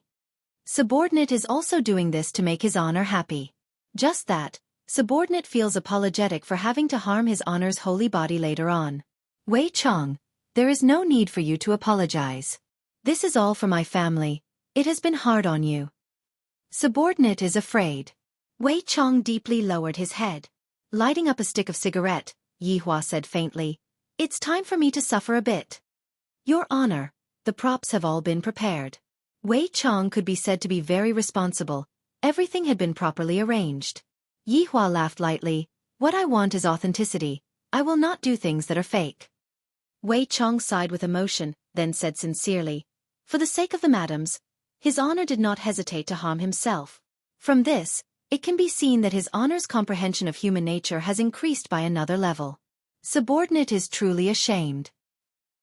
Subordinate is also doing this to make his honor happy. Just that, subordinate feels apologetic for having to harm his honor's holy body later on. Wei Chong, there is no need for you to apologize. This is all for my family. It has been hard on you. Subordinate is afraid. Wei Chong deeply lowered his head. Lighting up a stick of cigarette, Yihua said faintly, It's time for me to suffer a bit. Your honor, the props have all been prepared. Wei Chong could be said to be very responsible. Everything had been properly arranged. Yihua laughed lightly. What I want is authenticity. I will not do things that are fake. Wei Chong sighed with emotion, then said sincerely, For the sake of the madams, his honor did not hesitate to harm himself. From this, it can be seen that his honor's comprehension of human nature has increased by another level. Subordinate is truly ashamed.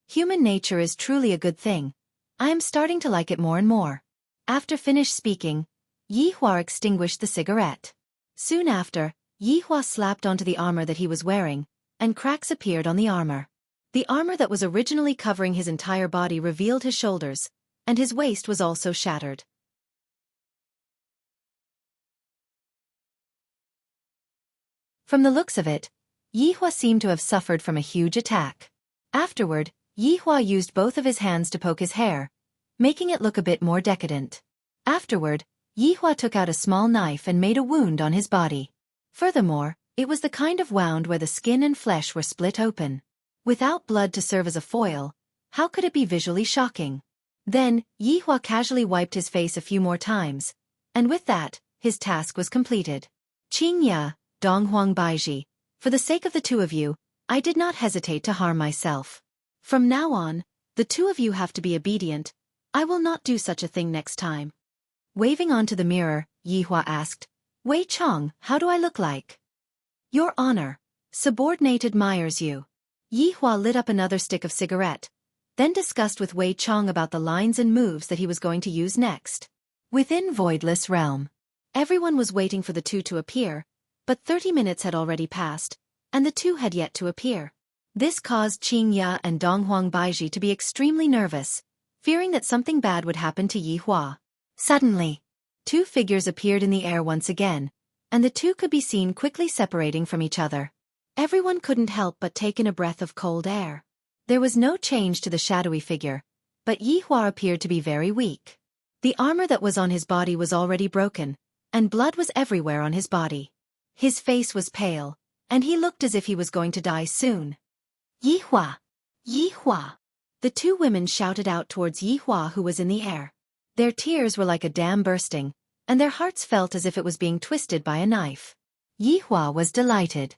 Human nature is truly a good thing. I am starting to like it more and more. After finished speaking, Yihua extinguished the cigarette. Soon after, Yihua slapped onto the armor that he was wearing, and cracks appeared on the armor. The armor that was originally covering his entire body revealed his shoulders, and his waist was also shattered. From the looks of it, Yihua seemed to have suffered from a huge attack. Afterward, Yihua used both of his hands to poke his hair, making it look a bit more decadent. Afterward, Yihua took out a small knife and made a wound on his body. Furthermore, it was the kind of wound where the skin and flesh were split open. Without blood to serve as a foil, how could it be visually shocking? Then, Yihua casually wiped his face a few more times, and with that, his task was completed. Qingya, Donghuang Baiji, for the sake of the two of you, I did not hesitate to harm myself. From now on, the two of you have to be obedient. I will not do such a thing next time. Waving onto the mirror, Yihua asked, Wei Chong, how do I look like? Your honor, subordinate admires you. Yi Hua lit up another stick of cigarette, then discussed with Wei Chong about the lines and moves that he was going to use next. Within Voidless Realm, everyone was waiting for the two to appear, but 30 minutes had already passed, and the two had yet to appear. This caused Qing Ya and Donghuang Baiji to be extremely nervous, fearing that something bad would happen to Yi Hua. Suddenly, two figures appeared in the air once again, and the two could be seen quickly separating from each other. Everyone couldn't help but take in a breath of cold air. There was no change to the shadowy figure, but Yi Hua appeared to be very weak. The armor that was on his body was already broken, and blood was everywhere on his body. His face was pale, and he looked as if he was going to die soon. Yi Hua! Yi Hua! The two women shouted out towards Yi Hua, who was in the air. Their tears were like a dam bursting, and their hearts felt as if it was being twisted by a knife. Yi Hua was delighted.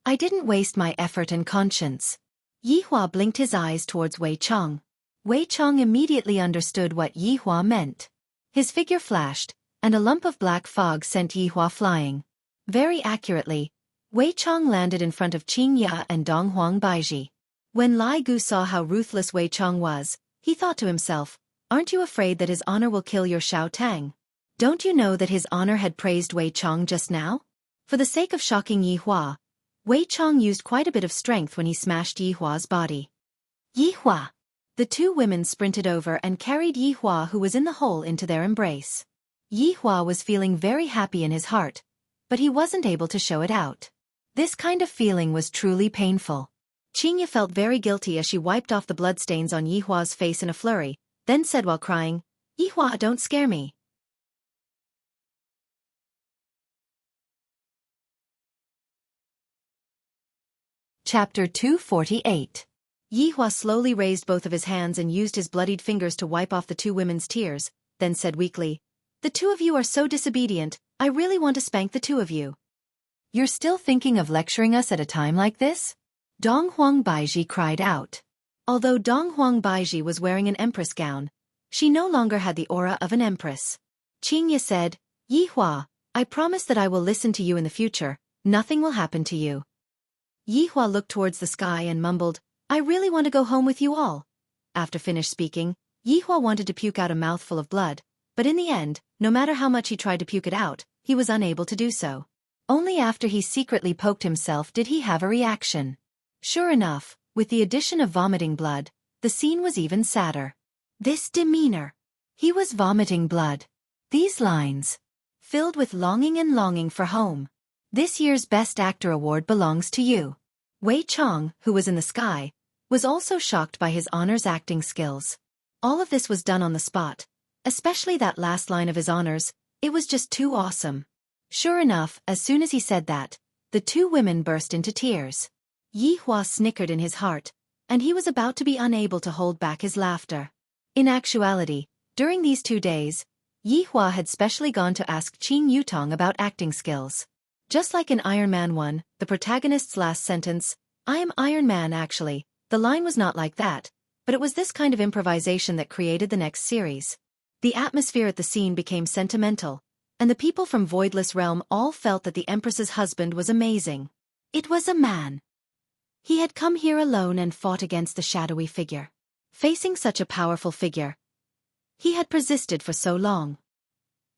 I didn't waste my effort and conscience. Yi Hua blinked his eyes towards Wei Chong. Wei Chong immediately understood what Yi Hua meant. His figure flashed, and a lump of black fog sent Yi Hua flying. Very accurately, Wei Chong landed in front of Qing Ya and Donghuang Baiji. When Lai Gu saw how ruthless Wei Chong was, he thought to himself, "Aren't you afraid that his honor will kill your Xiao Tang? Don't you know that his honor had praised Wei Chong just now?" For the sake of shocking Yi Hua, Wei Chong used quite a bit of strength when he smashed Yi Hua's body. Yi Hua! The two women sprinted over and carried Yi Hua, who was in the hole, into their embrace. Yi Hua was feeling very happy in his heart, but he wasn't able to show it out. This kind of feeling was truly painful. Qingya felt very guilty as she wiped off the bloodstains on Yi Hua's face in a flurry, then said while crying, "Yi Hua, don't scare me." Chapter 248. Yi Hua slowly raised both of his hands and used his bloodied fingers to wipe off the two women's tears, then said weakly, "The two of you are so disobedient, I really want to spank the two of you." "You're still thinking of lecturing us at a time like this?" Donghuang Baiji cried out. Although Donghuang Baiji was wearing an empress gown, she no longer had the aura of an empress. Qingya said, "Yi Hua, I promise that I will listen to you in the future, nothing will happen to you." Yi Hua looked towards the sky and mumbled, "I really want to go home with you all." After finished speaking, Yi Hua wanted to puke out a mouthful of blood, but in the end, no matter how much he tried to puke it out, he was unable to do so. Only after he secretly poked himself did he have a reaction. Sure enough, with the addition of vomiting blood, the scene was even sadder. This demeanor. He was vomiting blood. These lines. Filled with longing and longing for home. This year's Best Actor award belongs to you. Wei Chong, who was in the sky, was also shocked by his honor's acting skills. All of this was done on the spot, especially that last line of his honors. It was just too awesome. Sure enough, as soon as he said that, the two women burst into tears. Yi Hua snickered in his heart, and he was about to be unable to hold back his laughter. In actuality, during these 2 days, Yi Hua had specially gone to ask Qing Yutong about acting skills. Just like in Iron Man 1, the protagonist's last sentence, "I am Iron Man," actually, the line was not like that, but it was this kind of improvisation that created the next series. The atmosphere at the scene became sentimental, and the people from Voidless Realm all felt that the Empress's husband was amazing. It was a man. He had come here alone and fought against the shadowy figure. Facing such a powerful figure, he had persisted for so long.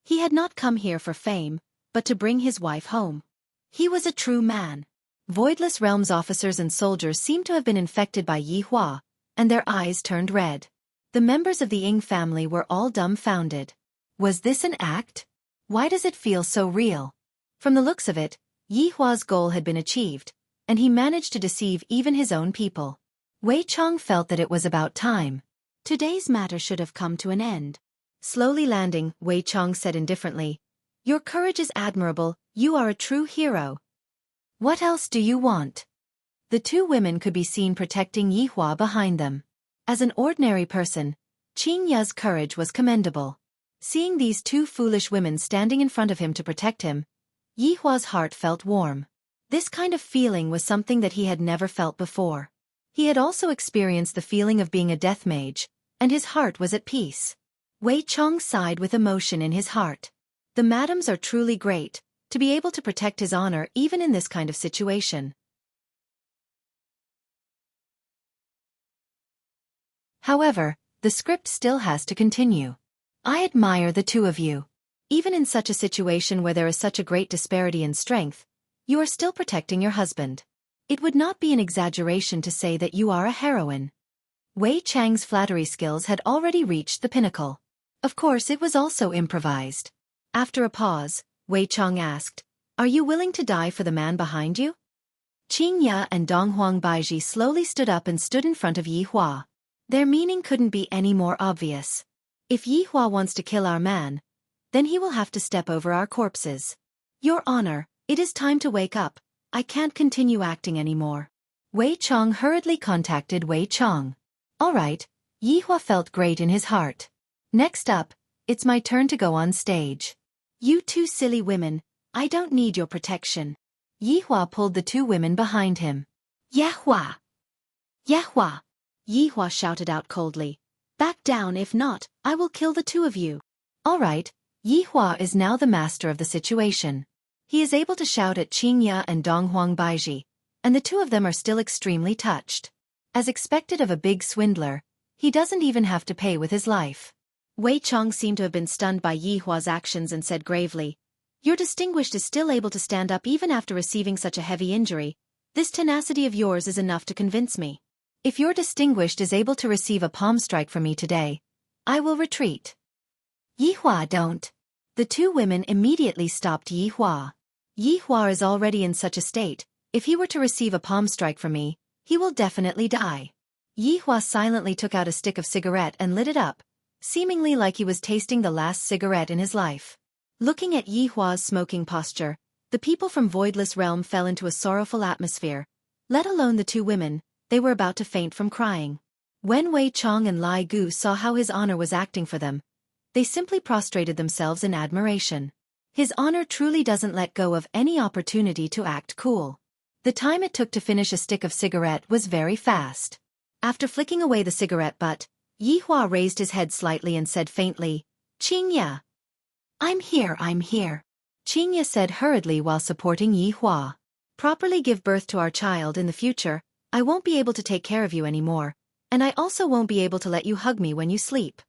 He had not come here for fame, but to bring his wife home. He was a true man. Voidless Realm's officers and soldiers seemed to have been infected by Yi Hua, and their eyes turned red. The members of the Ying family were all dumbfounded. Was this an act? Why does it feel so real? From the looks of it, Yi Hua's goal had been achieved, and he managed to deceive even his own people. Wei Chong felt that it was about time. Today's matter should have come to an end. Slowly landing, Wei Chong said indifferently, "Your courage is admirable, you are a true hero. What else do you want?" The two women could be seen protecting Yi Hua behind them. As an ordinary person, Qing Ya's courage was commendable. Seeing these two foolish women standing in front of him to protect him, Yi Hua's heart felt warm. This kind of feeling was something that he had never felt before. He had also experienced the feeling of being a death mage, and his heart was at peace. Wei Chong sighed with emotion in his heart. The madams are truly great, to be able to protect his honor even in this kind of situation. However, the script still has to continue. I admire the two of you. Even in such a situation where there is such a great disparity in strength, you are still protecting your husband. It would not be an exaggeration to say that you are a heroine. Wei Chang's flattery skills had already reached the pinnacle. Of course, it was also improvised. After a pause, Wei Chang asked, "Are you willing to die for the man behind you?" Qing Ya and Donghuang Baiji slowly stood up and stood in front of Yi Hua. Their meaning couldn't be any more obvious. If Yi Hua wants to kill our man, then he will have to step over our corpses. Your Honor, it is time to wake up. I can't continue acting anymore. Wei Chang hurriedly contacted Wei Chang. All right, Yi Hua felt great in his heart. Next up, it's my turn to go on stage. You two silly women, I don't need your protection. Yi Hua pulled the two women behind him. Yahua! Yahua! Yi Hua shouted out coldly. Back down, if not, I will kill the two of you. All right, Yi Hua is now the master of the situation. He is able to shout at Qing Ya and Donghuang Baiji, and the two of them are still extremely touched. As expected of a big swindler, he doesn't even have to pay with his life. Wei Chang seemed to have been stunned by Yi Hua's actions and said gravely, Your distinguished is still able to stand up even after receiving such a heavy injury. This tenacity of yours is enough to convince me. If your distinguished is able to receive a palm strike from me today, I will retreat. Yi Hua, don't. The two women immediately stopped Yi Hua. Yi Hua is already in such a state, if he were to receive a palm strike from me, he will definitely die. Yi Hua silently took out a stick of cigarette and lit it up, seemingly like he was tasting the last cigarette in his life. Looking at Yi Hua's smoking posture, the people from Voidless Realm fell into a sorrowful atmosphere. Let alone the two women, they were about to faint from crying. When Wei Chang and Lai Gu saw how his honor was acting for them, they simply prostrated themselves in admiration. His honor truly doesn't let go of any opportunity to act cool. The time it took to finish a stick of cigarette was very fast. After flicking away the cigarette butt, Yi Hua raised his head slightly and said faintly, Qing Ya. I'm here. Qing Ya said hurriedly while supporting Yi Hua. Properly give birth to our child in the future, I won't be able to take care of you anymore, and I also won't be able to let you hug me when you sleep.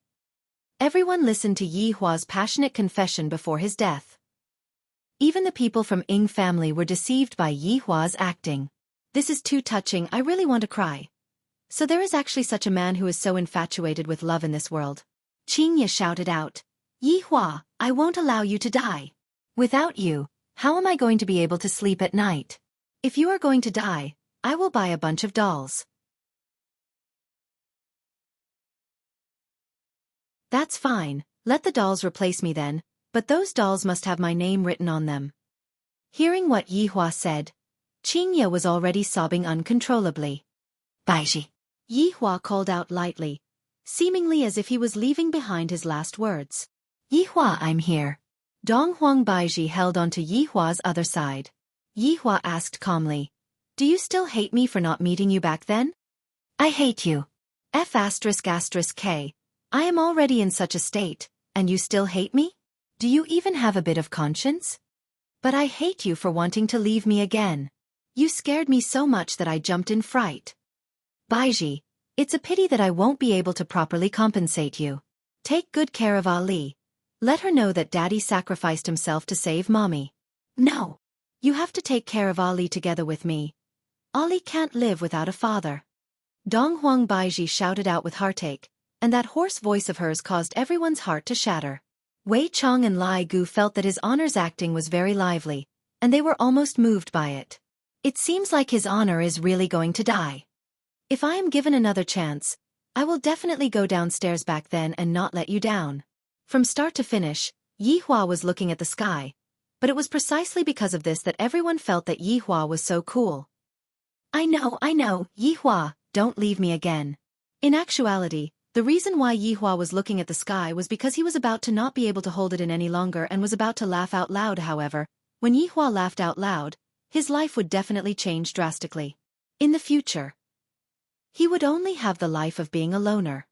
Everyone listened to Yi Hua's passionate confession before his death. Even the people from Ying family were deceived by Yi Hua's acting. This is too touching, I really want to cry. So there is actually such a man who is so infatuated with love in this world. Qing Ya shouted out, Yi Hua, I won't allow you to die. Without you, how am I going to be able to sleep at night? If you are going to die, I will buy a bunch of dolls. That's fine, let the dolls replace me then, but those dolls must have my name written on them. Hearing what Yi Hua said, Qing Ya was already sobbing uncontrollably. Baiji. Yi Hua called out lightly, seemingly as if he was leaving behind his last words. Yi Hua, I'm here. Donghuang Baiji held onto Yi Hua's other side. Yi Hua asked calmly, Do you still hate me for not meeting you back then? I hate you. F***K. I am already in such a state, and you still hate me? Do you even have a bit of conscience? But I hate you for wanting to leave me again. You scared me so much that I jumped in fright. Baiji, it's a pity that I won't be able to properly compensate you. Take good care of Ali. Let her know that Daddy sacrificed himself to save Mommy. No. You have to take care of Ali together with me. Ali can't live without a father. Donghuang Baiji shouted out with heartache, and that hoarse voice of hers caused everyone's heart to shatter. Wei Chang and Lai Gu felt that his honor's acting was very lively, and they were almost moved by it. It seems like his honor is really going to die. If I am given another chance, I will definitely go downstairs back then and not let you down. From start to finish, Yi Hua was looking at the sky, but it was precisely because of this that everyone felt that Yi Hua was so cool. I know, Yi Hua, don't leave me again. In actuality, the reason why Yi Hua was looking at the sky was because he was about to not be able to hold it in any longer and was about to laugh out loud. However, when Yi Hua laughed out loud, his life would definitely change drastically. In the future, he would only have the life of being a loner.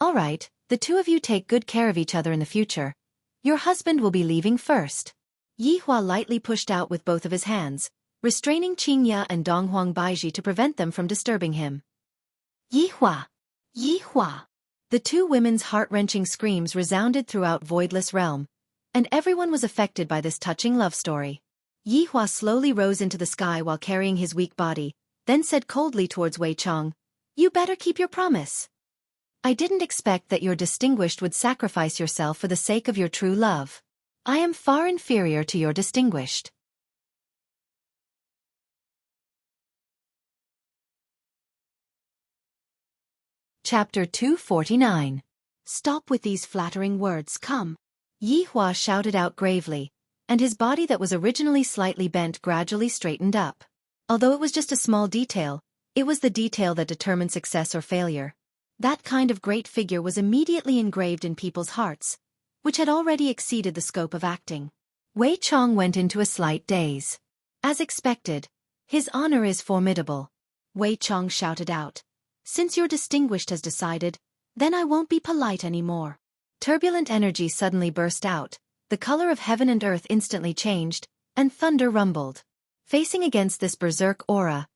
All right, the two of you take good care of each other in the future. Your husband will be leaving first. Yi Hua lightly pushed out with both of his hands, restraining Qing Ya and Donghuang Baiji to prevent them from disturbing him. Yi Hua. Yi Hua. The two women's heart-wrenching screams resounded throughout Voidless Realm, and everyone was affected by this touching love story. Yi Hua slowly rose into the sky while carrying his weak body, then said coldly towards Wei Chong, "You better keep your promise. I didn't expect that your distinguished would sacrifice yourself for the sake of your true love. I am far inferior to your distinguished." Chapter 249. Stop with these flattering words, come. Yi Hua shouted out gravely, and his body that was originally slightly bent gradually straightened up. Although it was just a small detail, it was the detail that determined success or failure. That kind of great figure was immediately engraved in people's hearts, which had already exceeded the scope of acting. Wei Chong went into a slight daze. As expected, his honor is formidable. Wei Chong shouted out, "Since your distinguished has decided, then I won't be polite anymore." Turbulent energy suddenly burst out, the color of heaven and earth instantly changed, and thunder rumbled. Facing against this berserk aura,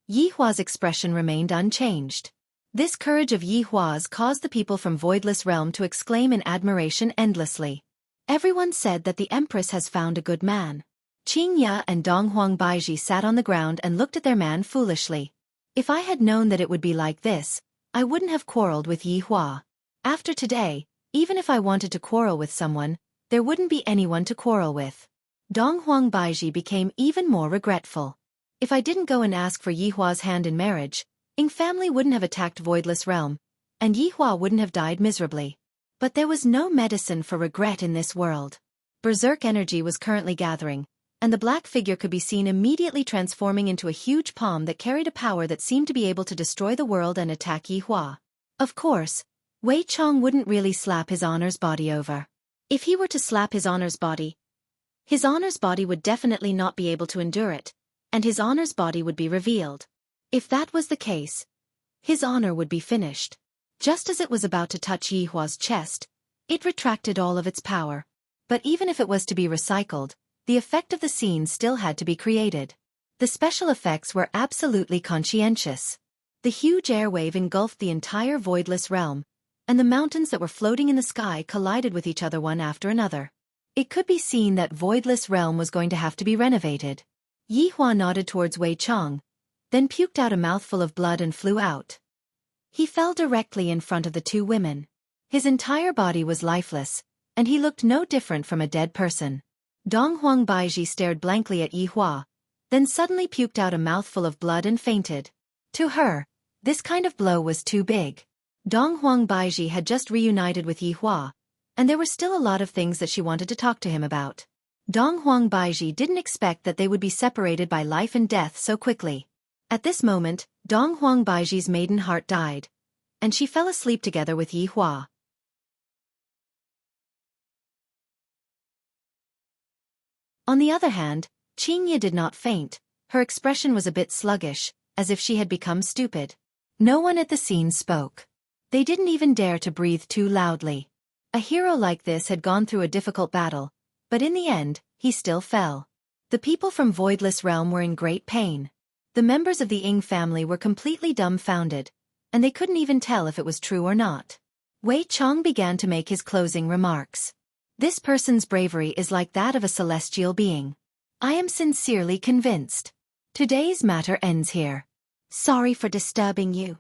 Yi Hua's expression remained unchanged. This courage of Yi Hua's caused the people from Voidless Realm to exclaim in admiration endlessly. Everyone said that the Empress has found a good man. Qing Ya and Donghuang Baiji sat on the ground and looked at their man foolishly. If I had known that it would be like this, I wouldn't have quarreled with Yi Hua. After today, even if I wanted to quarrel with someone, there wouldn't be anyone to quarrel with. Donghuang Baiji became even more regretful. If I didn't go and ask for Yi Hua's hand in marriage, Ying family wouldn't have attacked Voidless Realm, and Yi Hua wouldn't have died miserably. But there was no medicine for regret in this world. Berserk energy was currently gathering, and the black figure could be seen immediately transforming into a huge palm that carried a power that seemed to be able to destroy the world and attack Yi Hua. Of course, Wei Chong wouldn't really slap his honor's body over. If he were to slap his honor's body would definitely not be able to endure it, and his honor's body would be revealed. If that was the case, his honor would be finished. Just as it was about to touch Yi Hua's chest, it retracted all of its power. But even if it was to be recycled, the effect of the scene still had to be created. The special effects were absolutely conscientious. The huge airwave engulfed the entire Voidless Realm, and the mountains that were floating in the sky collided with each other one after another. It could be seen that Voidless Realm was going to have to be renovated. Yi Hua nodded towards Wei Chong, then puked out a mouthful of blood and flew out. He fell directly in front of the two women. His entire body was lifeless, and he looked no different from a dead person. Donghuang Baiji stared blankly at Yi Hua, then suddenly puked out a mouthful of blood and fainted. To her, this kind of blow was too big. Donghuang Baiji had just reunited with Yi Hua, and there were still a lot of things that she wanted to talk to him about. Donghuang Baiji didn't expect that they would be separated by life and death so quickly. At this moment, Donghuang Baiji's maiden heart died, and she fell asleep together with Yi Hua. On the other hand, Qing Ye did not faint. Her expression was a bit sluggish, as if she had become stupid. No one at the scene spoke. They didn't even dare to breathe too loudly. A hero like this had gone through a difficult battle, but in the end, he still fell. The people from Voidless Realm were in great pain. The members of the Ying family were completely dumbfounded, and they couldn't even tell if it was true or not. Wei Chong began to make his closing remarks. This person's bravery is like that of a celestial being. I am sincerely convinced. Today's matter ends here. Sorry for disturbing you.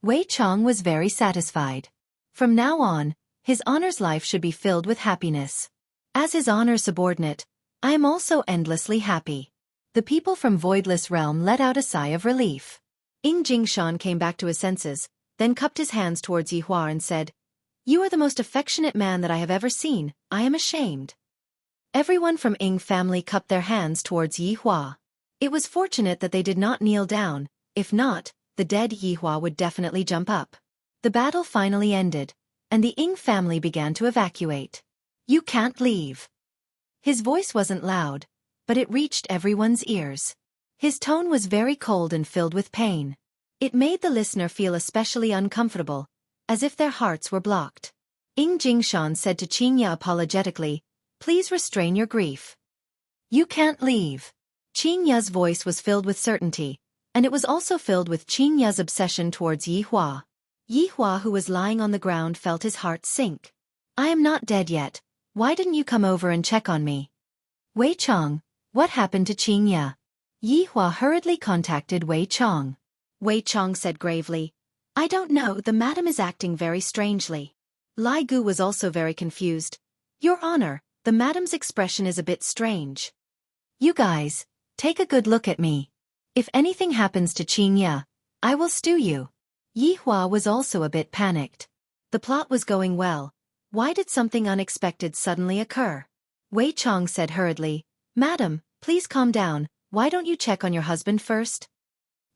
Wei Chong was very satisfied. From now on, his honor's life should be filled with happiness. As his honor's subordinate, I am also endlessly happy. The people from Voidless Realm let out a sigh of relief. Ying Jingshan came back to his senses, then cupped his hands towards Yi Hua and said, "You are the most affectionate man that I have ever seen. I am ashamed." Everyone from Ying family cupped their hands towards Yi Hua. It was fortunate that they did not kneel down. If not, the dead Yi Hua would definitely jump up. The battle finally ended, and the Ying family began to evacuate. "You can't leave." His voice wasn't loud, but it reached everyone's ears. His tone was very cold and filled with pain. It made the listener feel especially uncomfortable, as if their hearts were blocked. Ying Jingshan said to Qing Ya apologetically, "Please restrain your grief. You can't leave." Qing Ya's voice was filled with certainty, and it was also filled with Qing Ya's obsession towards Yi Hua. Yi Hua, who was lying on the ground, felt his heart sink. I am not dead yet. Why didn't you come over and check on me? Wei Chong, what happened to Qingya? Yi Hua hurriedly contacted Wei Chong. Wei Chong said gravely, I don't know, the madam is acting very strangely. Lai Gu was also very confused. Your Honor, the madam's expression is a bit strange. You guys, take a good look at me. If anything happens to Qingya, I will stew you. Yi Hua was also a bit panicked. The plot was going well. Why did something unexpected suddenly occur? Wei Chong said hurriedly, Madam, please calm down, why don't you check on your husband first?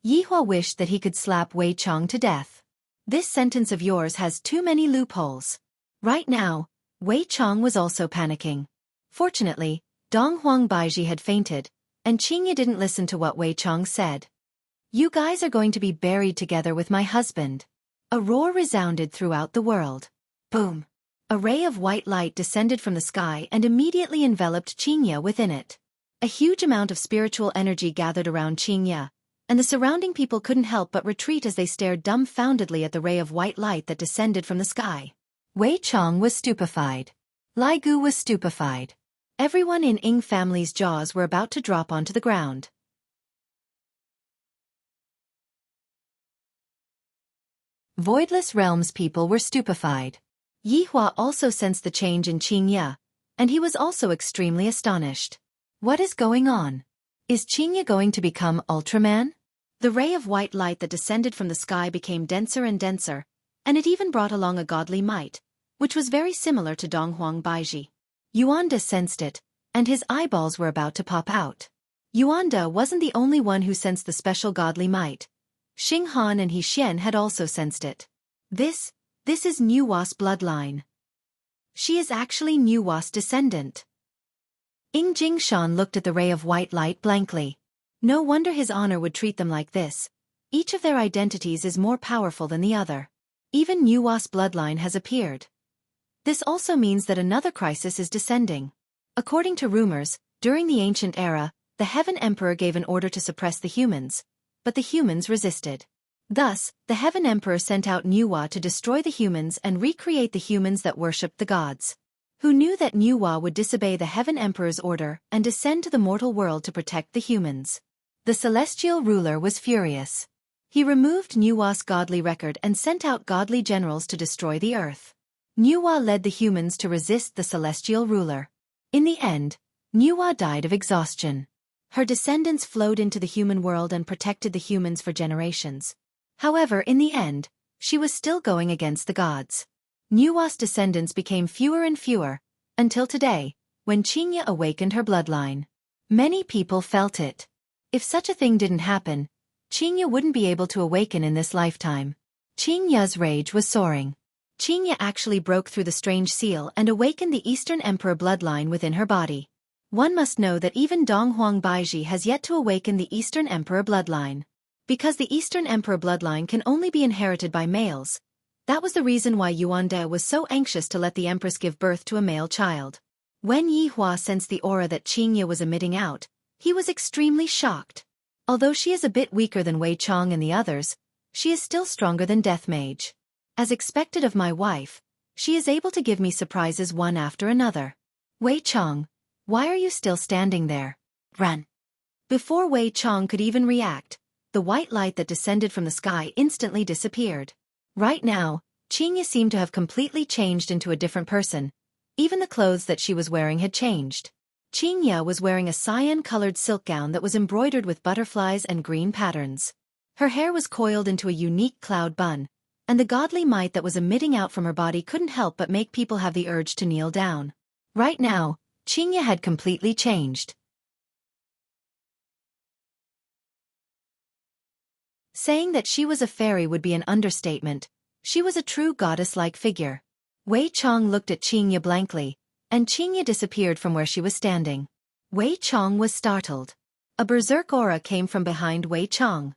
Yi Hua wished that he could slap Wei Chong to death. This sentence of yours has too many loopholes. Right now, Wei Chong was also panicking. Fortunately, Donghuang Baiji had fainted, and Qingya didn't listen to what Wei Chong said. You guys are going to be buried together with my husband. A roar resounded throughout the world. Boom! A ray of white light descended from the sky and immediately enveloped Qingya within it. A huge amount of spiritual energy gathered around Qingya, and the surrounding people couldn't help but retreat as they stared dumbfoundedly at the ray of white light that descended from the sky. Wei Chong was stupefied. Lai Gu was stupefied. Everyone in Ying family's jaws were about to drop onto the ground. Voidless Realms people were stupefied. Yi Hua also sensed the change in Qingya, and he was also extremely astonished. What is going on? Is Qingya going to become Ultraman? The ray of white light that descended from the sky became denser and denser, and it even brought along a godly might, which was very similar to Donghuang Baiji. Yuanda sensed it, and his eyeballs were about to pop out. Yuanda wasn't the only one who sensed the special godly might. Xing Han and He Xian had also sensed it. This is Nuwa's bloodline. She is actually Nuwa's descendant. Ying Jingshan looked at the ray of white light blankly. No wonder His Honor would treat them like this. Each of their identities is more powerful than the other. Even Nuwa's bloodline has appeared. This also means that another crisis is descending. According to rumors, during the ancient era, the Heaven Emperor gave an order to suppress the humans, but the humans resisted. Thus, the Heaven Emperor sent out Nuwa to destroy the humans and recreate the humans that worshipped the gods. Who knew that Nuwa would disobey the Heaven Emperor's order and descend to the mortal world to protect the humans? The celestial ruler was furious. He removed Nuwa's godly record and sent out godly generals to destroy the earth. Nuwa led the humans to resist the celestial ruler. In the end, Nuwa died of exhaustion. Her descendants flowed into the human world and protected the humans for generations. However, in the end, she was still going against the gods. Nuwa's descendants became fewer and fewer, until today, when Qingya awakened her bloodline. Many people felt it. If such a thing didn't happen, Qingya wouldn't be able to awaken in this lifetime. Qingya's rage was soaring. Qingya actually broke through the strange seal and awakened the Eastern Emperor bloodline within her body. One must know that even Donghuang Baiji has yet to awaken the Eastern Emperor bloodline. Because the Eastern Emperor bloodline can only be inherited by males, that was the reason why Yuanda was so anxious to let the Empress give birth to a male child. When Yi Hua sensed the aura that Qingya was emitting out, he was extremely shocked. Although she is a bit weaker than Wei Chong and the others, she is still stronger than Death Mage. As expected of my wife, she is able to give me surprises one after another. Wei Chong, why are you still standing there? Run! Before Wei Chong could even react, the white light that descended from the sky instantly disappeared. Right now, Qingya seemed to have completely changed into a different person. Even the clothes that she was wearing had changed. Qingya was wearing a cyan-colored silk gown that was embroidered with butterflies and green patterns. Her hair was coiled into a unique cloud bun, and the godly might that was emitting out from her body couldn't help but make people have the urge to kneel down. Right now, Qingya had completely changed. Saying that she was a fairy would be an understatement. She was a true goddess-like figure. Wei Chong looked at Qingya blankly, and Qingya disappeared from where she was standing. Wei Chong was startled. A berserk aura came from behind Wei Chong.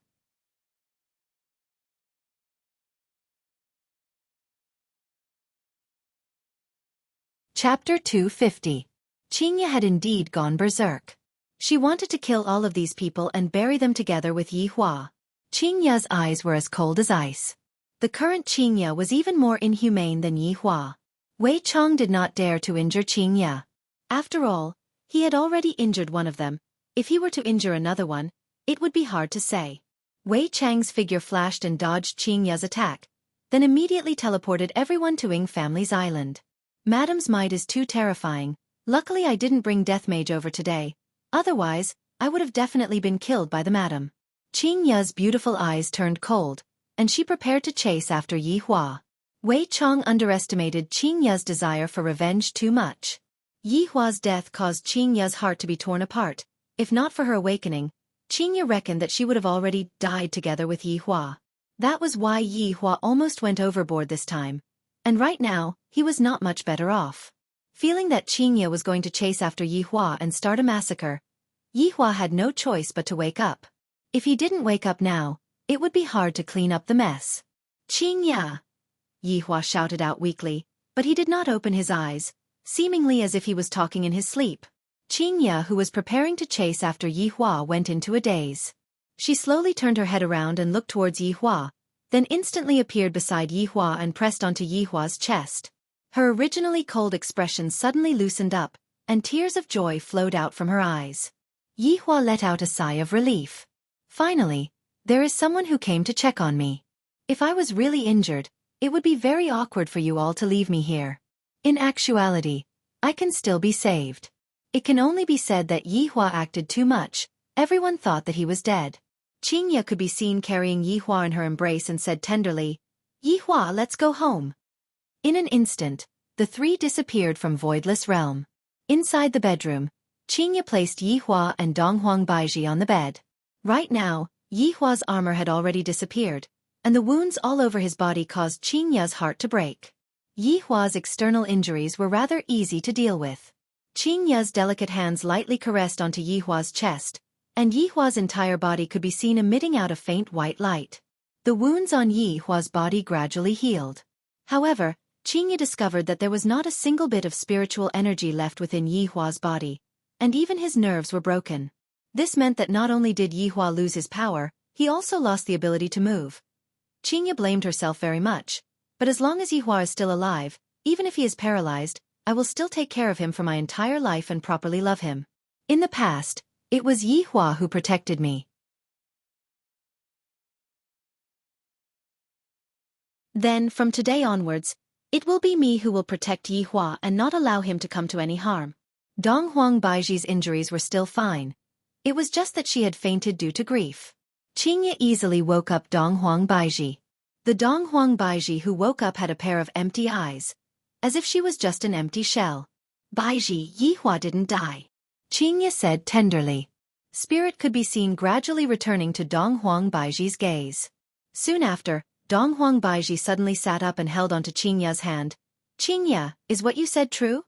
Chapter 250. Qingya had indeed gone berserk. She wanted to kill all of these people and bury them together with Yi Hua. Qingya's eyes were as cold as ice. The current Qingya was even more inhumane than Yi Hua. Wei Chong did not dare to injure Qingya. After all, he had already injured one of them. If he were to injure another one, it would be hard to say. Wei Chang's figure flashed and dodged Qingya's attack, then immediately teleported everyone to Ying family's island. Madam's might is too terrifying. Luckily I didn't bring Death Mage over today. Otherwise, I would have definitely been killed by the madam. Qingya's beautiful eyes turned cold, and she prepared to chase after Yi Hua. Wei Chong underestimated Qingya's desire for revenge too much. Yi Hua's death caused Qingya's heart to be torn apart. If not for her awakening, Qingya reckoned that she would have already died together with Yi Hua. That was why Yi Hua almost went overboard this time. And right now, he was not much better off. Feeling that Qingya was going to chase after Yi Hua and start a massacre, Yi Hua had no choice but to wake up. If he didn't wake up now, it would be hard to clean up the mess. Qingya! Yi Hua shouted out weakly, but he did not open his eyes, seemingly as if he was talking in his sleep. Qingya, who was preparing to chase after Yi Hua, went into a daze. She slowly turned her head around and looked towards Yi Hua, then instantly appeared beside Yi Hua and pressed onto Yi Hua's chest. Her originally cold expression suddenly loosened up, and tears of joy flowed out from her eyes. Yi Hua let out a sigh of relief. Finally, there is someone who came to check on me. If I was really injured, it would be very awkward for you all to leave me here. In actuality, I can still be saved. It can only be said that Yi Hua acted too much. Everyone thought that he was dead. Qingya could be seen carrying Yi Hua in her embrace and said tenderly, "Yi Hua, let's go home." In an instant, the three disappeared from Voidless Realm. Inside the bedroom, Qingya placed Yi Hua and Donghuang Baizhi on the bed. Right now, Yi Hua's armor had already disappeared, and the wounds all over his body caused Qingya's heart to break. Yi Hua's external injuries were rather easy to deal with. Qingya's delicate hands lightly caressed onto Yi Hua's chest, and Yi Hua's entire body could be seen emitting out a faint white light. The wounds on Yi Hua's body gradually healed. However, Qingya discovered that there was not a single bit of spiritual energy left within Yi Hua's body, and even his nerves were broken. This meant that not only did Yi Hua lose his power, he also lost the ability to move. Qingya blamed herself very much, but as long as Yi Hua is still alive, even if he is paralyzed, I will still take care of him for my entire life and properly love him. In the past, it was Yi Hua who protected me. Then, from today onwards, it will be me who will protect Yi Hua and not allow him to come to any harm. Donghuang Baizhi's injuries were still fine. It was just that she had fainted due to grief. Qingya easily woke up Donghuang Baizhi. The Donghuang Baizhi who woke up had a pair of empty eyes, as if she was just an empty shell. "Baizhi, Yi Hua didn't die," Qingya said tenderly. Spirit could be seen gradually returning to Donghuang Baizhi's gaze. Soon after, Donghuang Baizhi suddenly sat up and held onto Qingya's hand. "Qingya, is what you said true?"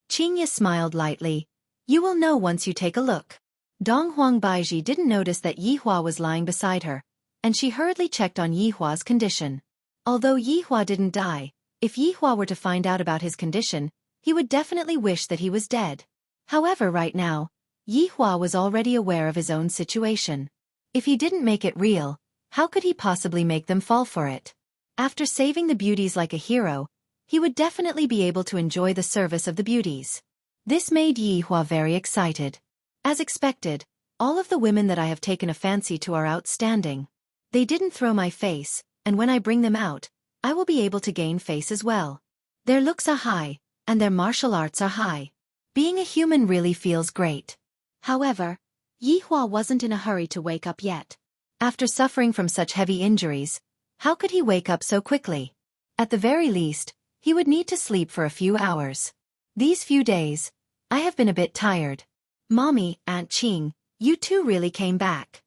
Qingya smiled lightly. "You will know once you take a look." Donghuang Baizhi didn't notice that Yi Hua was lying beside her, and she hurriedly checked on Yi Hua's condition. Although Yi Hua didn't die, if Yi Hua were to find out about his condition, he would definitely wish that he was dead. However, right now, Yi Hua was already aware of his own situation. If he didn't make it real, how could he possibly make them fall for it? After saving the beauties like a hero, he would definitely be able to enjoy the service of the beauties. This made Yi Hua very excited. As expected, all of the women that I have taken a fancy to are outstanding. They didn't throw my face, and when I bring them out, I will be able to gain face as well. Their looks are high, and their martial arts are high. Being a human really feels great. However, Yi Hua wasn't in a hurry to wake up yet. After suffering from such heavy injuries, how could he wake up so quickly? At the very least, he would need to sleep for a few hours. These few days, I have been a bit tired. "Mommy, Aunt Qing, you two really came back."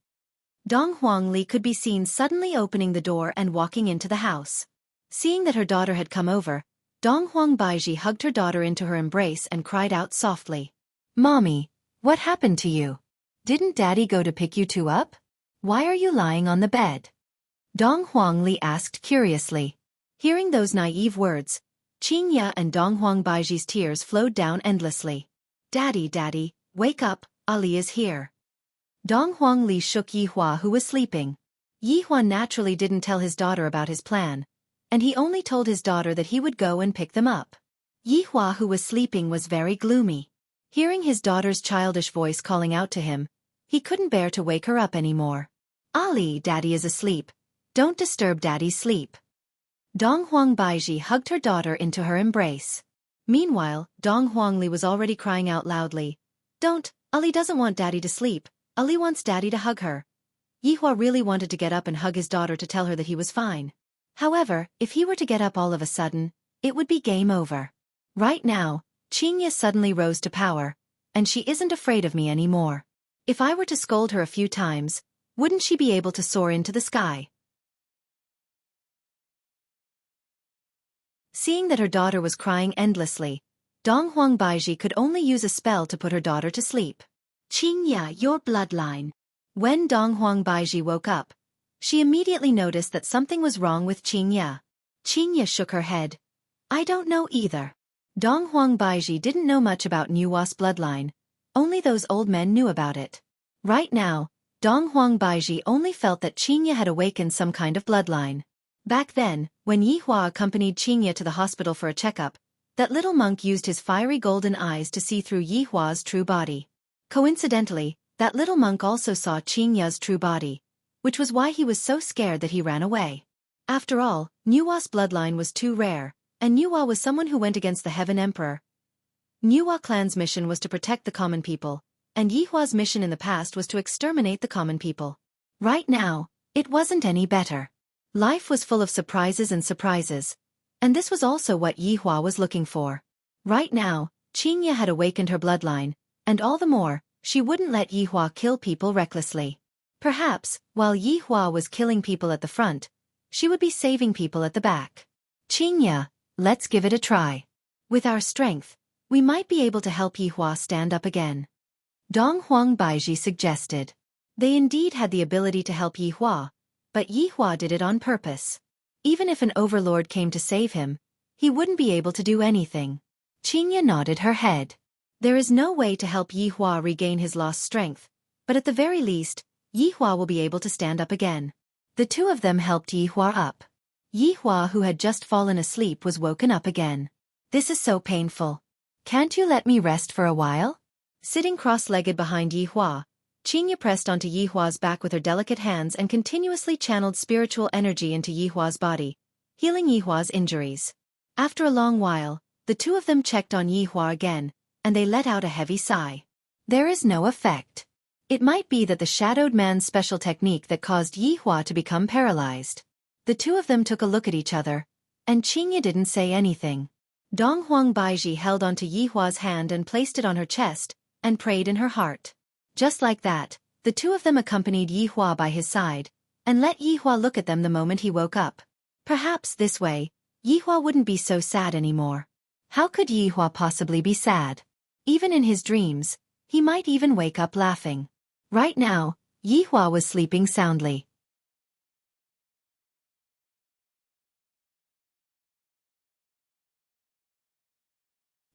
Donghuang Li could be seen suddenly opening the door and walking into the house. Seeing that her daughter had come over, Donghuang Baizhi hugged her daughter into her embrace and cried out softly. "Mommy, what happened to you? Didn't Daddy go to pick you two up? Why are you lying on the bed?" Donghuang Li asked curiously. Hearing those naive words, Qingya and Donghuang Baizhi's tears flowed down endlessly. Daddy, wake up, Ali is here." Donghuang Li shook Yi Hua who was sleeping. Yihua naturally didn't tell his daughter about his plan, and he only told his daughter that he would go and pick them up. Yihua, who was sleeping, was very gloomy. Hearing his daughter's childish voice calling out to him, he couldn't bear to wake her up anymore. Ali, Daddy is asleep. Don't disturb Daddy's sleep. Dong Huang Baiji hugged her daughter into her embrace. Meanwhile, Dong Huangli was already crying out loudly. Don't, Ali doesn't want Daddy to sleep. Ali wants Daddy to hug her. Yihua really wanted to get up and hug his daughter to tell her that he was fine. However, if he were to get up all of a sudden, it would be game over. Right now, Qingye suddenly rose to power, and she isn't afraid of me anymore. If I were to scold her a few times, wouldn't she be able to soar into the sky? Seeing that her daughter was crying endlessly, Dong Huang Baiji could only use a spell to put her daughter to sleep. Qingye, your bloodline. When Dong Huang Baiji woke up, she immediately noticed that something was wrong with Qingye. Qingye shook her head. I don't know either. Dong Huang Baiji didn't know much about Nuwa's bloodline, only those old men knew about it. Right now, Dong Huang Baiji only felt that Qingye had awakened some kind of bloodline. Back then, when Yihua accompanied Qingye to the hospital for a checkup, that little monk used his fiery golden eyes to see through Yihua's true body. Coincidentally, that little monk also saw Qingye's true body, which was why he was so scared that he ran away. After all, Nuwa's bloodline was too rare, and Nuwa was someone who went against the Heaven Emperor. Nuwa clan's mission was to protect the common people, and Yihua's mission in the past was to exterminate the common people. Right now, it wasn't any better. Life was full of surprises, and this was also what Yihua was looking for. Right now, Qingye had awakened her bloodline, and all the more, she wouldn't let Yihua kill people recklessly. Perhaps, while Yihua was killing people at the front, she would be saving people at the back. Qingye, let's give it a try. With our strength, we might be able to help Yihua stand up again. Dong Huang Baiji suggested. They indeed had the ability to help Yihua, but Yihua did it on purpose. Even if an overlord came to save him, he wouldn't be able to do anything. Qingye nodded her head. There is no way to help Yihua regain his lost strength, but at the very least, Yihua will be able to stand up again. The two of them helped Yihua up. Yihua, who had just fallen asleep, was woken up again. This is so painful. Can't you let me rest for a while? Sitting cross-legged behind Yihua, Qingye pressed onto Yihua's back with her delicate hands and continuously channeled spiritual energy into Yihua's body, healing Yihua's injuries. After a long while, the two of them checked on Yihua again, and they let out a heavy sigh. There is no effect. It might be that the shadowed man's special technique that caused Yihua to become paralyzed. The two of them took a look at each other, and Qingye didn't say anything. Dong Huang Baiji held onto Yihua's hand and placed it on her chest, and prayed in her heart. Just like that, the two of them accompanied Yihua by his side, and let Yihua look at them the moment he woke up. Perhaps this way, Yihua wouldn't be so sad anymore. How could Yihua possibly be sad? Even in his dreams, he might even wake up laughing. Right now, Yihua was sleeping soundly.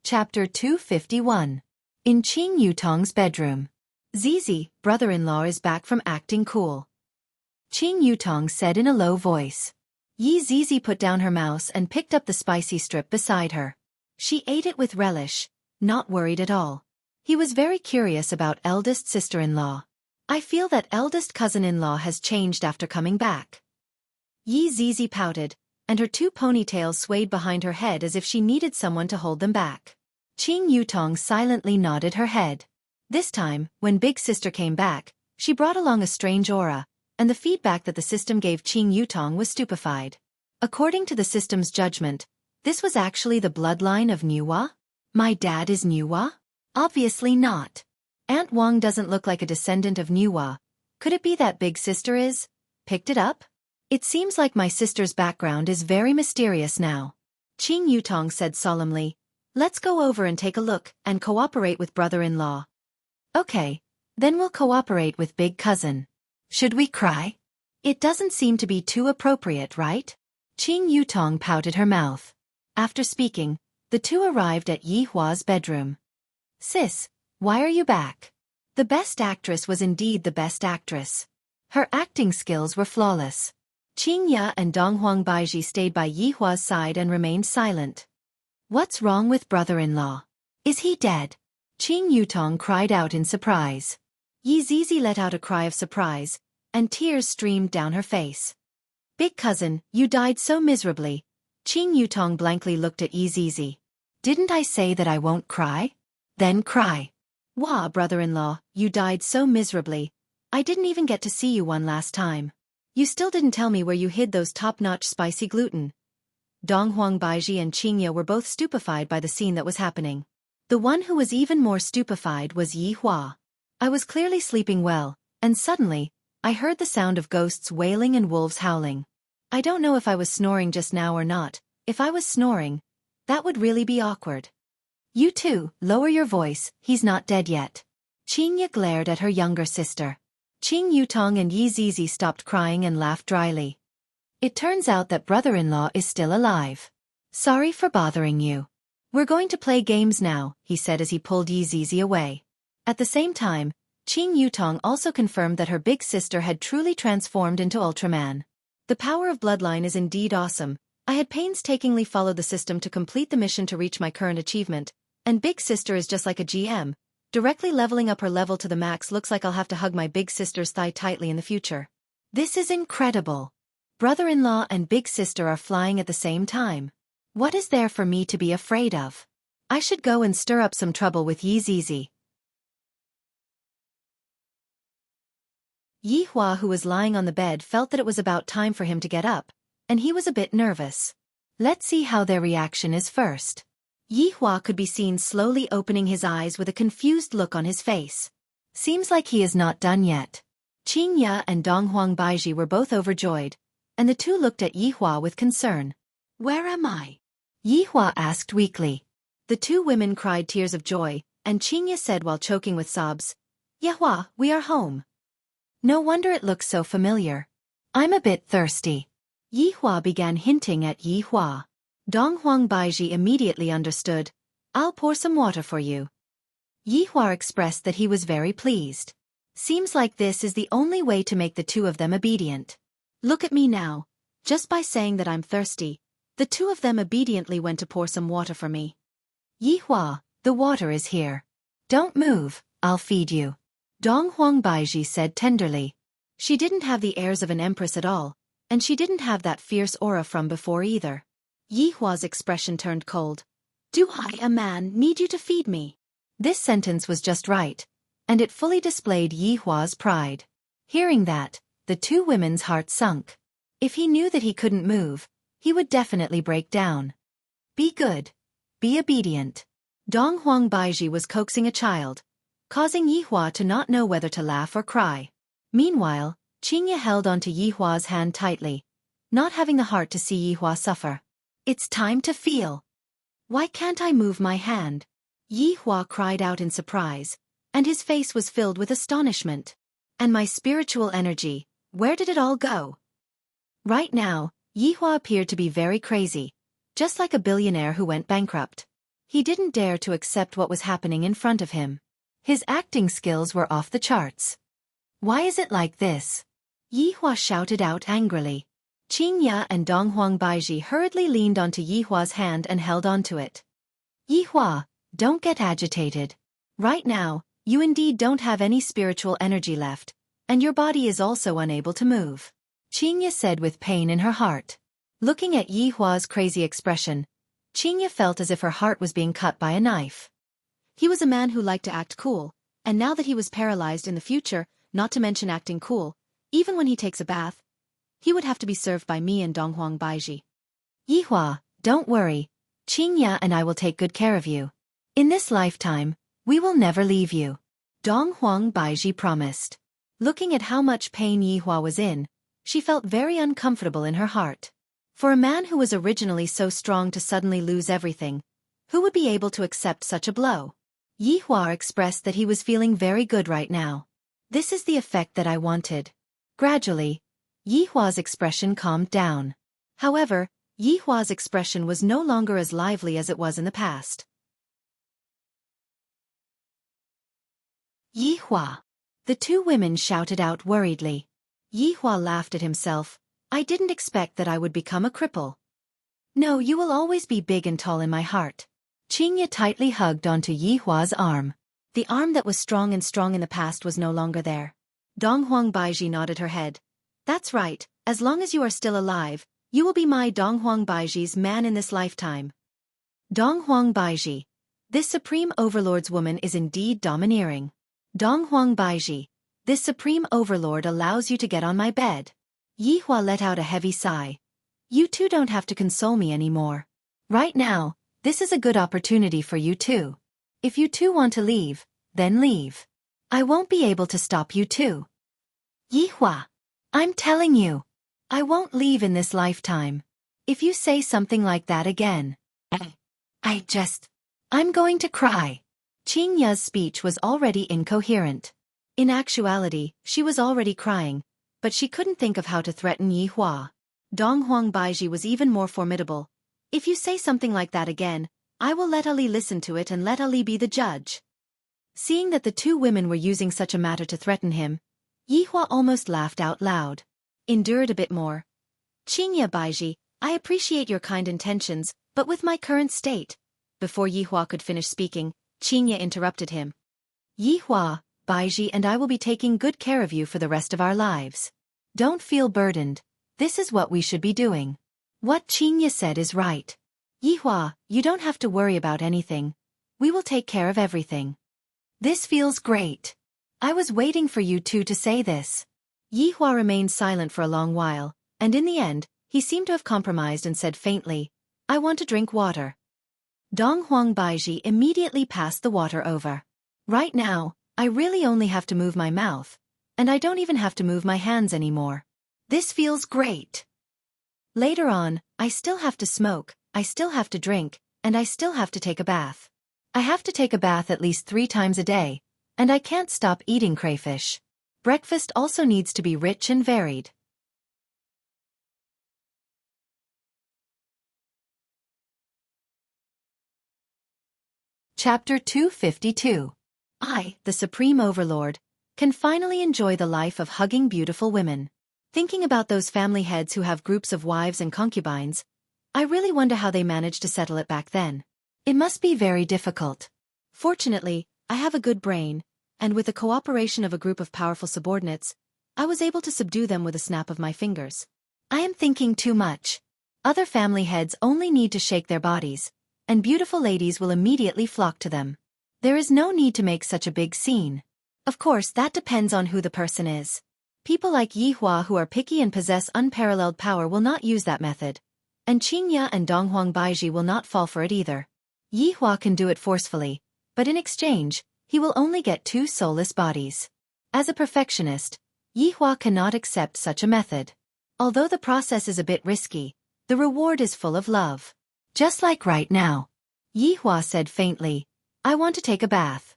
Chapter 251. In Qing Yutong's bedroom. Zizi, brother-in-law, is back from acting cool. Qing Yutong said in a low voice. Zizi put down her mouse and picked up the spicy strip beside her. She ate it with relish, not worried at all. He was very curious about eldest sister-in-law. I feel that eldest cousin-in-law has changed after coming back. Zizi pouted, and her two ponytails swayed behind her head as if she needed someone to hold them back. Qing Yutong silently nodded her head. This time, when Big Sister came back, she brought along a strange aura, and the feedback that the system gave Qing Yutong was stupefied. According to the system's judgment, this was actually the bloodline of Nuwa? My dad is Nuwa? Obviously not. Aunt Wang doesn't look like a descendant of Nuwa. Could it be that Big Sister is? Picked it up? It seems like my sister's background is very mysterious now. Qing Yutong said solemnly. Let's go over and take a look and cooperate with brother-in-law. Okay, then we'll cooperate with big cousin. Should we cry? It doesn't seem to be too appropriate, right? Qing Yutong pouted her mouth. After speaking, the two arrived at Yihua's bedroom. Sis, why are you back? The best actress was indeed the best actress. Her acting skills were flawless. Qingya and Donghuang Baiji stayed by Yihua's side and remained silent. What's wrong with brother-in-law? Is he dead? Qing Yutong cried out in surprise. Yi Zizi let out a cry of surprise, and tears streamed down her face. Big cousin, you died so miserably. Qing Yutong blankly looked at Yi Zizi. Didn't I say that I won't cry? Then cry. Wah, brother-in-law, you died so miserably. I didn't even get to see you one last time. You still didn't tell me where you hid those top-notch spicy gluten. Donghuang Baiji and Qingya were both stupefied by the scene that was happening. The one who was even more stupefied was Yi Hua. I was clearly sleeping well, and suddenly, I heard the sound of ghosts wailing and wolves howling. I don't know if I was snoring just now or not. If I was snoring, that would really be awkward. You too, lower your voice, he's not dead yet. Qingya glared at her younger sister. Qing Yutong and Yi Zizi stopped crying and laughed dryly. It turns out that brother-in-law is still alive. Sorry for bothering you. We're going to play games now, he said as he pulled Yi Zizi away. At the same time, Qing Yutong also confirmed that her big sister had truly transformed into Ultraman. The power of bloodline is indeed awesome. I had painstakingly followed the system to complete the mission to reach my current achievement, and big sister is just like a GM. Directly leveling up her level to the max looks like I'll have to hug my big sister's thigh tightly in the future. This is incredible. Brother-in-law and big sister are flying at the same time. What is there for me to be afraid of? I should go and stir up some trouble with Yi Zizi. Yi Hua, who was lying on the bed, felt that it was about time for him to get up, and he was a bit nervous. Let's see how their reaction is first. Yi Hua could be seen slowly opening his eyes with a confused look on his face. Seems like he is not done yet. Qingya and Donghuang Baiji were both overjoyed, and the two looked at Yi Hua with concern. Where am I? Yi Hua asked weakly. The two women cried tears of joy, and Qingya said while choking with sobs, Yi Hua, we are home. No wonder it looks so familiar. I'm a bit thirsty. Yi Hua began hinting at Yi Hua. Donghuang Baiji immediately understood. I'll pour some water for you. Yi Hua expressed that he was very pleased. Seems like this is the only way to make the two of them obedient. Look at me now. Just by saying that I'm thirsty, the two of them obediently went to pour some water for me. Yi Hua, the water is here. Don't move, I'll feed you. Donghuang Baiji said tenderly. She didn't have the airs of an empress at all, and she didn't have that fierce aura from before either. Yi Hua's expression turned cold. Do I, a man, need you to feed me? This sentence was just right, and it fully displayed Yi Hua's pride. Hearing that, the two women's hearts sunk. If he knew that he couldn't move, he would definitely break down. Be good. Be obedient. Donghuang Baiji was coaxing a child, causing Yi Hua to not know whether to laugh or cry. Meanwhile, Qingya held onto Yi Hua's hand tightly, not having the heart to see Yi Hua suffer. It's time to feel. Why can't I move my hand? Yi Hua cried out in surprise, and his face was filled with astonishment. And my spiritual energy, where did it all go? Right now, Yi Hua appeared to be very crazy, just like a billionaire who went bankrupt. He didn't dare to accept what was happening in front of him. His acting skills were off the charts. Why is it like this? Yi Hua shouted out angrily. Qingya and Donghuang Baiji hurriedly leaned onto Yi Hua's hand and held onto it. Yi Hua, don't get agitated. Right now, you indeed don't have any spiritual energy left, and your body is also unable to move. Qingya said with pain in her heart. Looking at Yi Hua's crazy expression, Qingya felt as if her heart was being cut by a knife. He was a man who liked to act cool, and now that he was paralyzed in the future, not to mention acting cool, even when he takes a bath, he would have to be served by me and Donghuang Baiji. Yi Hua, don't worry. Qingya and I will take good care of you. In this lifetime, we will never leave you. Donghuang Baiji promised. Looking at how much pain Yi Hua was in, she felt very uncomfortable in her heart. For a man who was originally so strong to suddenly lose everything, who would be able to accept such a blow? Yi Hua expressed that he was feeling very good right now. This is the effect that I wanted. Gradually, Yi Hua's expression calmed down. However, Yi Hua's expression was no longer as lively as it was in the past. Yi Hua. The two women shouted out worriedly. Yi Hua laughed at himself. I didn't expect that I would become a cripple. No, you will always be big and tall in my heart. Qingya tightly hugged onto Yi Hua's arm. The arm that was strong in the past was no longer there. Donghuang Baiji nodded her head. That's right, as long as you are still alive, you will be my Donghuang Baiji's man in this lifetime. Donghuang Baiji. This supreme overlord's woman is indeed domineering. Donghuang Baiji. This supreme overlord allows you to get on my bed. Yi Hua let out a heavy sigh. You two don't have to console me anymore. Right now, this is a good opportunity for you two. If you two want to leave, then leave. I won't be able to stop you two. Yi Hua. I'm telling you. I won't leave in this lifetime. If you say something like that again. I'm going to cry. Qingya's speech was already incoherent. In actuality, she was already crying, but she couldn't think of how to threaten Yi Hua. Donghuang Baiji was even more formidable. If you say something like that again, I will let Ali listen to it and let Ali be the judge. Seeing that the two women were using such a matter to threaten him, Yi Hua almost laughed out loud. Endure it a bit more. Qingya Baiji, I appreciate your kind intentions, but with my current state. Before Yi Hua could finish speaking, Qingya interrupted him. Yi Hua, Baiji and I will be taking good care of you for the rest of our lives. Don't feel burdened. This is what we should be doing. What Qingya said is right. Yi Hua, you don't have to worry about anything. We will take care of everything. This feels great. I was waiting for you two to say this. Yi Hua remained silent for a long while, and in the end, he seemed to have compromised and said faintly, I want to drink water. Donghuang Baiji immediately passed the water over. Right now, I really only have to move my mouth, and I don't even have to move my hands anymore. This feels great. Later on, I still have to smoke, I still have to drink, and I still have to take a bath. I have to take a bath at least 3 times a day, and I can't stop eating crayfish. Breakfast also needs to be rich and varied. Chapter 252. I, the Supreme Overlord, can finally enjoy the life of hugging beautiful women. Thinking about those family heads who have groups of wives and concubines, I really wonder how they managed to settle it back then. It must be very difficult. Fortunately, I have a good brain, and with the cooperation of a group of powerful subordinates, I was able to subdue them with a snap of my fingers. I am thinking too much. Other family heads only need to shake their bodies, and beautiful ladies will immediately flock to them. There is no need to make such a big scene. Of course, that depends on who the person is. People like Yi Hua who are picky and possess unparalleled power will not use that method. And Qingya and Donghuang Baiji will not fall for it either. Yi Hua can do it forcefully, but in exchange, he will only get 2 soulless bodies. As a perfectionist, Yi Hua cannot accept such a method. Although the process is a bit risky, the reward is full of love. Just like right now. Yi Hua said faintly, I want to take a bath.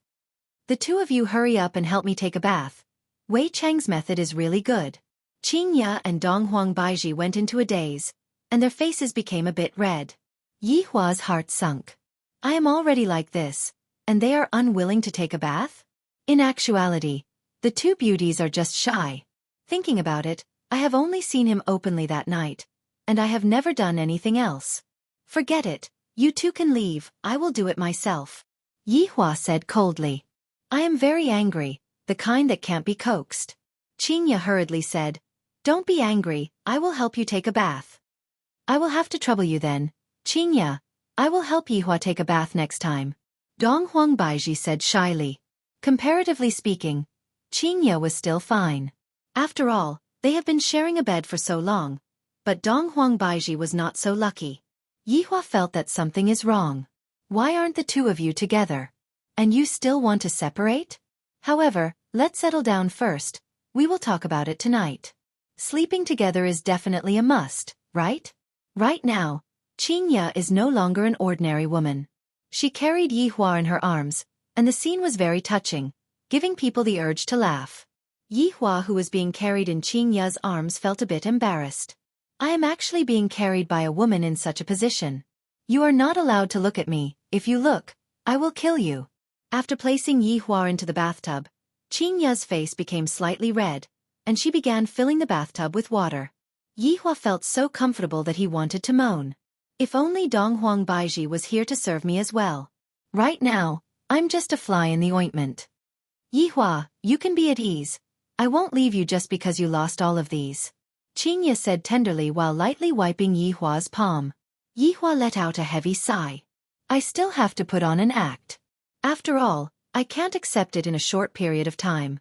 The two of you hurry up and help me take a bath. Wei Cheng's method is really good. Qingya and Donghuang Baiji went into a daze, and their faces became a bit red. Yi Hua's heart sunk. I am already like this, and they are unwilling to take a bath? In actuality, the two beauties are just shy. Thinking about it, I have only seen him openly that night, and I have never done anything else. Forget it, you two can leave, I will do it myself. Yi Hua said coldly. I am very angry, the kind that can't be coaxed. Qingya hurriedly said, Don't be angry, I will help you take a bath. I will have to trouble you then, Qingya. I will help Yi Hua take a bath next time. Donghuang Baiji said shyly. Comparatively speaking, Qingya was still fine. After all, they have been sharing a bed for so long, but Donghuang Baiji was not so lucky. Yi Hua felt that something is wrong. Why aren't the two of you together? And you still want to separate? However, let's settle down first. We will talk about it tonight. Sleeping together is definitely a must, right? Right now, Qingya is no longer an ordinary woman. She carried Yi Hua in her arms, and the scene was very touching, giving people the urge to laugh. Yi Hua, who was being carried in Qingya's arms, felt a bit embarrassed. I am actually being carried by a woman in such a position. You are not allowed to look at me. If you look, I will kill you. After placing Yi Hua into the bathtub, Qingya's face became slightly red, and she began filling the bathtub with water. Yihua felt so comfortable that he wanted to moan. If only Donghuang Baiji was here to serve me as well. Right now, I'm just a fly in the ointment. Yihua, you can be at ease. I won't leave you just because you lost all of these. Qingye said tenderly while lightly wiping Yihua's palm. Yihua let out a heavy sigh. I still have to put on an act. After all, I can't accept it in a short period of time.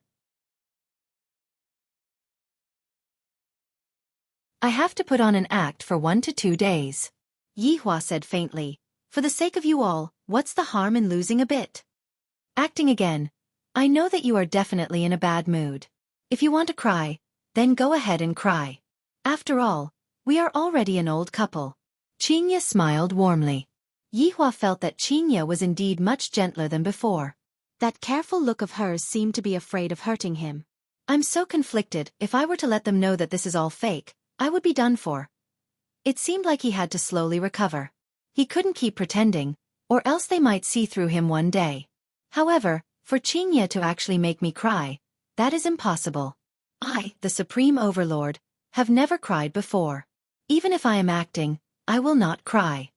I have to put on an act for 1 to 2 days. Yihua said faintly. For the sake of you all, what's the harm in losing a bit? Acting again. I know that you are definitely in a bad mood. If you want to cry, then go ahead and cry. After all, we are already an old couple. Qingye smiled warmly. Yihua felt that Qingye was indeed much gentler than before. That careful look of hers seemed to be afraid of hurting him. I'm so conflicted. If I were to let them know that this is all fake, I would be done for. It seemed like he had to slowly recover. He couldn't keep pretending, or else they might see through him one day. However, for Qingye to actually make me cry, that is impossible. I, the Supreme Overlord, have never cried before. Even if I am acting, I will not cry.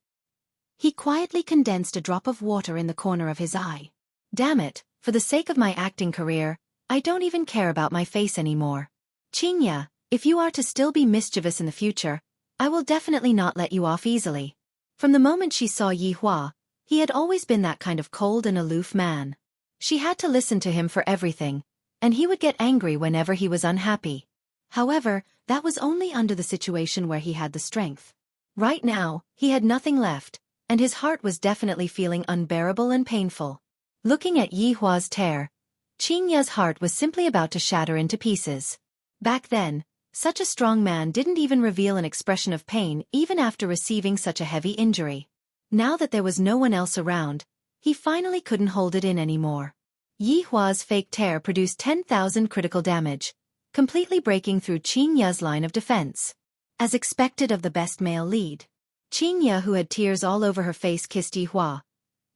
He quietly condensed a drop of water in the corner of his eye. Damn it, for the sake of my acting career, I don't even care about my face anymore. Qingye, if you are to still be mischievous in the future, I will definitely not let you off easily. From the moment she saw Yihua, he had always been that kind of cold and aloof man. She had to listen to him for everything, and he would get angry whenever he was unhappy. However, that was only under the situation where he had the strength. Right now, he had nothing left, and his heart was definitely feeling unbearable and painful. Looking at Yihua's tear, Qingye's heart was simply about to shatter into pieces. Back then, such a strong man didn't even reveal an expression of pain even after receiving such a heavy injury. Now that there was no one else around, he finally couldn't hold it in anymore. Yihua's fake tear produced 10,000 critical damage, completely breaking through Qingye's line of defense. As expected of the best male lead, Qingye, who had tears all over her face, kissed Yihua.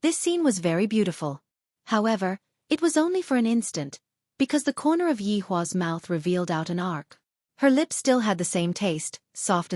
This scene was very beautiful. However, it was only for an instant, because the corner of Yihua's mouth revealed out an arc. Her lips still had the same taste, soft,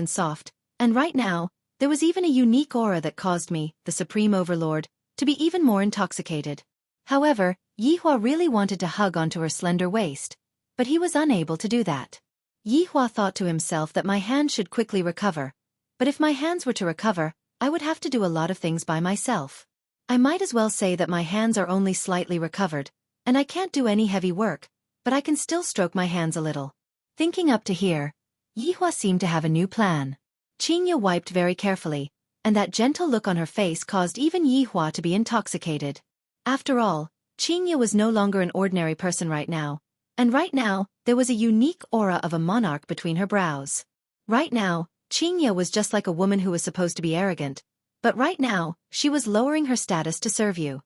and right now, there was even a unique aura that caused me, the Supreme Overlord, to be even more intoxicated. However, Yihua really wanted to hug onto her slender waist, but he was unable to do that. Yihua thought to himself that my hands should quickly recover, but if my hands were to recover, I would have to do a lot of things by myself. I might as well say that my hands are only slightly recovered, and I can't do any heavy work, but I can still stroke my hands a little. Thinking up to here, Yihua seemed to have a new plan. Qingye wiped very carefully, and that gentle look on her face caused even Yihua to be intoxicated. After all, Qingye was no longer an ordinary person right now, and right now, there was a unique aura of a monarch between her brows. Right now, Qingye was just like a woman who was supposed to be arrogant, but right now, she was lowering her status to serve you.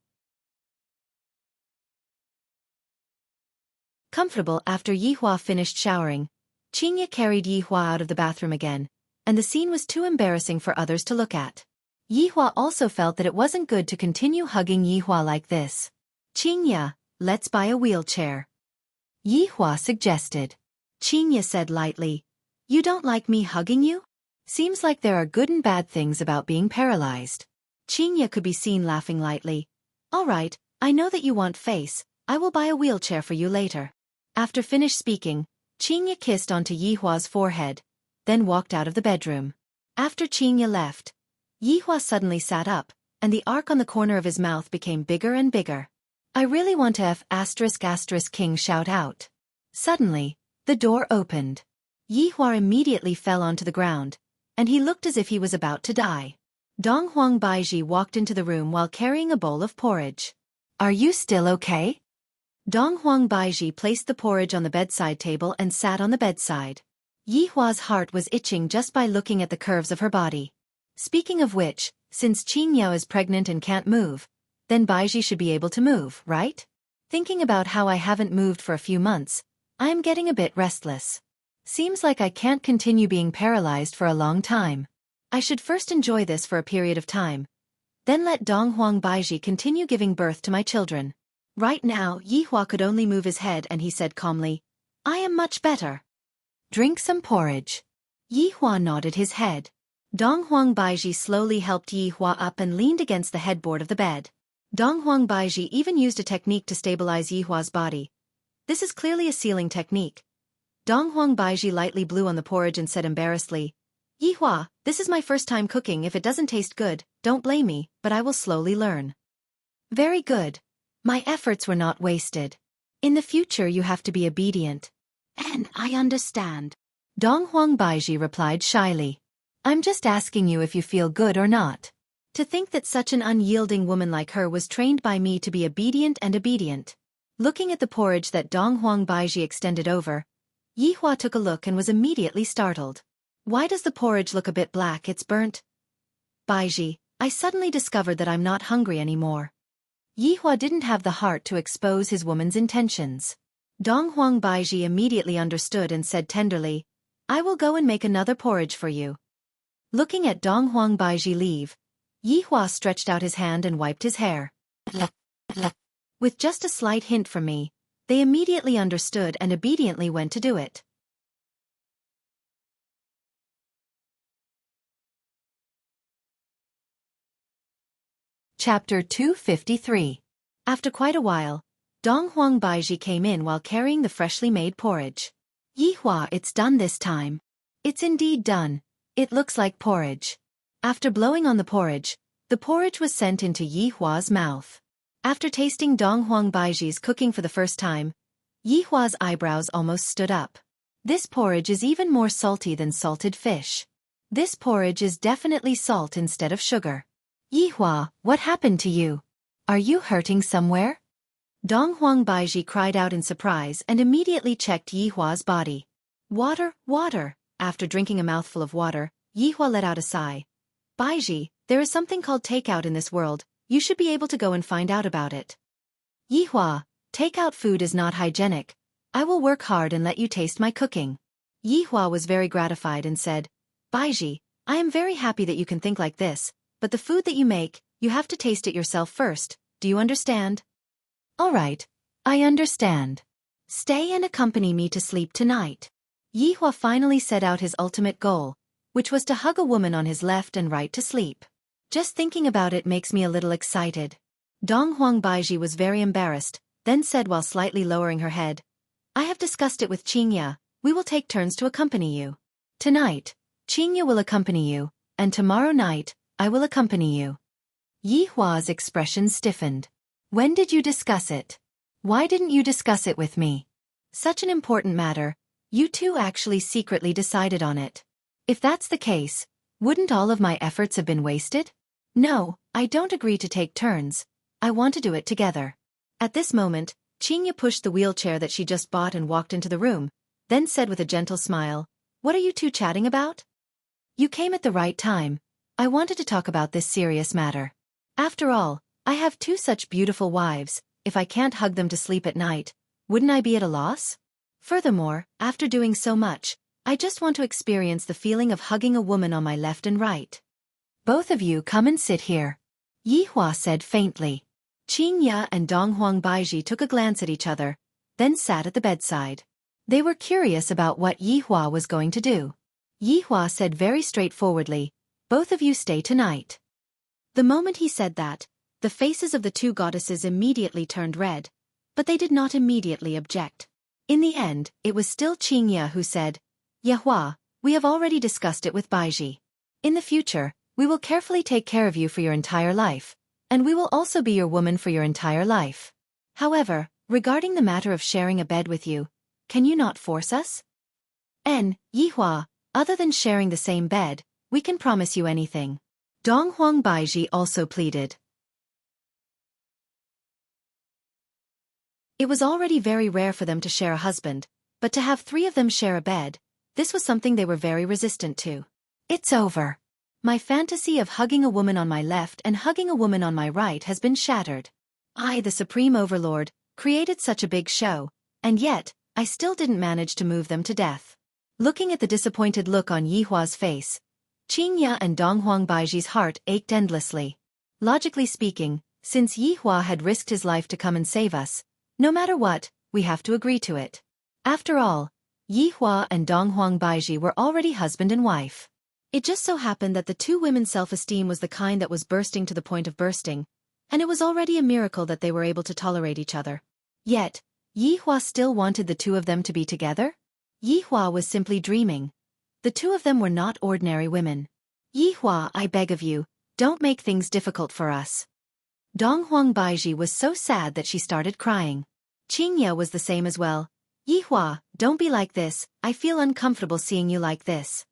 Comfortable after Yihua finished showering, Qingye carried Yihua out of the bathroom again, and the scene was too embarrassing for others to look at. Yihua also felt that it wasn't good to continue hugging Yihua like this. Qingye, let's buy a wheelchair. Yihua suggested. Qingye said lightly, you don't like me hugging you? Seems like there are good and bad things about being paralyzed. Qingye could be seen laughing lightly. All right, I know that you want face, I will buy a wheelchair for you later. After finished speaking, Qingye kissed onto Yihua's forehead, then walked out of the bedroom. After Qingye left, Yihua suddenly sat up, and the arc on the corner of his mouth became bigger and bigger. I really want to F***** shout out. Suddenly, the door opened. Yihua immediately fell onto the ground, and he looked as if he was about to die. Donghuang Baiji walked into the room while carrying a bowl of porridge. Are you still okay? Donghuang Baiji placed the porridge on the bedside table and sat on the bedside. Yihua's heart was itching just by looking at the curves of her body. Speaking of which, since Qingye is pregnant and can't move, then Baiji should be able to move, right? Thinking about how I haven't moved for a few months, I am getting a bit restless. Seems like I can't continue being paralyzed for a long time. I should first enjoy this for a period of time, then let Donghuang Baiji continue giving birth to my children. Right now, Yihua could only move his head and he said calmly, I am much better. Drink some porridge. Yi Hua nodded his head. Dong Huang Baiji slowly helped Yi Hua up and leaned against the headboard of the bed. Dong Huang Baiji even used a technique to stabilize Yi Hua's body. This is clearly a sealing technique. Dong Huang Baiji lightly blew on the porridge and said embarrassedly, Yi Hua, this is my first time cooking. If it doesn't taste good, don't blame me, but I will slowly learn. Very good. My efforts were not wasted. In the future you have to be obedient. And I understand. Dong Huang Baiji replied shyly. I'm just asking you if you feel good or not. To think that such an unyielding woman like her was trained by me to be obedient and obedient. Looking at the porridge that Dong Huang Baiji extended over, Yi Hua took a look and was immediately startled. Why does the porridge look a bit black? It's burnt. Baiji, I suddenly discovered that I'm not hungry anymore. Yi Hua didn't have the heart to expose his woman's intentions. Dong Huang Baiji immediately understood and said tenderly, I will go and make another porridge for you. Looking at Dong Huang Baiji leave, Yi Hua stretched out his hand and wiped his hair. With just a slight hint from me, they immediately understood and obediently went to do it. Chapter 253. After quite a while, Dong Huang Baiji came in while carrying the freshly made porridge. Yi Hua, it's done this time. It's indeed done. It looks like porridge. After blowing on the porridge was sent into Yi Hua's mouth. After tasting Dong Huang Baiji's cooking for the first time, Yi Hua's eyebrows almost stood up. This porridge is even more salty than salted fish. This porridge is definitely salt instead of sugar. Yi Hua, what happened to you? Are you hurting somewhere? Dong Huang Baiji cried out in surprise and immediately checked Yi Hua's body. Water, water. After drinking a mouthful of water, Yi Hua let out a sigh. Baiji, there is something called takeout in this world. You should be able to go and find out about it. Yi Hua, takeout food is not hygienic. I will work hard and let you taste my cooking. Yi Hua was very gratified and said, Baiji, I am very happy that you can think like this, but the food that you make, you have to taste it yourself first. Do you understand? All right, I understand. Stay and accompany me to sleep tonight. Yi Hua finally set out his ultimate goal, which was to hug a woman on his left and right to sleep. Just thinking about it makes me a little excited. Dong Huang Baiji was very embarrassed, then said while slightly lowering her head, I have discussed it with Qingya. We will take turns to accompany you. Tonight, Qingya will accompany you, and tomorrow night, I will accompany you. Yi Hua's expression stiffened. When did you discuss it? Why didn't you discuss it with me? Such an important matter, you two actually secretly decided on it. If that's the case, wouldn't all of my efforts have been wasted? No, I don't agree to take turns. I want to do it together. At this moment, Qingya pushed the wheelchair that she just bought and walked into the room, then said with a gentle smile, What are you two chatting about? You came at the right time. I wanted to talk about this serious matter. After all, I have two such beautiful wives. If I can't hug them to sleep at night, wouldn't I be at a loss? Furthermore, after doing so much, I just want to experience the feeling of hugging a woman on my left and right. Both of you come and sit here. Yi Hua said faintly. Qingya and Dong Huang Baiji took a glance at each other, then sat at the bedside. They were curious about what Yi Hua was going to do. Yi Hua said very straightforwardly, Both of you stay tonight. The moment he said that, the faces of the two goddesses immediately turned red, but they did not immediately object. In the end, it was still Qingya who said, Yehua, we have already discussed it with Baiji. In the future, we will carefully take care of you for your entire life, and we will also be your woman for your entire life. However, regarding the matter of sharing a bed with you, can you not force us? Yihua, other than sharing the same bed, we can promise you anything. Dong Huang Baiji also pleaded. It was already very rare for them to share a husband, but to have three of them share a bed, this was something they were very resistant to. It's over. My fantasy of hugging a woman on my left and hugging a woman on my right has been shattered. I, the Supreme Overlord, created such a big show, and yet, I still didn't manage to move them to death. Looking at the disappointed look on Yihua's face, Qingya and Dong Huang Baiji's heart ached endlessly. Logically speaking, since Yihua had risked his life to come and save us, no matter what, we have to agree to it. After all, Yi Hua and Donghuang Baizhi were already husband and wife. It just so happened that the two women's self-esteem was the kind that was bursting to the point of bursting, and it was already a miracle that they were able to tolerate each other. Yet, Yi Hua still wanted the two of them to be together? Yi Hua was simply dreaming. The two of them were not ordinary women. Yi Hua, I beg of you, don't make things difficult for us. Donghuang Baizhi was so sad that she started crying. Qingya was the same as well. Yi Hua, don't be like this, I feel uncomfortable seeing you like this.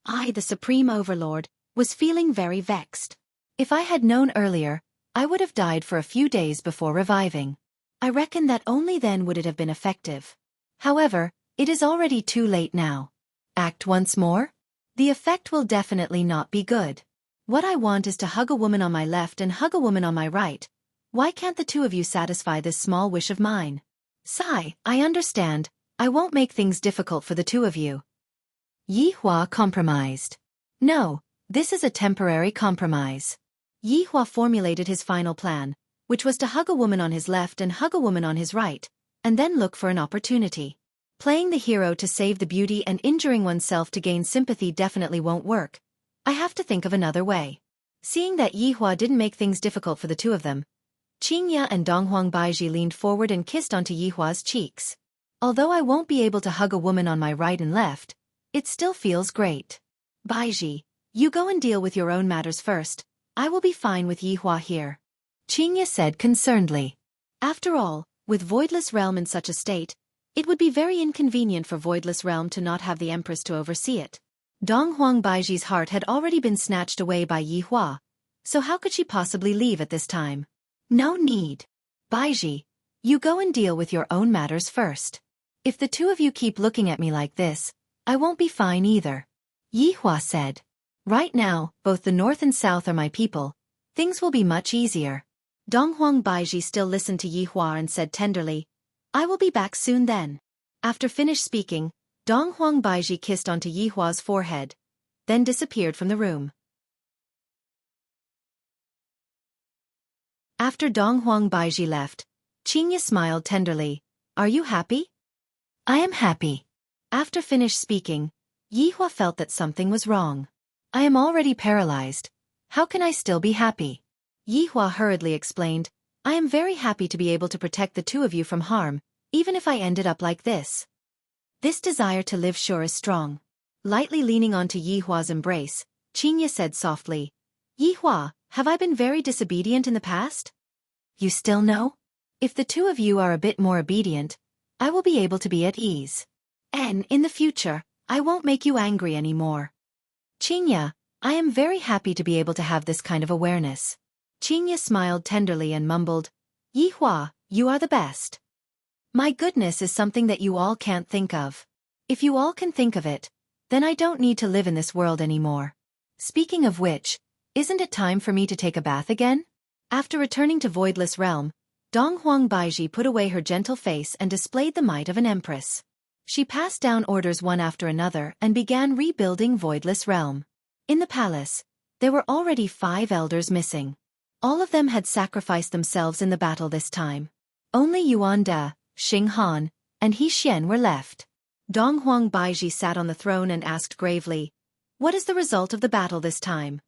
I, the Supreme Overlord, was feeling very vexed. If I had known earlier, I would have died for a few days before reviving. I reckon that only then would it have been effective. However, it is already too late now. Act once more? The effect will definitely not be good. What I want is to hug a woman on my left and hug a woman on my right. Why can't the two of you satisfy this small wish of mine? Sigh, I understand. I won't make things difficult for the two of you. Yi Hua compromised. No, this is a temporary compromise. Yi Hua formulated his final plan, which was to hug a woman on his left and hug a woman on his right, and then look for an opportunity. Playing the hero to save the beauty and injuring oneself to gain sympathy definitely won't work. I have to think of another way. Seeing that Yi Hua didn't make things difficult for the two of them, Qingya and Donghuang Baizhi leaned forward and kissed onto Yi Hua's cheeks. Although I won't be able to hug a woman on my right and left, it still feels great. Baizhi, you go and deal with your own matters first. I will be fine with Yi Hua here. Qingya said concernedly. After all, with Voidless Realm in such a state, it would be very inconvenient for Voidless Realm to not have the Empress to oversee it. Donghuang Baizhi's heart had already been snatched away by Yi Hua, so how could she possibly leave at this time? No need. Baizhi, you go and deal with your own matters first. If the two of you keep looking at me like this, I won't be fine either. Yi Hua said. Right now, both the north and south are my people. Things will be much easier. Donghuang Baizhi still listened to Yi Hua and said tenderly, I will be back soon then. After finished speaking, Donghuang Baizhi kissed onto Yi Hua's forehead, then disappeared from the room. After Donghuang Baizhi left, Qingya smiled tenderly. Are you happy? I am happy. After finished speaking, Yi Hua felt that something was wrong. I am already paralyzed. How can I still be happy? Yi Hua hurriedly explained, I am very happy to be able to protect the two of you from harm, even if I ended up like this. This desire to live sure is strong. Lightly leaning onto Yi Hua's embrace, Qingya said softly, Yi Hua, have I been very disobedient in the past? You still know? If the two of you are a bit more obedient, I will be able to be at ease. And in the future, I won't make you angry anymore. Qingya, I am very happy to be able to have this kind of awareness. Qingya smiled tenderly and mumbled, Yi Hua, you are the best. My goodness is something that you all can't think of. If you all can think of it, then I don't need to live in this world anymore. Speaking of which, isn't it time for me to take a bath again? After returning to Voidless Realm, Donghuang Baizhi put away her gentle face and displayed the might of an empress. She passed down orders one after another and began rebuilding Voidless Realm. In the palace, there were already 5 elders missing. All of them had sacrificed themselves in the battle this time. Only Yuan De, Xing Han, and He Xian were left. Donghuang Baizhi sat on the throne and asked gravely, What is the result of the battle this time?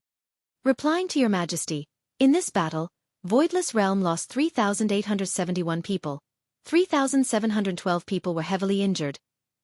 Replying to your majesty, in this battle, Voidless Realm lost 3,871 people, 3,712 people were heavily injured,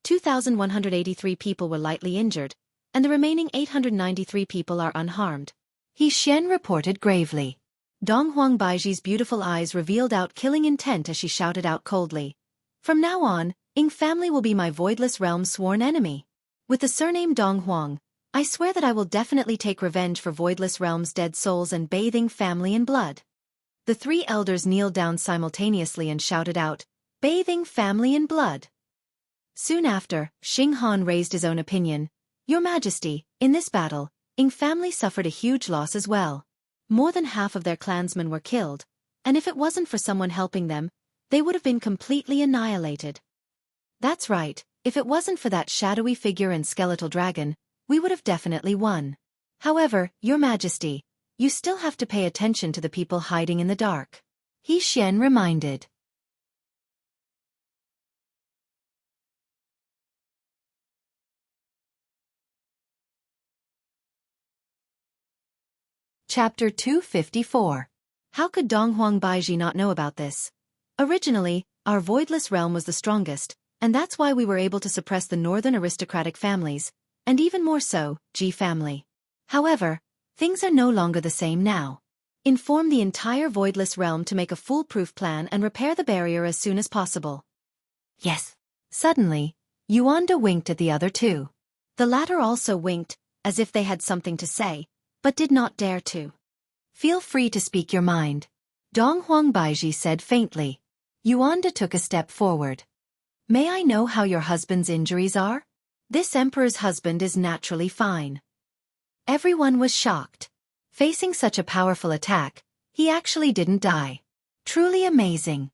2,183 people were lightly injured, and the remaining 893 people are unharmed. He Xian reported gravely. Donghuang Baizhi's beautiful eyes revealed out killing intent as she shouted out coldly. From now on, Ying family will be my Voidless Realm's sworn enemy. With the surname Donghuang, I swear that I will definitely take revenge for Voidless Realm's dead souls and bathe Ying family in blood. The 3 elders kneeled down simultaneously and shouted out, Bathing family in blood. Soon after, Xing Han raised his own opinion. Your Majesty, in this battle, Ying family suffered a huge loss as well. More than half of their clansmen were killed, and if it wasn't for someone helping them, they would have been completely annihilated. That's right, if it wasn't for that shadowy figure and skeletal dragon, we would have definitely won. However, Your Majesty, you still have to pay attention to the people hiding in the dark. He Xian reminded. Chapter 254. How could Donghuang Baiji not know about this? Originally, our voidless realm was the strongest, and that's why we were able to suppress the northern aristocratic families, and even more so, Ji family. However, things are no longer the same now. Inform the entire voidless realm to make a foolproof plan and repair the barrier as soon as possible. Yes. Suddenly, Yuanda winked at the other two. The latter also winked, as if they had something to say, but did not dare to. Feel free to speak your mind, Donghuang Baiji said faintly. Yuanda took a step forward. May I know how your husband's injuries are? This emperor's husband is naturally fine. Everyone was shocked. Facing such a powerful attack, he actually didn't die. Truly amazing.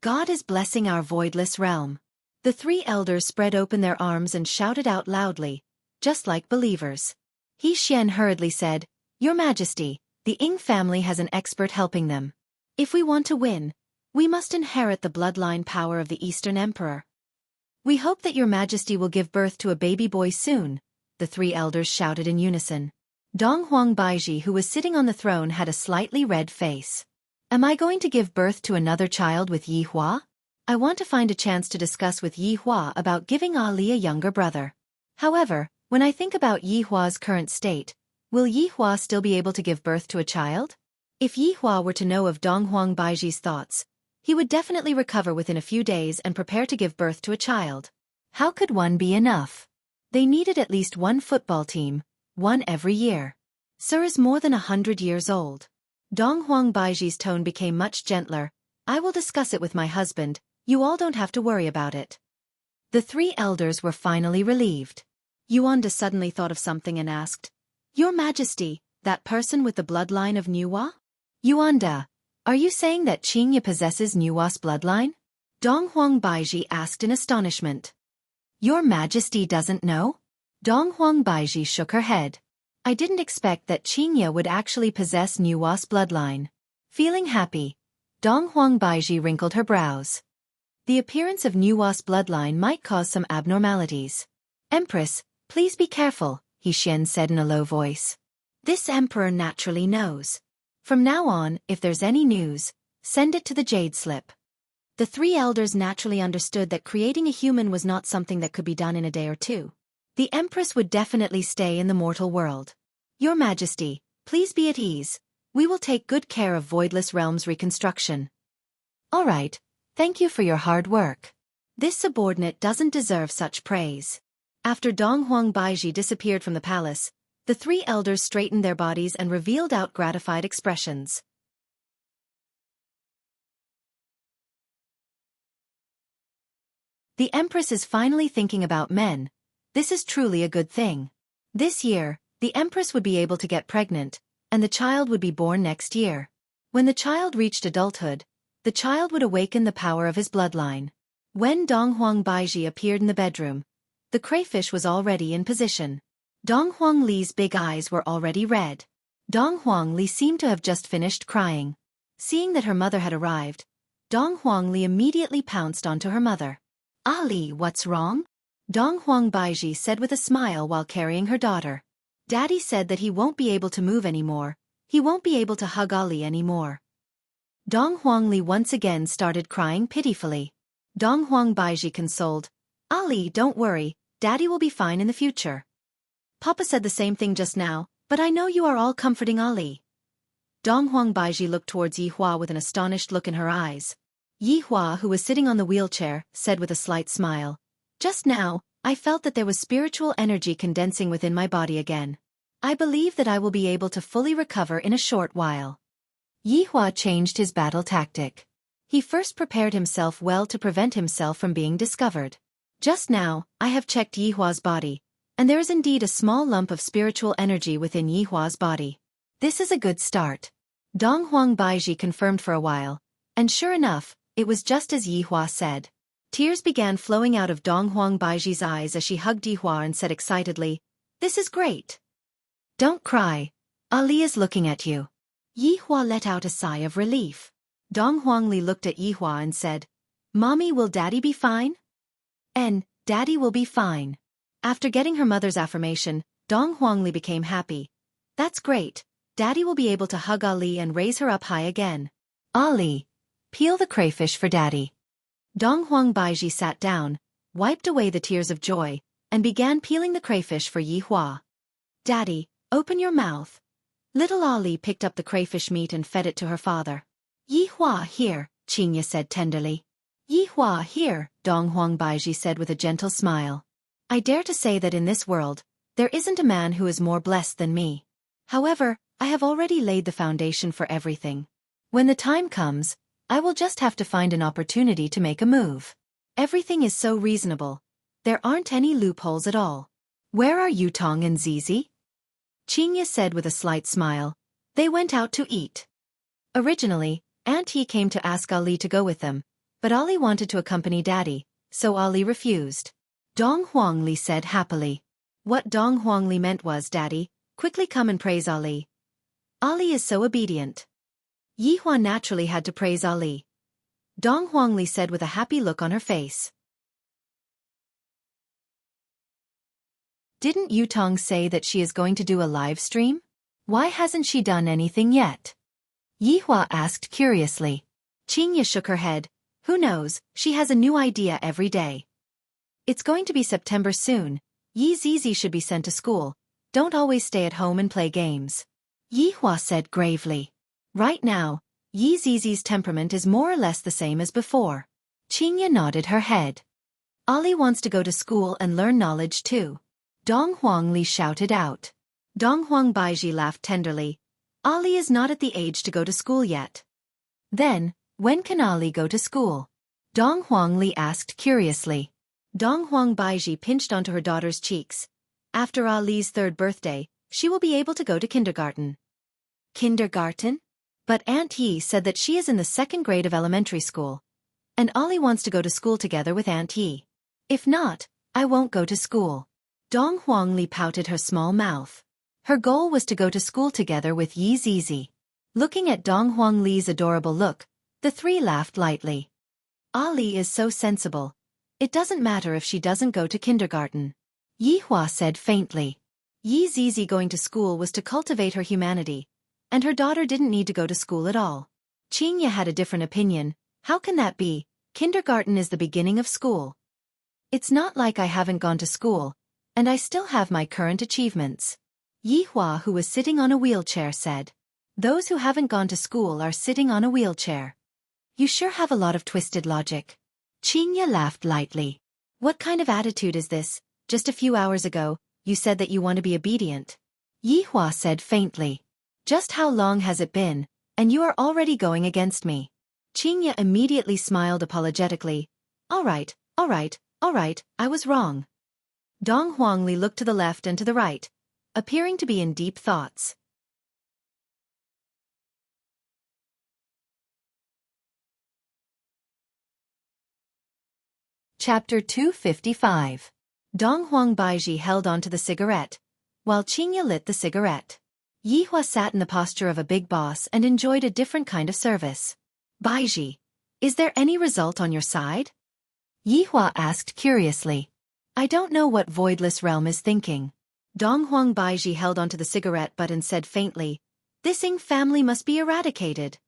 God is blessing our voidless realm. The three elders spread open their arms and shouted out loudly, just like believers. He Xian hurriedly said, Your Majesty, the Ying family has an expert helping them. If we want to win, we must inherit the bloodline power of the Eastern Emperor. We hope that Your Majesty will give birth to a baby boy soon, the three elders shouted in unison. Donghuang Baiji, who was sitting on the throne, had a slightly red face. Am I going to give birth to another child with Yi Hua? I want to find a chance to discuss with Yi Hua about giving Ali a younger brother. However, when I think about Yi Hua's current state, will Yi Hua still be able to give birth to a child? If Yi Hua were to know of Donghuang Baiji's thoughts, he would definitely recover within a few days and prepare to give birth to a child. How could one be enough? They needed at least one football team, one every year. Sir is more than 100 years old. Donghuang Baiji's tone became much gentler. I will discuss it with my husband, you all don't have to worry about it. The three elders were finally relieved. Yuanda suddenly thought of something and asked, Your Majesty, that person with the bloodline of Nuwa? Yuanda, are you saying that Qingye possesses Nuwa's bloodline? Donghuang Baiji asked in astonishment. Your Majesty doesn't know? Donghuang Baiji shook her head. I didn't expect that Qingye would actually possess Nuwa's bloodline. Feeling happy, Donghuang Baiji wrinkled her brows. The appearance of Nuwa's bloodline might cause some abnormalities. Empress, please be careful, He Xian said in a low voice. This emperor naturally knows. From now on, if there's any news, send it to the Jade Slip. The three elders naturally understood that creating a human was not something that could be done in a day or two. The Empress would definitely stay in the mortal world. Your Majesty, please be at ease. We will take good care of Voidless Realm's reconstruction. All right, thank you for your hard work. This subordinate doesn't deserve such praise. After Donghuang Baiji disappeared from the palace, the three elders straightened their bodies and revealed out gratified expressions. The Empress is finally thinking about men. This is truly a good thing. This year, the Empress would be able to get pregnant, and the child would be born next year. When the child reached adulthood, the child would awaken the power of his bloodline. When Donghuang Baiji appeared in the bedroom, the crayfish was already in position. Donghuang Li's big eyes were already red. Donghuang Li seemed to have just finished crying. Seeing that her mother had arrived, Donghuang Li immediately pounced onto her mother. Ali, what's wrong? Donghuang Baiji said with a smile while carrying her daughter. Daddy said that he won't be able to move anymore. He won't be able to hug Ali anymore. Donghuang Li once again started crying pitifully. Donghuang Baiji consoled. Ali, don't worry, Daddy will be fine in the future. Papa said the same thing just now, but I know you are all comforting Ali. Donghuang Baiji looked towards Yi Hua with an astonished look in her eyes. Yi Hua, who was sitting on the wheelchair, said with a slight smile. Just now, I felt that there was spiritual energy condensing within my body again. I believe that I will be able to fully recover in a short while. Yi Hua changed his battle tactic. He first prepared himself well to prevent himself from being discovered. Just now, I have checked Yi Hua's body, and there is indeed a small lump of spiritual energy within Yi Hua's body. This is a good start. Donghuang Baiji confirmed for a while, and sure enough, it was just as Yi Hua said. Tears began flowing out of Donghuang Baiji's eyes as she hugged Yi Hua and said excitedly, This is great. Don't cry. Ali is looking at you. Yi Hua let out a sigh of relief. Donghuang Li looked at Yi Hua and said, Mommy, will Daddy be fine? And, Daddy will be fine. After getting her mother's affirmation, Donghuang Li became happy. That's great. Daddy will be able to hug Ali and raise her up high again. Ali, peel the crayfish for Daddy. Dong Huang Baiji sat down, wiped away the tears of joy, and began peeling the crayfish for Yi Hua. Daddy, open your mouth. Little Ali picked up the crayfish meat and fed it to her father. Yi Hua, here, Qingye said tenderly. Yi Hua, here, Dong Huang Baiji said with a gentle smile. I dare to say that in this world, there isn't a man who is more blessed than me. However, I have already laid the foundation for everything. When the time comes, I will just have to find an opportunity to make a move. Everything is so reasonable. There aren't any loopholes at all. Where are Yutong and Zizi? Qingye said with a slight smile. They went out to eat. Originally, Aunt He came to ask Ali to go with them, but Ali wanted to accompany Daddy, so Ali refused. Dong Huangli said happily. What Dong Huangli meant was, Daddy, quickly come and praise Ali. Ali is so obedient. Yi Hua naturally had to praise Ali. Dong Huangli said with a happy look on her face. Didn't Yutong say that she is going to do a live stream? Why hasn't she done anything yet? Yi Hua asked curiously. Qingye shook her head. Who knows, she has a new idea every day. It's going to be September soon. Yi Zizi should be sent to school. Don't always stay at home and play games. Yi Hua said gravely. Right now, Yi Zizi's temperament is more or less the same as before. Qingye nodded her head. Ali wants to go to school and learn knowledge too. Dong Huangli shouted out. Dong Huang Baiji laughed tenderly. Ali is not at the age to go to school yet. Then, when can Ali go to school? Dong Huangli asked curiously. Dong Huang Baiji pinched onto her daughter's cheeks. After Ali's 3rd birthday, she will be able to go to kindergarten. Kindergarten? But Aunt He said that she is in the 2nd grade of elementary school. And Ali wants to go to school together with Aunt He. If not, I won't go to school. Dong Huangli pouted her small mouth. Her goal was to go to school together with Yi Zizi. Looking at Dong Huangli's adorable look, the three laughed lightly. Ali is so sensible. It doesn't matter if she doesn't go to kindergarten. Yi Hua said faintly. Yi Zizi going to school was to cultivate her humanity, and her daughter didn't need to go to school at all. Qingye had a different opinion. How can that be? Kindergarten is the beginning of school. It's not like I haven't gone to school, and I still have my current achievements. Yi Hua, who was sitting on a wheelchair, said. Those who haven't gone to school are sitting on a wheelchair. You sure have a lot of twisted logic. Qingye laughed lightly. What kind of attitude is this? Just a few hours ago, you said that you want to be obedient. Yi Hua said faintly. Just how long has it been, and you are already going against me? Qingye immediately smiled apologetically. All right, I was wrong. Dong Huangli looked to the left and to the right, appearing to be in deep thoughts. Chapter 255. Dong Huang Baiji held onto the cigarette, while Qingye lit the cigarette. Yi Hua sat in the posture of a big boss and enjoyed a different kind of service. Baiji, is there any result on your side? Yi Hua asked curiously. I don't know what voidless realm is thinking. Dong Huang Baiji held onto the cigarette butt and said faintly, This Ying family must be eradicated.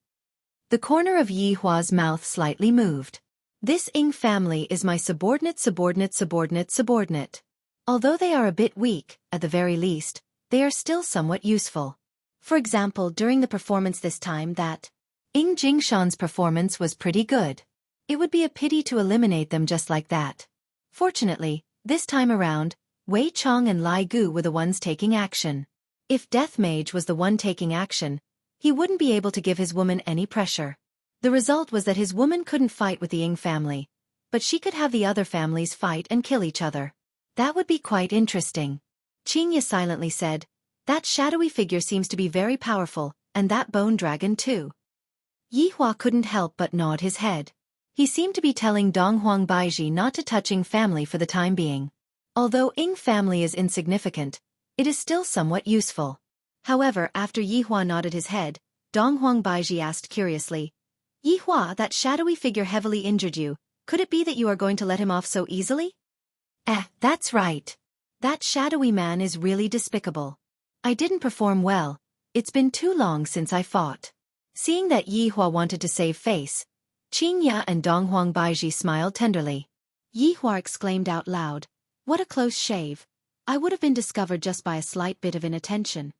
The corner of Yi Hua's mouth slightly moved. This Ying family is my subordinate. Although they are a bit weak, at the very least, they are still somewhat useful. For example, during the performance this time that Ying Jingshan's performance was pretty good. It would be a pity to eliminate them just like that. Fortunately, this time around, Wei Chong and Lai Gu were the ones taking action. If Death Mage was the one taking action, he wouldn't be able to give his woman any pressure. The result was that his woman couldn't fight with the Ying family, but she could have the other families fight and kill each other. That would be quite interesting. Qingye silently said, That shadowy figure seems to be very powerful, and that bone dragon too. Yi Hua couldn't help but nod his head. He seemed to be telling Dong Huang Baiji not to touch Ying family for the time being. Although Ying family is insignificant, it is still somewhat useful. However, after Yi Hua nodded his head, Dong Huang Baiji asked curiously, Yi Hua, that shadowy figure heavily injured you. Could it be that you are going to let him off so easily? That's right. That shadowy man is really despicable. I didn't perform well, It's been too long since I fought. Seeing that Yi Hua wanted to save face, Qingya and Donghuang Baiji smiled tenderly. Yi Hua exclaimed out loud, "What a close shave. I would have been discovered just by a slight bit of inattention."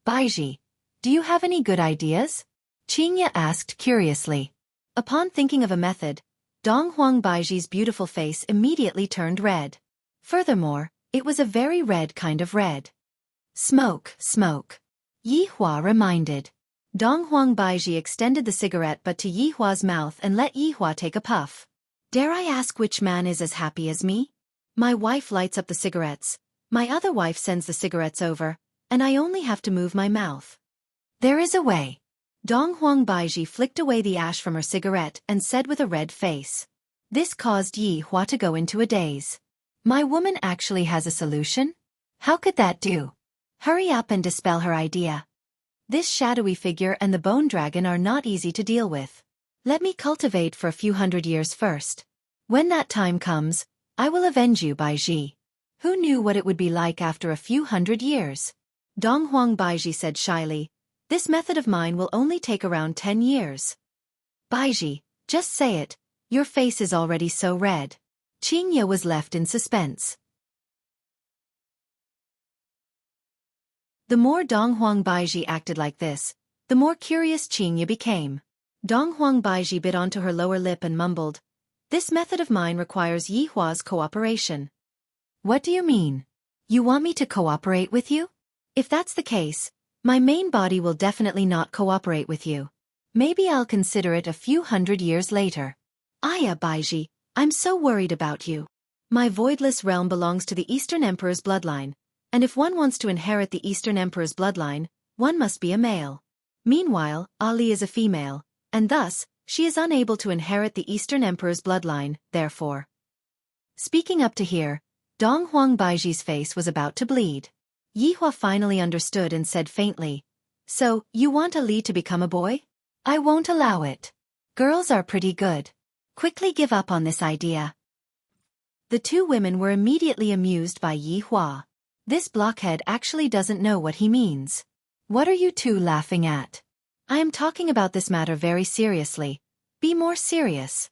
"Baiji, do you have any good ideas?" Qingya asked curiously. Upon thinking of a method, Donghuang Baiji's beautiful face immediately turned red. Furthermore, it was a very red kind of red. "Smoke, smoke," Yi Hua reminded. Donghuang Baiji extended the cigarette butt to Yi Hua's mouth and let Yi Hua take a puff. "Dare I ask which man is as happy as me? My wife lights up the cigarettes, my other wife sends the cigarettes over, and I only have to move my mouth." "There is a way." Donghuang Baiji flicked away the ash from her cigarette and said with a red face. This caused Yi Hua to go into a daze. "My woman actually has a solution? How could that do? Hurry up and dispel her idea. This shadowy figure and the bone dragon are not easy to deal with. Let me cultivate for a few hundred years first. When that time comes, I will avenge you, Baiji." Who knew what it would be like after a few hundred years? Donghuang Baiji said shyly, "This method of mine will only take around 10 years. "Baiji, just say it, your face is already so red." Qingya was left in suspense. The more Donghuang Baiji acted like this, the more curious Qingya became. Donghuang Baiji bit onto her lower lip and mumbled, "This method of mine requires Yi Hua's cooperation." "What do you mean? You want me to cooperate with you?" "If that's the case, my main body will definitely not cooperate with you. Maybe I'll consider it a few hundred years later." "Aya, Baiji, I'm so worried about you. My voidless realm belongs to the Eastern Emperor's bloodline, and if one wants to inherit the Eastern Emperor's bloodline, one must be a male. Meanwhile, Ali is a female, and thus, she is unable to inherit the Eastern Emperor's bloodline, therefore." Speaking up to here, Donghuang Baiji's face was about to bleed. Yi Hua finally understood and said faintly, "So, you want Ali to become a boy? I won't allow it. Girls are pretty good. Quickly give up on this idea." The two women were immediately amused by Yi Hua. This blockhead actually doesn't know what he means. "What are you two laughing at? I am talking about this matter very seriously. Be more serious."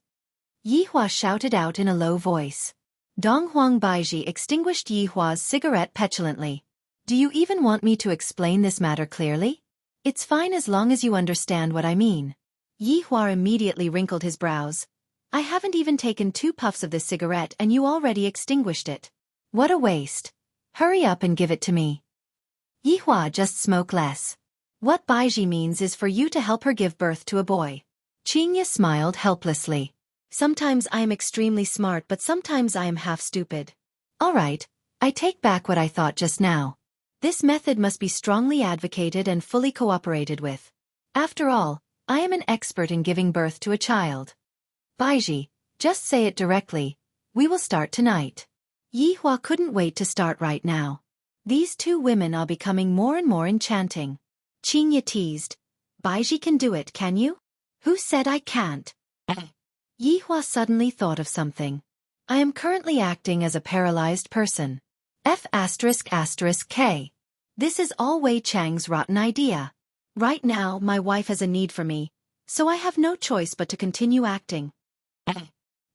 Yi Hua shouted out in a low voice. Donghuang Baiji extinguished Yi Hua's cigarette petulantly. "Do you even want me to explain this matter clearly? It's fine as long as you understand what I mean." Yi Hua immediately wrinkled his brows. "I haven't even taken 2 puffs of this cigarette and you already extinguished it. What a waste. Hurry up and give it to me." "Yi Hua, just smoke less. What Baiji means is for you to help her give birth to a boy." Qingya smiled helplessly. "Sometimes I am extremely smart but sometimes I am half stupid. All right, I take back what I thought just now. This method must be strongly advocated and fully cooperated with. After all, I am an expert in giving birth to a child. Baiji, just say it directly. We will start tonight." Yi Hua couldn't wait to start right now. These two women are becoming more and more enchanting. Qingya teased, "Baiji can do it, can you?" "Who said I can't?" Yi Hua suddenly thought of something. "I am currently acting as a paralyzed person. F***K. This is all Wei Chang's rotten idea. Right now my wife has a need for me, so I have no choice but to continue acting.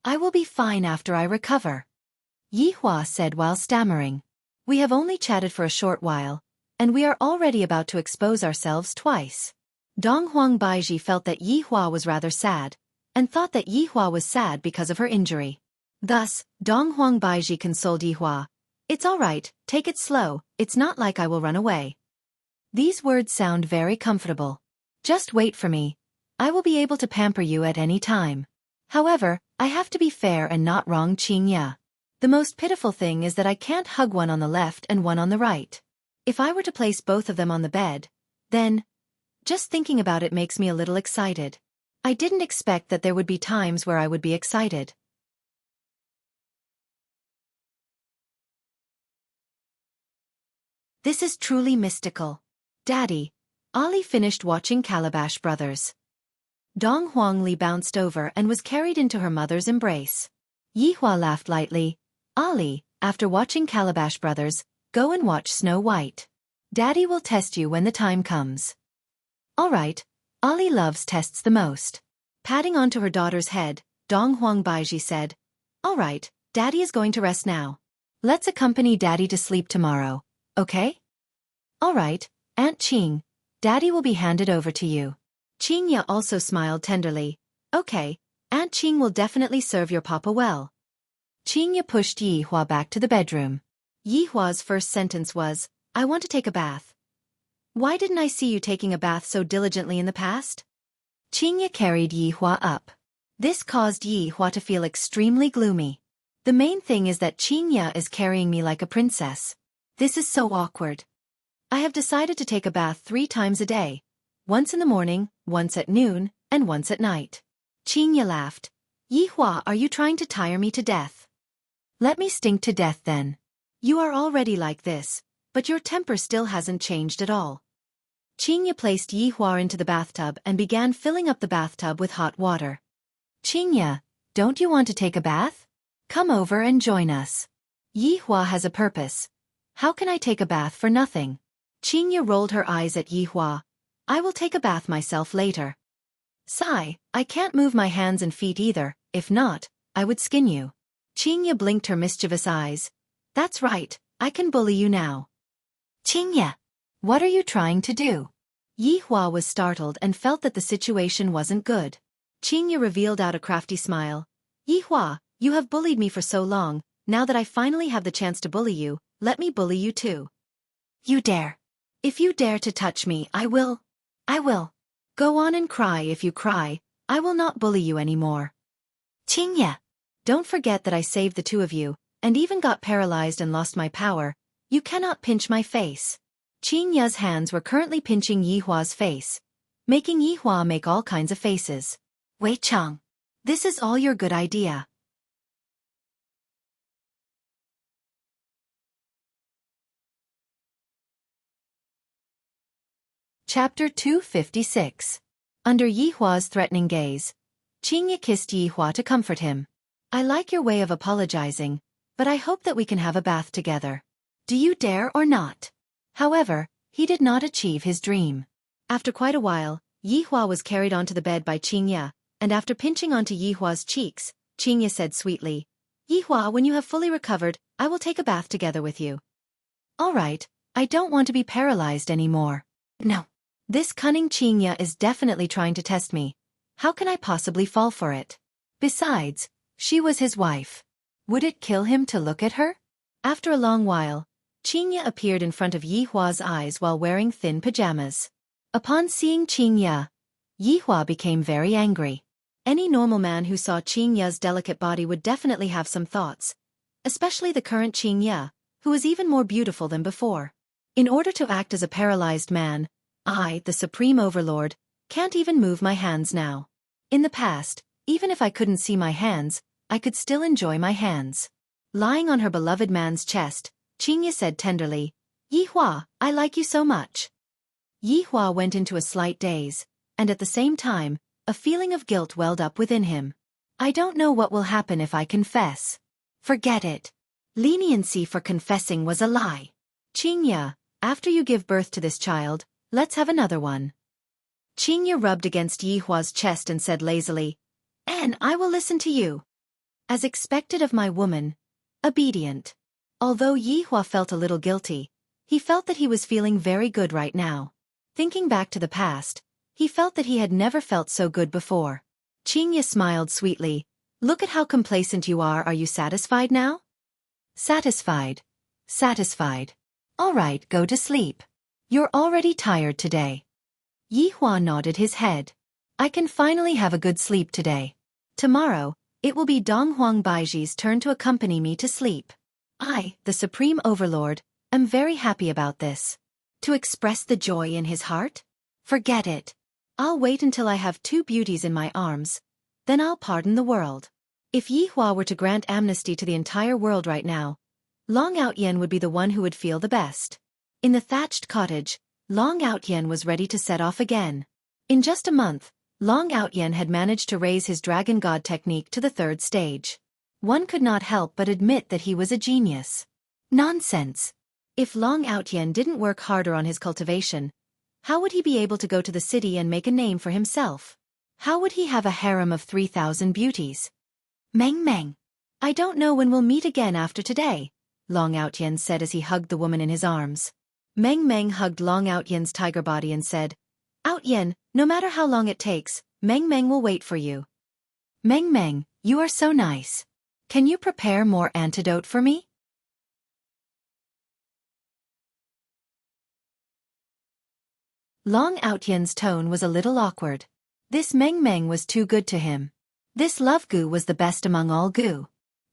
I will be fine after I recover," Yi Hua said while stammering. "We have only chatted for a short while, and we are already about to expose ourselves twice." Donghuang Baiji felt that Yi Hua was rather sad, and thought that Yi Hua was sad because of her injury. Thus, Donghuang Baiji consoled Yi Hua. "It's all right, take it slow, it's not like I will run away." These words sound very comfortable. "Just wait for me. I will be able to pamper you at any time. However, I have to be fair and not wrong Qingya. The most pitiful thing is that I can't hug one on the left and one on the right. If I were to place both of them on the bed, then... just thinking about it makes me a little excited. I didn't expect that there would be times where I would be excited." This is truly mystical. Daddy, Ali finished watching Calabash Brothers. Dong Huangli bounced over and was carried into her mother's embrace. Yi Hua laughed lightly. Ali, after watching Calabash Brothers, go and watch Snow White. Daddy will test you when the time comes. All right, Ali loves tests the most. Patting onto her daughter's head, Dong Huang Baiji said, All right, Daddy is going to rest now. Let's accompany Daddy to sleep tomorrow, okay? All right, Aunt Qing, Daddy will be handed over to you. Qingya also smiled tenderly. Okay, Aunt Qing will definitely serve your papa well. Qingya pushed Yi Hua back to the bedroom. Yi Hua's first sentence was, I want to take a bath. Why didn't I see you taking a bath so diligently in the past? Qingya carried Yi Hua up. This caused Yi Hua to feel extremely gloomy. The main thing is that Qingya is carrying me like a princess. This is so awkward. I have decided to take a bath 3 times a day. Once in the morning, once at noon, and once at night. Qingya laughed. Yi Hua, are you trying to tire me to death? Let me stink to death then. You are already like this, but your temper still hasn't changed at all. Qingya placed Yi Hua into the bathtub and began filling up the bathtub with hot water. Qingya, don't you want to take a bath? Come over and join us. Yi Hua has a purpose. How can I take a bath for nothing? Qingya rolled her eyes at Yi Hua. I will take a bath myself later. Sigh, I can't move my hands and feet either, if not, I would skin you. Qingya blinked her mischievous eyes. That's right, I can bully you now. Qingya, what are you trying to do? Yi Hua was startled and felt that the situation wasn't good. Qingya revealed out a crafty smile. Yi Hua, you have bullied me for so long, now that I finally have the chance to bully you, let me bully you too. You dare. If you dare to touch me, I will. Go on and cry if you cry, I will not bully you anymore. Qingya, don't forget that I saved the 2 of you, and even got paralyzed and lost my power. You cannot pinch my face. Qingya's hands were currently pinching Yi Hua's face, making Yi Hua make all kinds of faces. Wei Cheng, this is all your good idea. Chapter 256. Under Yi Hua's threatening gaze, Qingya kissed Yi Hua to comfort him. I like your way of apologizing, but I hope that we can have a bath together. Do you dare or not? However, he did not achieve his dream. After quite a while, Yi Hua was carried onto the bed by Qingya, and after pinching onto Yi Hua's cheeks, Qingya said sweetly, Yi Hua, when you have fully recovered, I will take a bath together with you. All right, I don't want to be paralyzed anymore. No. This cunning Qingya is definitely trying to test me. How can I possibly fall for it? Besides, she was his wife. Would it kill him to look at her? After a long while, Qingya appeared in front of Yi Hua's eyes while wearing thin pajamas. Upon seeing Qingya, Yi Hua became very angry. Any normal man who saw Qingya's delicate body would definitely have some thoughts, especially the current Qingya, who is even more beautiful than before. In order to act as a paralyzed man, I, the Supreme Overlord, can't even move my hands now. In the past, even if I couldn't see my hands, I could still enjoy my hands. Lying on her beloved man's chest, Qingya said tenderly, Yi Hua, I like you so much. Yi Hua went into a slight daze, and at the same time, a feeling of guilt welled up within him. I don't know what will happen if I confess. Forget it. Leniency for confessing was a lie. Qingya, after you give birth to this child, let's have another one. Qingya rubbed against Yi Hua's chest and said lazily, And I will listen to you. As expected of my woman, obedient. Although Yi Hua felt a little guilty, he felt that he was feeling very good right now. Thinking back to the past, he felt that he had never felt so good before. Qingya smiled sweetly. Look at how complacent you are you satisfied now? Satisfied. Satisfied. All right, go to sleep. You're already tired today. Yi Hua nodded his head. I can finally have a good sleep today. Tomorrow, it will be Dong Huang Baiji's turn to accompany me to sleep. I, the Supreme Overlord, am very happy about this. To express the joy in his heart? Forget it. I'll wait until I have 2 beauties in my arms. Then I'll pardon the world. If Yi Hua were to grant amnesty to the entire world right now, Long Outyen would be the one who would feel the best. In the thatched cottage, Long Outyen was ready to set off again. In just a month, Long Outyen had managed to raise his dragon god technique to the 3rd stage. One could not help but admit that he was a genius. Nonsense. If Long Outyen didn't work harder on his cultivation, how would he be able to go to the city and make a name for himself? How would he have a harem of 3,000 beauties? Meng Meng. I don't know when we'll meet again after today, Long Outyen said as he hugged the woman in his arms. Meng Meng hugged Long Outyen's tiger body and said, Outyen, no matter how long it takes, Meng Meng will wait for you. Meng Meng, you are so nice. Can you prepare more antidote for me? Long Outyen's tone was a little awkward. This Meng Meng was too good to him. This love goo was the best among all goo.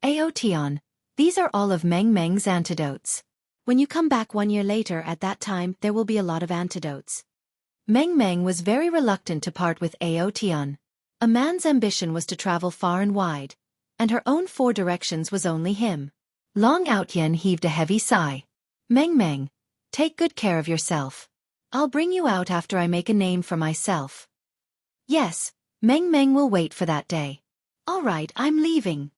Aotion, these are all of Meng Meng's antidotes. When you come back 1 year later, at that time there will be a lot of antidotes. Meng Meng was very reluctant to part with Aotion. A man's ambition was to travel far and wide, and her own 4 directions was only him. Long Outyen heaved a heavy sigh. Meng Meng, take good care of yourself. I'll bring you out after I make a name for myself. Yes, Meng Meng will wait for that day. All right, I'm leaving.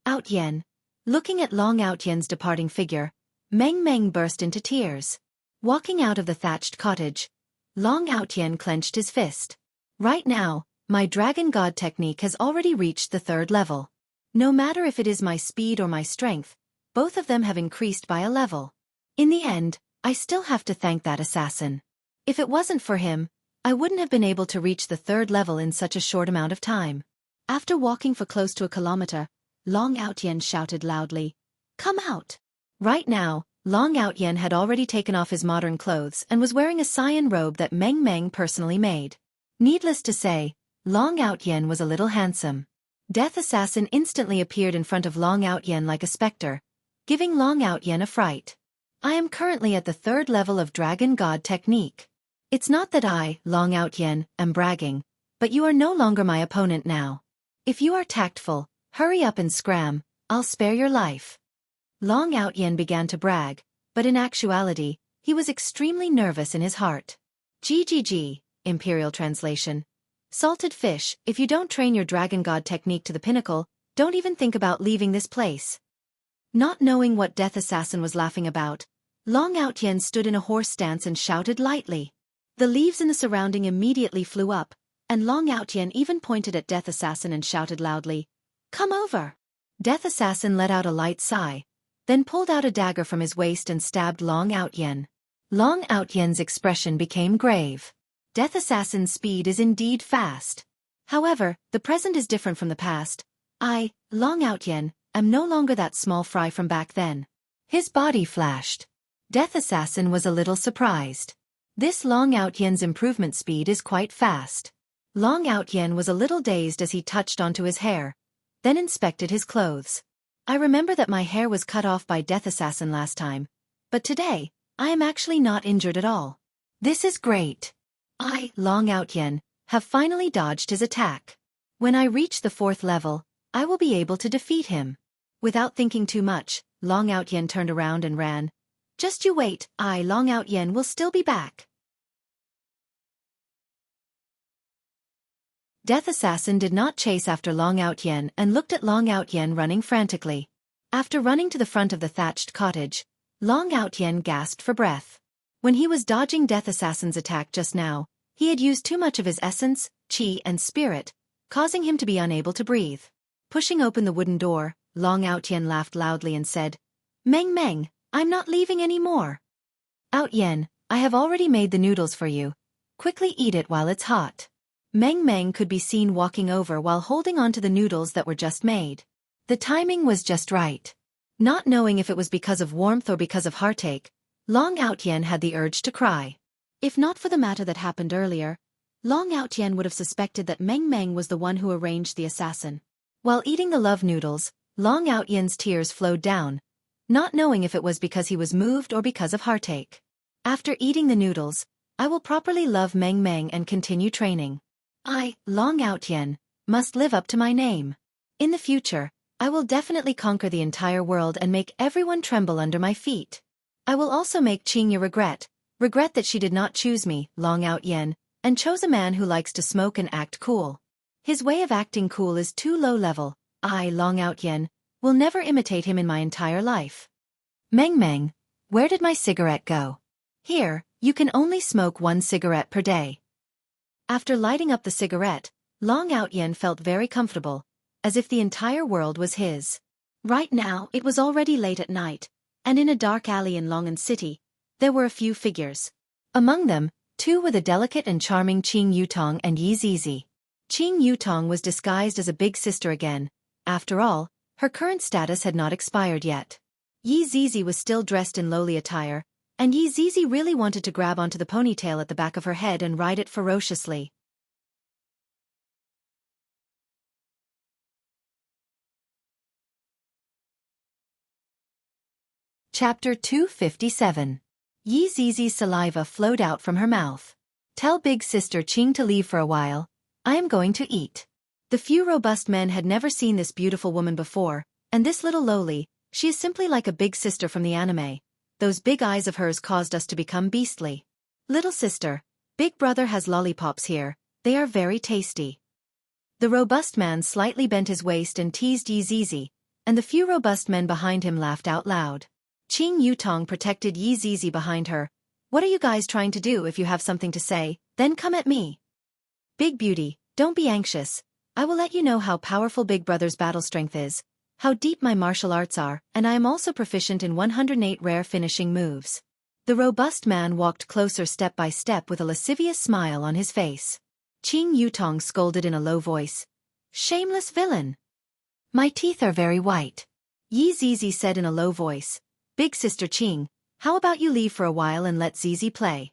Outyen. Looking at Long Outyen's departing figure, Meng Meng burst into tears. Walking out of the thatched cottage, Long Outyen clenched his fist. Right now, my Dragon God technique has already reached the 3rd level. No matter if it is my speed or my strength, both of them have increased by a level. In the end, I still have to thank that assassin. If it wasn't for him, I wouldn't have been able to reach the 3rd level in such a short amount of time. After walking for close to a kilometer, Long Outyen shouted loudly, Come out! Right now, Long Outyen had already taken off his modern clothes and was wearing a cyan robe that Meng Meng personally made. Needless to say, Long Outyen was a little handsome. Death Assassin instantly appeared in front of Long Outyen like a specter, giving Long Outyen a fright. I am currently at the 3rd level of Dragon God technique. It's not that I, Long Outyen, am bragging, but you are no longer my opponent now. If you are tactful, hurry up and scram, I'll spare your life. Long Outyen began to brag, but in actuality, he was extremely nervous in his heart. GGG, Imperial Translation. Salted fish, if you don't train your Dragon God technique to the pinnacle, don't even think about leaving this place. Not knowing what Death Assassin was laughing about, Long Outyen stood in a horse stance and shouted lightly. The leaves in the surrounding immediately flew up, and Long Outyen even pointed at Death Assassin and shouted loudly, Come over! Death Assassin let out a light sigh, then pulled out a dagger from his waist and stabbed Long Outyen. Long Outyen's expression became grave. Death Assassin's speed is indeed fast. However, the present is different from the past. I, Long Outyen, am no longer that small fry from back then. His body flashed. Death Assassin was a little surprised. This Long Outyen's improvement speed is quite fast. Long Outyen was a little dazed as he touched onto his hair, then inspected his clothes. I remember that my hair was cut off by Death Assassin last time, but today, I am actually not injured at all. This is great. I, Long Outyen, have finally dodged his attack. When I reach the 4th level, I will be able to defeat him. Without thinking too much, Long Outyen turned around and ran. Just you wait, I, Long Outyen, will still be back. Death Assassin did not chase after Long Outyen and looked at Long Outyen running frantically. After running to the front of the thatched cottage, Long Outyen gasped for breath. When he was dodging Death Assassin's attack just now, he had used too much of his essence, chi and spirit, causing him to be unable to breathe. Pushing open the wooden door, Long Outyen laughed loudly and said, Meng Meng, I'm not leaving anymore. Outyen, I have already made the noodles for you. Quickly eat it while it's hot. Meng Meng could be seen walking over while holding on to the noodles that were just made. The timing was just right. Not knowing if it was because of warmth or because of heartache, Long Outyen had the urge to cry. If not for the matter that happened earlier, Long Outyen would have suspected that Meng Meng was the one who arranged the assassin. While eating the love noodles, Long Outyen's tears flowed down, not knowing if it was because he was moved or because of heartache. After eating the noodles, I will properly love Meng Meng and continue training. I, Long Outyen, must live up to my name. In the future, I will definitely conquer the entire world and make everyone tremble under my feet. I will also make Qingya regret that she did not choose me, Long Outyen, and chose a man who likes to smoke and act cool. His way of acting cool is too low level. I, Long Outyen, will never imitate him in my entire life. Meng Meng, Where did my cigarette go? Here, you can only smoke 1 cigarette per day. After lighting up the cigarette, Long Outyen felt very comfortable, as if the entire world was his. Right now, it was already late at night, and in a dark alley in Longan City, there were a few figures. Among them, 2 were the delicate and charming Qing Yutong and Yi Zizi. Qing Yutong was disguised as a big sister again. After all, her current status had not expired yet. Yi Zizi was still dressed in lowly attire, and Yi Zizi really wanted to grab onto the ponytail at the back of her head and ride it ferociously. Chapter 257. Yi Zizi's saliva flowed out from her mouth. Tell big sister Qing to leave for a while. I am going to eat. The few robust men had never seen this beautiful woman before, and this little lowly, she is simply like a big sister from the anime. Those big eyes of hers caused us to become beastly. Little sister, big brother has lollipops here, they are very tasty. The robust man slightly bent his waist and teased Yi Zizi, and the few robust men behind him laughed out loud. Qing Yutong protected Yi Zizi behind her. What are you guys trying to do? If you have something to say, then come at me. Big beauty, don't be anxious. I will let you know how powerful Big Brother's battle strength is, how deep my martial arts are, and I am also proficient in 108 rare finishing moves. The robust man walked closer step by step with a lascivious smile on his face. Qing Yutong scolded in a low voice. Shameless villain! My teeth are very white. Yi Zizi said in a low voice. Big sister Qing, how about you leave for a while and let Zizi play?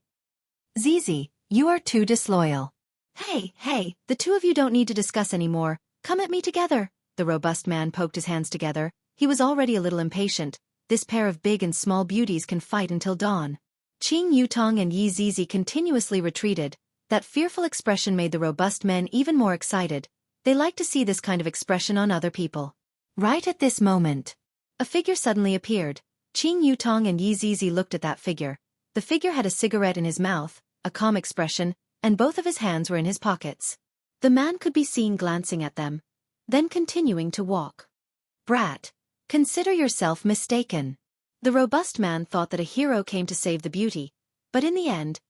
Zizi, you are too disloyal. Hey, the 2 of you don't need to discuss anymore, come at me together. The robust man poked his hands together, he was already a little impatient. This pair of big and small beauties can fight until dawn. Qing Yutong and Yi Zizi continuously retreated. That fearful expression made the robust men even more excited. They liked to see this kind of expression on other people. Right at this moment, a figure suddenly appeared. Qing Yutong and Yi Zizi looked at that figure. The figure had a cigarette in his mouth, a calm expression, and both of his hands were in his pockets. The man could be seen glancing at them, then continuing to walk. Brat, consider yourself mistaken. The robust man thought that a hero came to save the beauty, but in the end,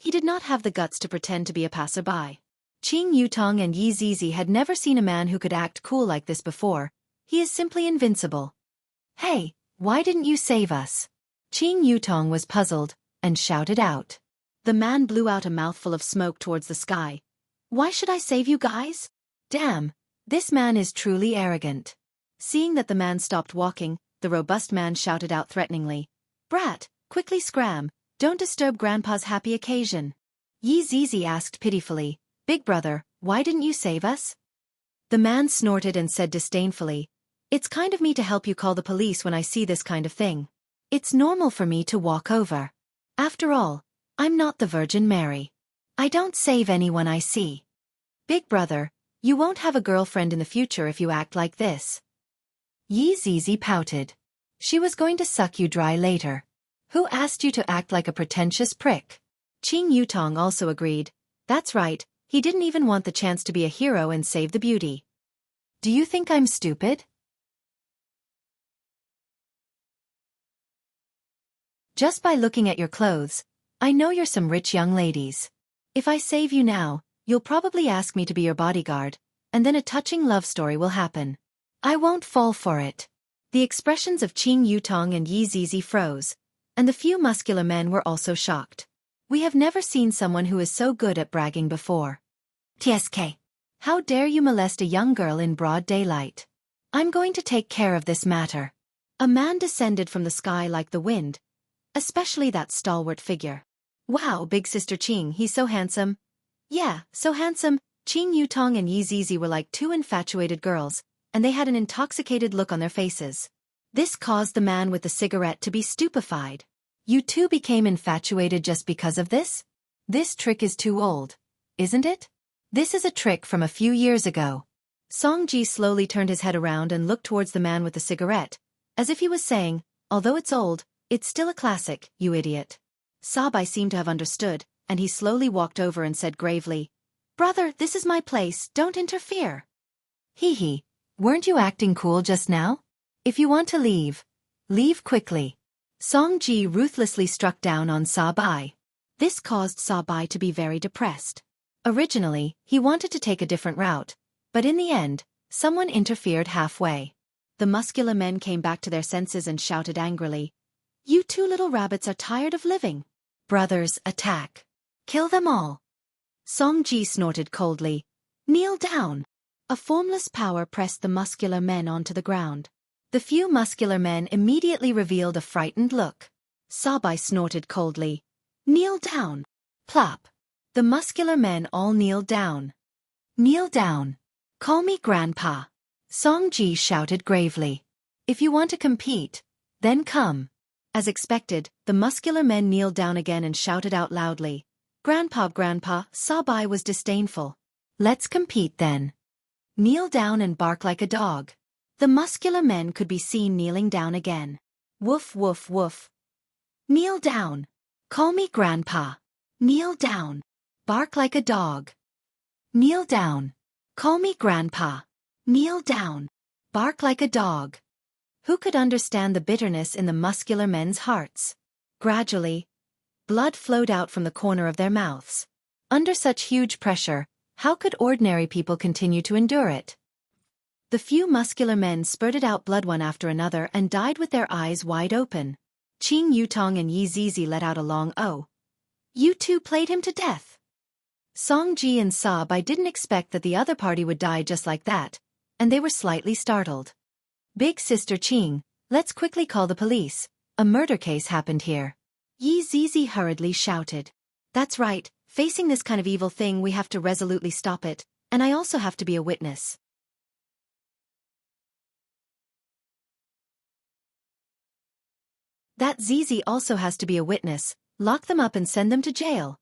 he did not have the guts to pretend to be a passerby. Qing Yutong and Yi Zizi had never seen a man who could act cool like this before. He is simply invincible. Hey, why didn't you save us? Qing Yutong was puzzled, and shouted out. The man blew out a mouthful of smoke towards the sky. Why should I save you guys? Damn, this man is truly arrogant. Seeing that the man stopped walking, the robust man shouted out threateningly. Brat, quickly scram, don't disturb Grandpa's happy occasion. Yi Zizi asked pitifully, Big brother, why didn't you save us? The man snorted and said disdainfully, It's kind of me to help you call the police when I see this kind of thing. It's normal for me to walk over. After all, I'm not the Virgin Mary. I don't save anyone I see. Big brother, you won't have a girlfriend in the future if you act like this. Yi Zizi pouted. She was going to suck you dry later. Who asked you to act like a pretentious prick? Qing Yutong also agreed. That's right, he didn't even want the chance to be a hero and save the beauty. Do you think I'm stupid? Just by looking at your clothes, I know you're some rich young ladies. If I save you now, you'll probably ask me to be your bodyguard, and then a touching love story will happen. I won't fall for it. The expressions of Qing Yutong and Yi Zizi froze, and the few muscular men were also shocked. We have never seen someone who is so good at bragging before. TSK. How dare you molest a young girl in broad daylight? I'm going to take care of this matter. A man descended from the sky like the wind, especially that stalwart figure. Wow, big sister Qing, he's so handsome. Yeah, so handsome. Qing Yutong and Yi Zizi were like 2 infatuated girls, and they had an intoxicated look on their faces. This caused the man with the cigarette to be stupefied. You 2 became infatuated just because of this? This trick is too old, isn't it? This is a trick from a few years ago. Songji slowly turned his head around and looked towards the man with the cigarette, as if he was saying, although it's old, it's still a classic, you idiot. Sabai seemed to have understood, and he slowly walked over and said gravely, Brother, this is my place, don't interfere. Hee, weren't you acting cool just now? If you want to leave, leave quickly. Song Ji ruthlessly struck down on Sa Bai. This caused Sa Bai to be very depressed. Originally, he wanted to take a different route, but in the end, someone interfered halfway. The muscular men came back to their senses and shouted angrily, "You two little rabbits are tired of living. Brothers, attack. Kill them all." Song Ji snorted coldly, "Kneel down." A formless power pressed the muscular men onto the ground. The few muscular men immediately revealed a frightened look. Sa Bai snorted coldly, "Kneel down." Plop. The muscular men all kneeled down. "Kneel down. Call me Grandpa." Song Ji shouted gravely. "If you want to compete, then come." As expected, the muscular men kneeled down again and shouted out loudly, "Grandpa, Grandpa." Sa Bai was disdainful. "Let's compete then. Kneel down and bark like a dog." The muscular men could be seen kneeling down again. "Woof, woof, woof. Kneel down. Call me Grandpa. Kneel down. Bark like a dog. Kneel down. Call me Grandpa. Kneel down. Bark like a dog." Who could understand the bitterness in the muscular men's hearts? Gradually, blood flowed out from the corner of their mouths. Under such huge pressure, how could ordinary people continue to endure it? The few muscular men spurted out blood one after another and died with their eyes wide open. Qing Yutong and Yi Zizi let out a long "oh." "You two played him to death." Song Ji and Sa Bai didn't expect that the other party would die just like that, and they were slightly startled. "Big Sister Qing, let's quickly call the police. A murder case happened here." Yi Zizi hurriedly shouted. "That's right, facing this kind of evil thing we have to resolutely stop it, and I also have to be a witness." "That Zizi also has to be a witness. Lock them up and send them to jail."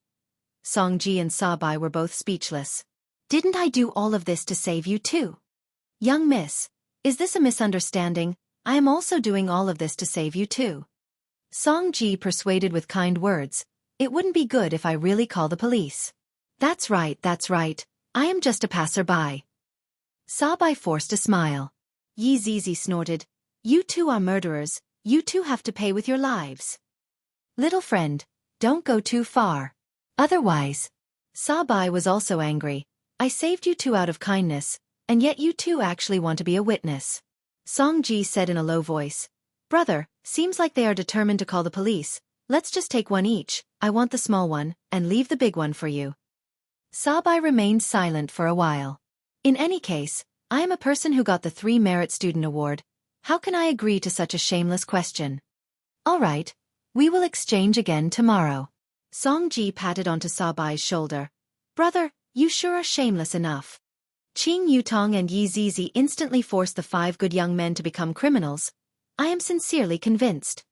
Song Ji and Sa Bai were both speechless. "Didn't I do all of this to save you too?" "Young miss, is this a misunderstanding? I am also doing all of this to save you too." Song Ji persuaded with kind words, "It wouldn't be good if I really call the police." That's right, I am just a passerby." Sa Bai forced a smile. Yi Zizi snorted, "You two are murderers. You two have to pay with your lives." "Little friend, don't go too far. Otherwise." Sa Bai was also angry. "I saved you two out of kindness, and yet you two actually want to be a witness." Song Ji said in a low voice, "Brother, seems like they are determined to call the police. Let's just take one each. I want the small one, and leave the big one for you." Sa Bai remained silent for a while. "In any case, I am a person who got the 3 Merit Student Award. How can I agree to such a shameless question?" "All right, we will exchange again tomorrow." Song Ji patted onto Sa Bai's shoulder. "Brother, you sure are shameless enough." Qing Yutong and Yi Zizi instantly forced the 5 good young men to become criminals. "I am sincerely convinced."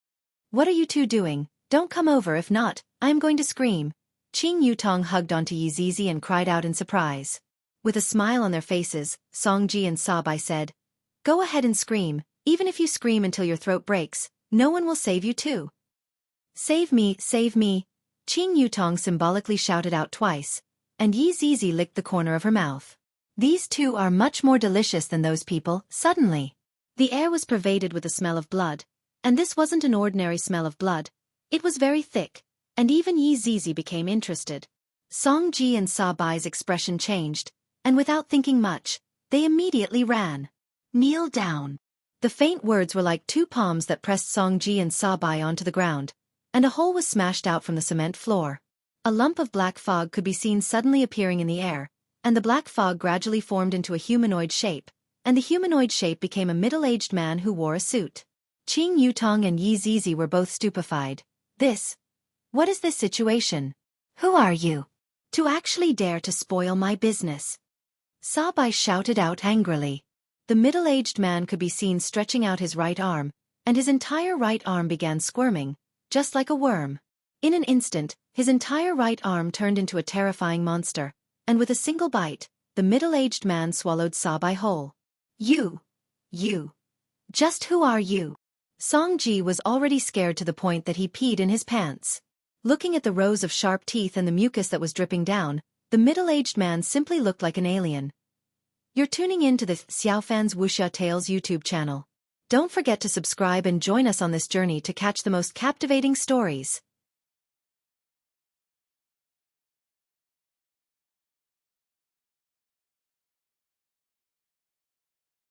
"What are you two doing? Don't come over, if not, I am going to scream." Qing Yutong hugged onto Yi Zizi and cried out in surprise. With a smile on their faces, Song Ji and Sa Bai said, "Go ahead and scream. Even if you scream until your throat breaks, no one will save you too." "Save me, save me." Qing Yutong symbolically shouted out twice, and Yi Zizi licked the corner of her mouth. "These two are much more delicious than those people." Suddenly, the air was pervaded with the smell of blood, and this wasn't an ordinary smell of blood. It was very thick, and even Yi Zizi became interested. Song Ji and Sa Bai's expression changed, and without thinking much, they immediately ran. "Kneel down." The faint words were like 2 palms that pressed Song Ji and Sa Bai onto the ground, and a hole was smashed out from the cement floor. A lump of black fog could be seen suddenly appearing in the air, and the black fog gradually formed into a humanoid shape, and the humanoid shape became a middle-aged man who wore a suit. Qing Yutong and Yi Zizi were both stupefied. What is this situation? Who are you? To actually dare to spoil my business?" Sa Bai shouted out angrily. The middle-aged man could be seen stretching out his right arm, and his entire right arm began squirming, just like a worm. In an instant, his entire right arm turned into a terrifying monster, and with a single bite, the middle-aged man swallowed Sa Bai whole. You. Just who are you?" Song Ji was already scared to the point that he peed in his pants. Looking at the rows of sharp teeth and the mucus that was dripping down, the middle-aged man simply looked like an alien. "You're tuning in to the Xiaofan's Wuxia Tales YouTube channel. Don't forget to subscribe and join us on this journey to catch the most captivating stories.